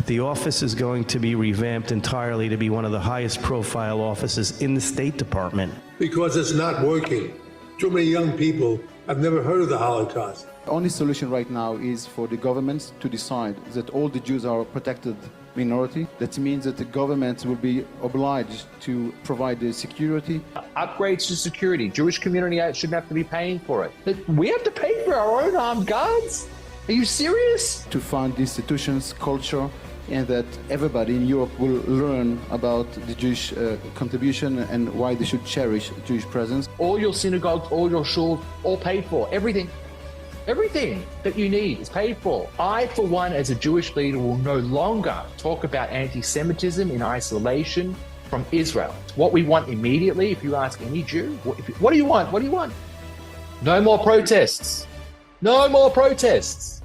The office is going to be revamped entirely to be one of the highest profile offices in the State Department. Because it's not working. Too many young people have never heard of the Holocaust. The only solution right now is for the governments to decide that all the Jews are a protected minority. That means that the government will be obliged to provide the security. Upgrades to security. Jewish community shouldn't have to be paying for it. But we have to pay for our own armed guards? Are you serious? To fund the institutions, culture, and that everybody in Europe will learn about the Jewish contribution and why they should cherish Jewish presence. All your synagogues, all your shuls, all paid for. Everything. Everything that you need is paid for. I, for one, as a Jewish leader, will no longer talk about anti-Semitism in isolation from Israel. What we want immediately, if you ask any Jew, what do you want? What do you want? No more protests. No more protests.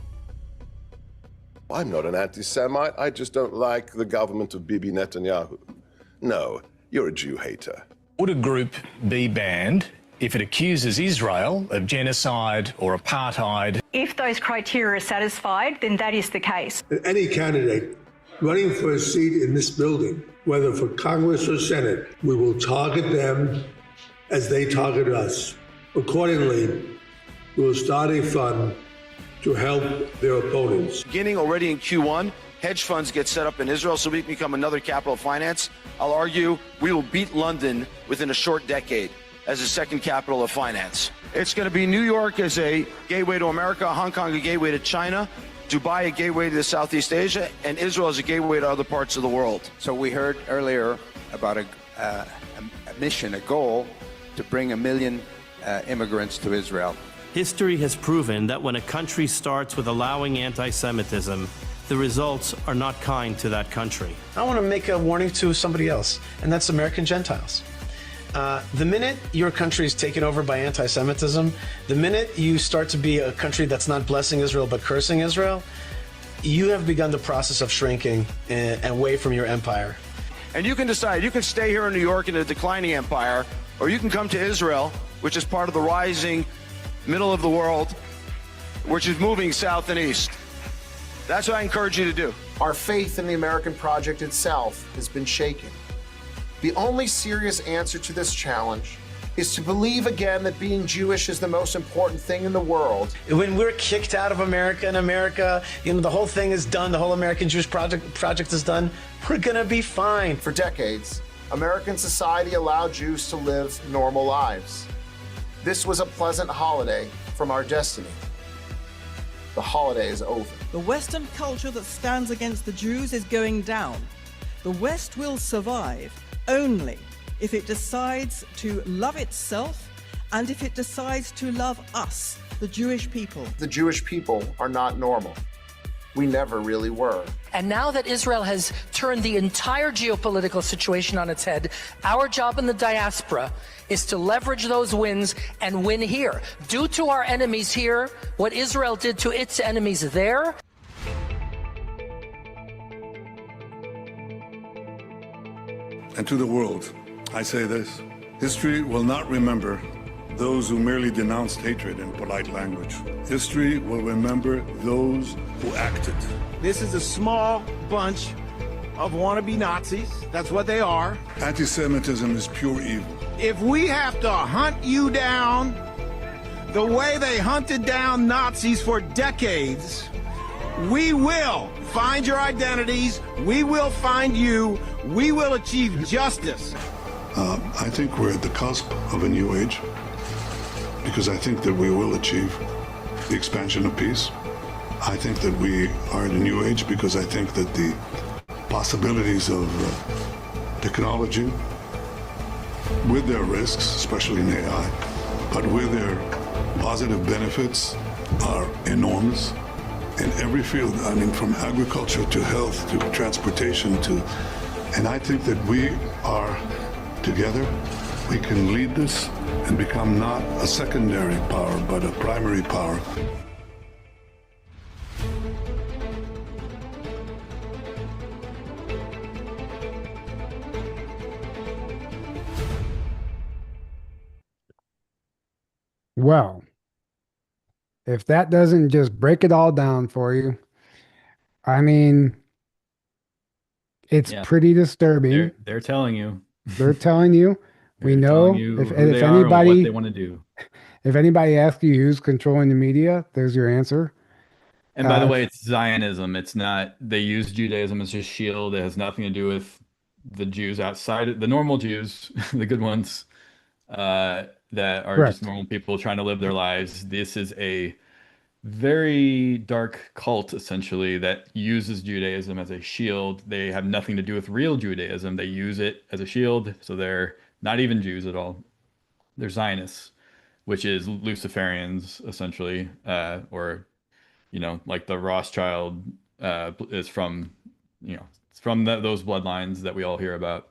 I'm not an anti-Semite. I just don't like the government of Bibi Netanyahu. No, you're a Jew hater. Would a group be banned if it accuses Israel of genocide or apartheid? If those criteria are satisfied, then that is the case. Any candidate running for a seat in this building, whether for Congress or Senate, we will target them as they target us. Accordingly, we will start a fund to help their opponents. Beginning already in Q1, hedge funds get set up in Israel so we can become another capital of finance. I'll argue we will beat London within a short decade as the second capital of finance. It's going to be New York as a gateway to America, Hong Kong a gateway to China, Dubai a gateway to Southeast Asia, and Israel as a gateway to other parts of the world. So we heard earlier about a mission, a goal to bring 1 million immigrants to Israel. History has proven that when a country starts with allowing anti-Semitism, the results are not kind to that country. I want to make a warning to somebody else, and that's American Gentiles. The minute your country is taken over by anti-Semitism, the minute you start to be a country that's not blessing Israel but cursing Israel, you have begun the process of shrinking away from your empire. And you can decide, you can stay here in New York in a declining empire, or you can come to Israel, which is part of the rising middle of the world, which is moving south and east. That's what I encourage you to do. Our faith in the American project itself has been shaken. The only serious answer to this challenge is to believe again that being Jewish is the most important thing in the world. When we're kicked out of America and America, the whole thing is done, the whole American Jewish project is done, we're gonna be fine. For decades, American society allowed Jews to live normal lives. This was a pleasant holiday from our destiny. The holiday is over. The Western culture that stands against the Jews is going down. The West will survive only if it decides to love itself and if it decides to love us, the Jewish people. The Jewish people are not normal. We never really were. And now that Israel has turned the entire geopolitical situation on its head, our job in the diaspora is to leverage those wins and win here. Do to our enemies here what Israel did to its enemies there. And to the world, I say this: history will not remember those who merely denounced hatred in polite language. History will remember those who acted. This is a small bunch of wannabe Nazis. That's what they are. Anti-Semitism is pure evil. If we have to hunt you down the way they hunted down Nazis for decades, we will find your identities. We will find you. We will achieve justice. I think we're at the cusp of a new age, because I think that we will achieve the expansion of peace. I think that we are in a new age because I think that the possibilities of technology, with their risks, especially in AI, but with their positive benefits, are enormous in every field. I mean, from agriculture to health to transportation and I think that we are together. We can lead this and become not a secondary power, but a primary power. Well, if that doesn't just break it all down for you, I mean, it's pretty disturbing. They're telling you. They're telling you. We know if anybody, what they want to do. If anybody asks you who's controlling the media, there's your answer. And by the way, it's Zionism. It's not, they use Judaism as a shield. It has nothing to do with the Jews outside, the normal Jews, the good ones, that are just normal people trying to live their lives. This is a very dark cult, essentially, that uses Judaism as a shield. They have nothing to do with real Judaism. They use it as a shield. So they're not even Jews at all. They're Zionists, which is Luciferians, essentially, or, you know, like the Rothschild is from, you know, it's from those bloodlines that we all hear about.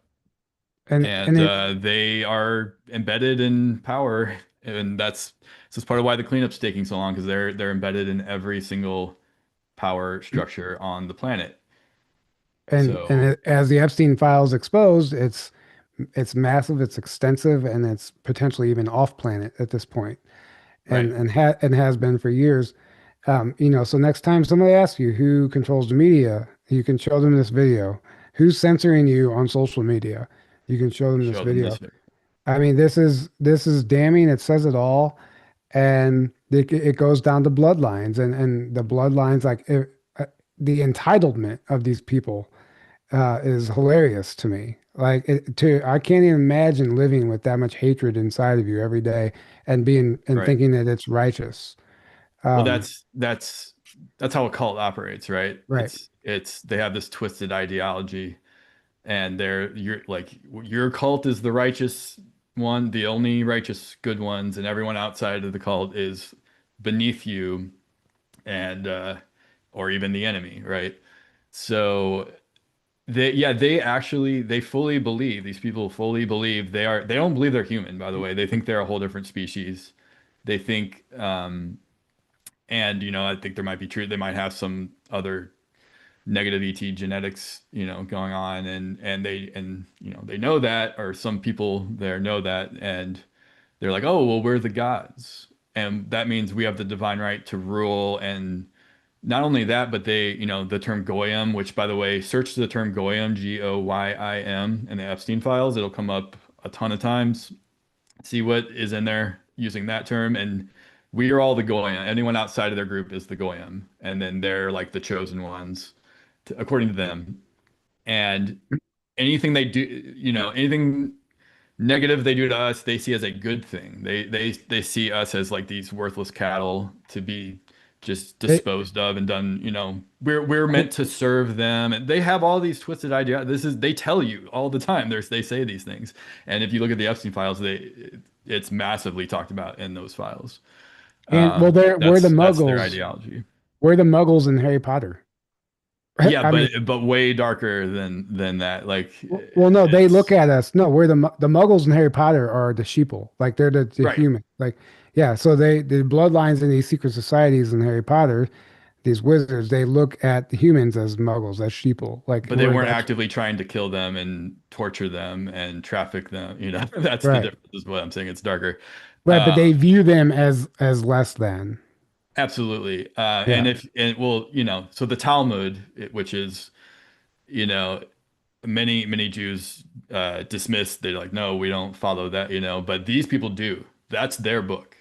And they are embedded in power, and this is part of why the cleanup's taking so long, because they're embedded in every single power structure on the planet. And as the Epstein files exposed, it's massive, it's extensive, and it's potentially even off planet at this point, and has been for years. You know, so next time somebody asks you who controls the media, you can show them this video. Who's censoring you on social media? You can show them this video. I mean, this is damning. It says it all, and it goes down to bloodlines, and the bloodlines, like the entitlement of these people is hilarious to me. Like I can't even imagine living with that much hatred inside of you every day and thinking that it's righteous. Well, that's how a cult operates, right? Right. It's they have this twisted ideology, and your cult is the righteous one, the only righteous good ones, and everyone outside of the cult is beneath you, and or even the enemy, right? So they fully believe, these people fully believe they don't believe they're human, by the way. They think they're a whole different species. They think and, you know, I think there might be truth. They might have some other negative ET genetics, you know, going on, and you know, they know that, or some people there know that, and they're like, oh, well, we're the gods, and that means we have the divine right to rule. And not only that, but they, you know, the term goyim, which, by the way, search the term goyim, Goyim, in the Epstein files. It'll come up a ton of times. See what is in there using that term, and we are all the goyim. Anyone outside of their group is the goyim, and then they're like the chosen ones, according to them. And anything they do, you know, anything negative they do to us, they see as a good thing. They see us as like these worthless cattle to be just disposed of and done. You know, we're meant to serve them, and they have all these twisted ideas. They tell you all the time. They say these things, and if you look at the Epstein files, it's massively talked about in those files. And we're the Muggles. That's their ideology. We're the Muggles in Harry Potter. Yeah, but way darker than that. Like, well, no, they look at us. No, we're the Muggles in Harry Potter are the sheeple. Like they're the human. Like, yeah. So the bloodlines in these secret societies in Harry Potter, these wizards, they look at the humans as Muggles, as sheeple. Like, but they weren't actively trying to kill them and torture them and traffic them. You know, that's the difference. Is what I'm saying. It's darker. Right, but they view them as less than. Absolutely. Yeah. Well, so the Talmud, which is, many Jews dismiss. They're like, no, we don't follow that, but these people do. That's their book.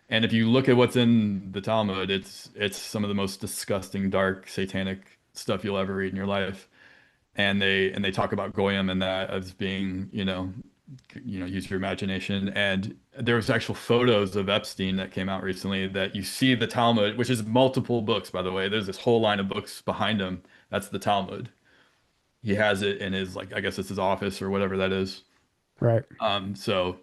And if you look at what's in the Talmud, it's some of the most disgusting, dark, satanic stuff you'll ever read in your life. And they talk about goyim and that as being, use your imagination. And there was actual photos of Epstein that came out recently that you see the Talmud, which is multiple books, by the way. There's this whole line of books behind him. That's the Talmud. He has it in his, like, I guess it's his office or whatever that is. Right. So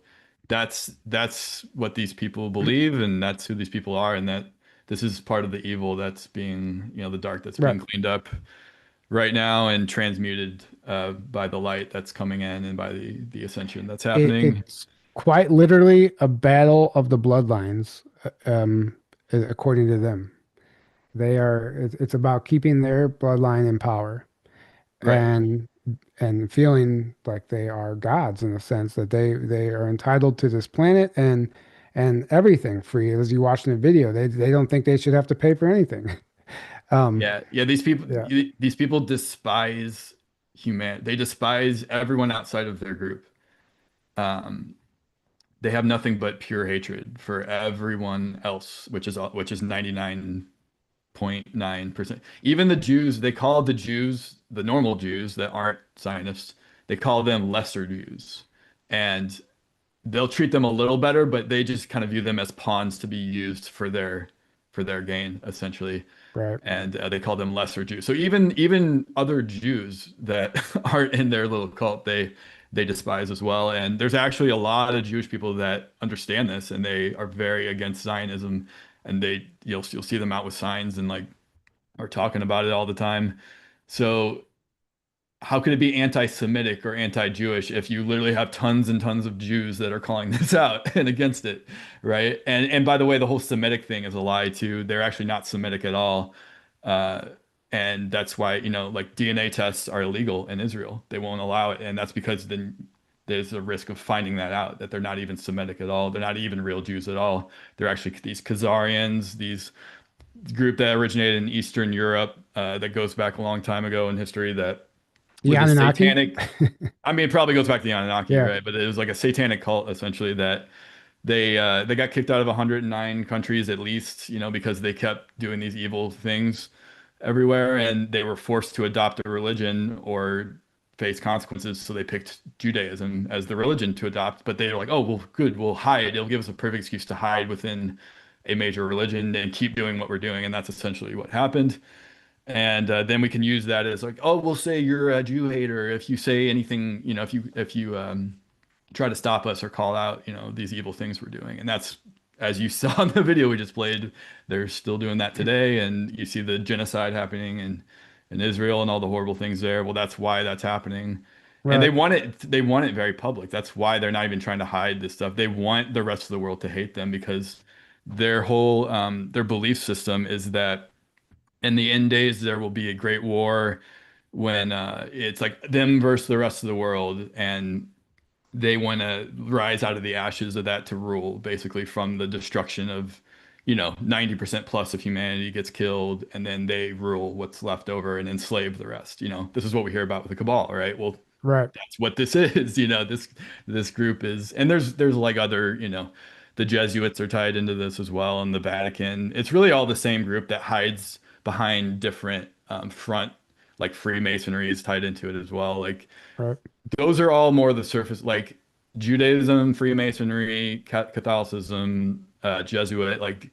that's what these people believe, and that's who these people are, and that this is part of the evil that's being, the dark that's being cleaned up right now and transmuted by the light that's coming in and by the ascension that's happening. It's quite literally a battle of the bloodlines, according to them. It's about keeping their bloodline in power, Right. and feeling like they are gods in the sense that they are entitled to this planet and everything free. As you watch in the video, they don't think they should have to pay for anything. Yeah. These people despise human. They despise everyone outside of their group. They have nothing but pure hatred for everyone else, which is 99.9%. Even the Jews, they call the Jews, the normal Jews that aren't Zionists, they call them lesser Jews. And they'll treat them a little better, but they just kind of view them as pawns to be used for their gain, essentially. Right. And they call them lesser Jews. So even other Jews that aren't in their little cult, they despise as well. And there's actually a lot of Jewish people that understand this, and they are very against Zionism. And you'll see them out with signs and like are talking about it all the time. So how could it be anti-Semitic or anti-Jewish if you literally have tons and tons of Jews that are calling this out and against it, right? And by the way, the whole Semitic thing is a lie too. They're actually not Semitic at all. And that's why, like DNA tests are illegal in Israel. They won't allow it. And that's because then there's a risk of finding that out, that they're not even Semitic at all. They're not even real Jews at all. They're actually these Khazarians, these group that originated in Eastern Europe, that goes back a long time ago in history, that the Anunnaki? satanic, I mean, it probably goes back to the Anunnaki, Yeah. right? But it was like a satanic cult, essentially, that they got kicked out of 109 countries at least, because they kept doing these evil things everywhere, and they were forced to adopt a religion or face consequences. So they picked Judaism as the religion to adopt, but they were like, oh, well, good, we'll hide. It'll give us a perfect excuse to hide within a major religion and keep doing what we're doing. And that's essentially what happened. And then we can use that as like, oh, we'll say you're a Jew hater if you say anything, if you try to stop us or call out, these evil things we're doing. And that's, as you saw in the video we just played, they're still doing that today. And you see the genocide happening in Israel and all the horrible things there. Well, that's why that's happening. Right. And they want it very public. That's why they're not even trying to hide this stuff. They want the rest of the world to hate them, because their whole their belief system is that in the end days there will be a great war when it's like them versus the rest of the world, and they want to rise out of the ashes of that to rule, basically, from the destruction of 90% plus of humanity gets killed, and then they rule what's left over and enslave the rest. This is what we hear about with the cabal, right? Well, right. That's what this is. This group is, and there's like other, the Jesuits are tied into this as well, and the Vatican. It's really all the same group that hides behind different front, like Freemasonry is tied into it as well. Like, right. Those are all more the surface, like Judaism, Freemasonry, Catholicism, Jesuit. Like,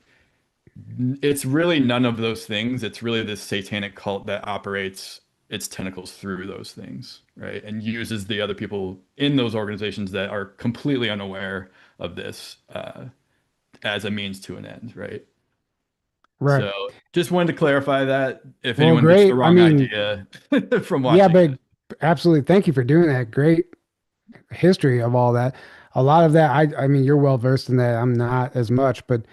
it's really none of those things. It's really this satanic cult that operates its tentacles through those things, right? And uses the other people in those organizations that are completely unaware of this as a means to an end, right? Right. So just wanted to clarify that if Well, anyone great. gets the wrong idea from watching. Yeah, but absolutely. Thank you for doing that. Great history of all that. A lot of that, I mean, you're well versed in that. I'm not as much, but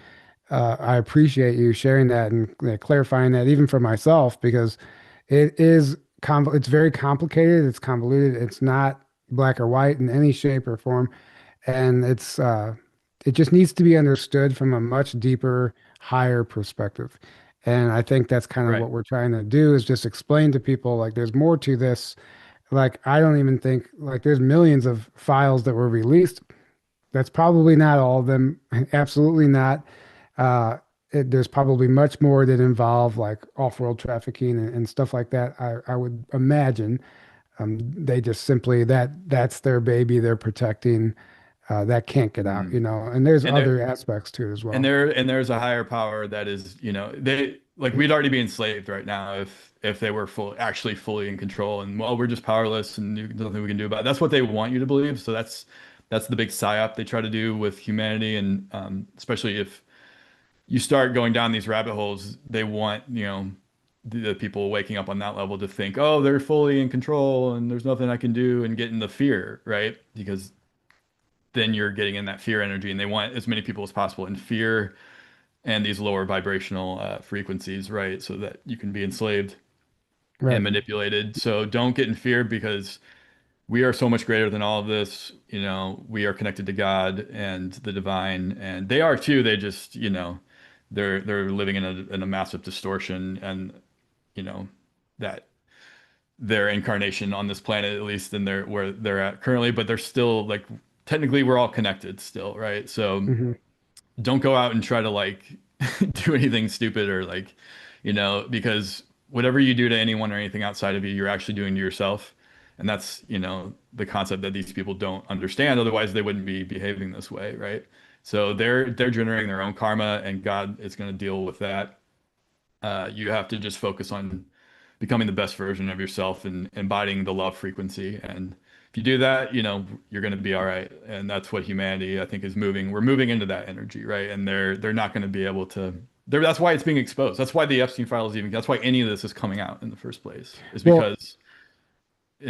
I appreciate you sharing that and clarifying that even for myself, because it's very complicated. It's convoluted. It's not black or white in any shape or form. And it just needs to be understood from a much deeper, higher perspective. And I think that's kind of what we're trying to do, is just explain to people like there's more to this. Like, I don't even think, like, there's millions of files that were released. That's probably not all of them. Absolutely not. There's probably much more that involve like off-world trafficking and stuff like that. I would imagine they just simply that's their baby they're protecting. That can't get out, you know. And there's other aspects to it as well. And there's a higher power that is, you know, they like we'd already be enslaved right now if they were actually fully in control, and well, we're just powerless and there's nothing we can do about it. That's what they want you to believe. So that's the big psyop they try to do with humanity, and especially if you start going down these rabbit holes, they want, you know, the people waking up on that level to think, oh, they're fully in control and there's nothing I can do, and get into fear, right? Because then you're getting in that fear energy, and they want as many people as possible in fear and these lower vibrational frequencies, right? So that you can be enslaved and manipulated. So don't get in fear, because we are so much greater than all of this. You know, we are connected to God and the divine, and they are too. They just, you know, they're living in a massive distortion, and you know that their incarnation on this planet, at least in where they're at currently, but they're still like technically we're all connected still, right? So don't go out and try to like do anything stupid or like, you know, because whatever you do to anyone or anything outside of you, you're actually doing to yourself. And that's, you know, the concept that these people don't understand. Otherwise, they wouldn't be behaving this way, right? So they're generating their own karma, and God is going to deal with that. You have to just focus on becoming the best version of yourself and embodying the love frequency. And if you do that, you know, you're going to be all right. And that's what humanity, I think, is moving. We're moving into that energy, right? And they're not going to be able to. That's why it's being exposed. That's why the Epstein files even. That's why any of this is coming out in the first place. Is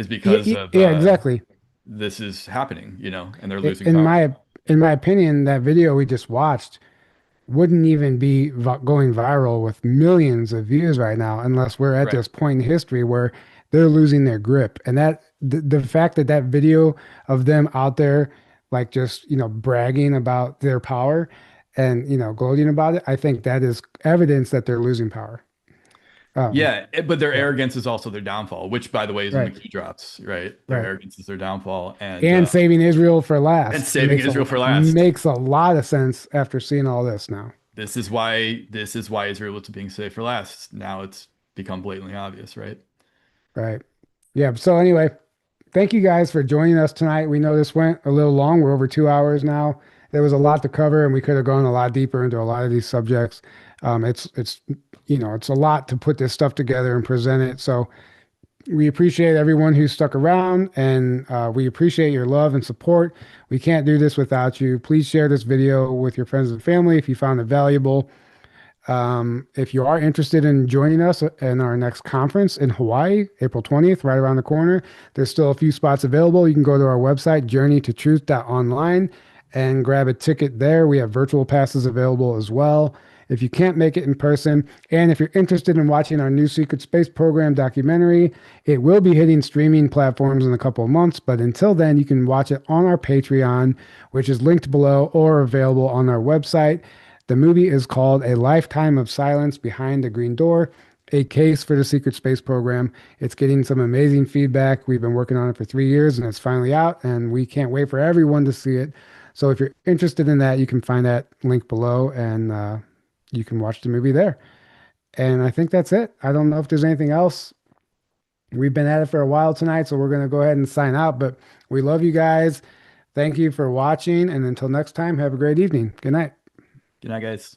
because of exactly. This is happening, you know, and they're losing power. In my opinion, that video we just watched wouldn't even be going viral with millions of views right now, unless we're at this point in history where they're losing their grip. And that the fact that video of them out there, like, just, you know, bragging about their power and, you know, gloating about it, I think that is evidence that they're losing power. But their arrogance is also their downfall, which, by the way, is in the key drops, right? Their arrogance is their downfall, and saving Israel for last. And saving Israel for last makes a lot of sense after seeing all this. Now, this is why Israel is being saved for last. Now it's become blatantly obvious, right? Right. Yeah. So anyway, thank you guys for joining us tonight. We know this went a little long. We're over 2 hours now. There was a lot to cover, and we could have gone a lot deeper into a lot of these subjects. It's you know, it's a lot to put this stuff together and present it. So we appreciate everyone who stuck around, and we appreciate your love and support. We can't do this without you. Please share this video with your friends and family if you found it valuable. If you are interested in joining us in our next conference in Hawaii, April 20th, right around the corner, there's still a few spots available. You can go to our website, journeytotruth.online, and grab a ticket there. We have virtual passes available as well if you can't make it in person. And if you're interested in watching our new Secret Space Program documentary, it will be hitting streaming platforms in a couple of months. But until then, you can watch it on our Patreon, which is linked below or available on our website. The movie is called A Lifetime of Silence Behind the Green Door, a case for the Secret Space Program. It's getting some amazing feedback. We've been working on it for 3 years, and it's finally out, and we can't wait for everyone to see it. So if you're interested in that, you can find that link below, and you can watch the movie there. And I think that's it. I don't know if there's anything else. We've been at it for a while tonight, so we're going to go ahead and sign out. But we love you guys. Thank you for watching. And until next time, have a great evening. Good night. Good night, guys.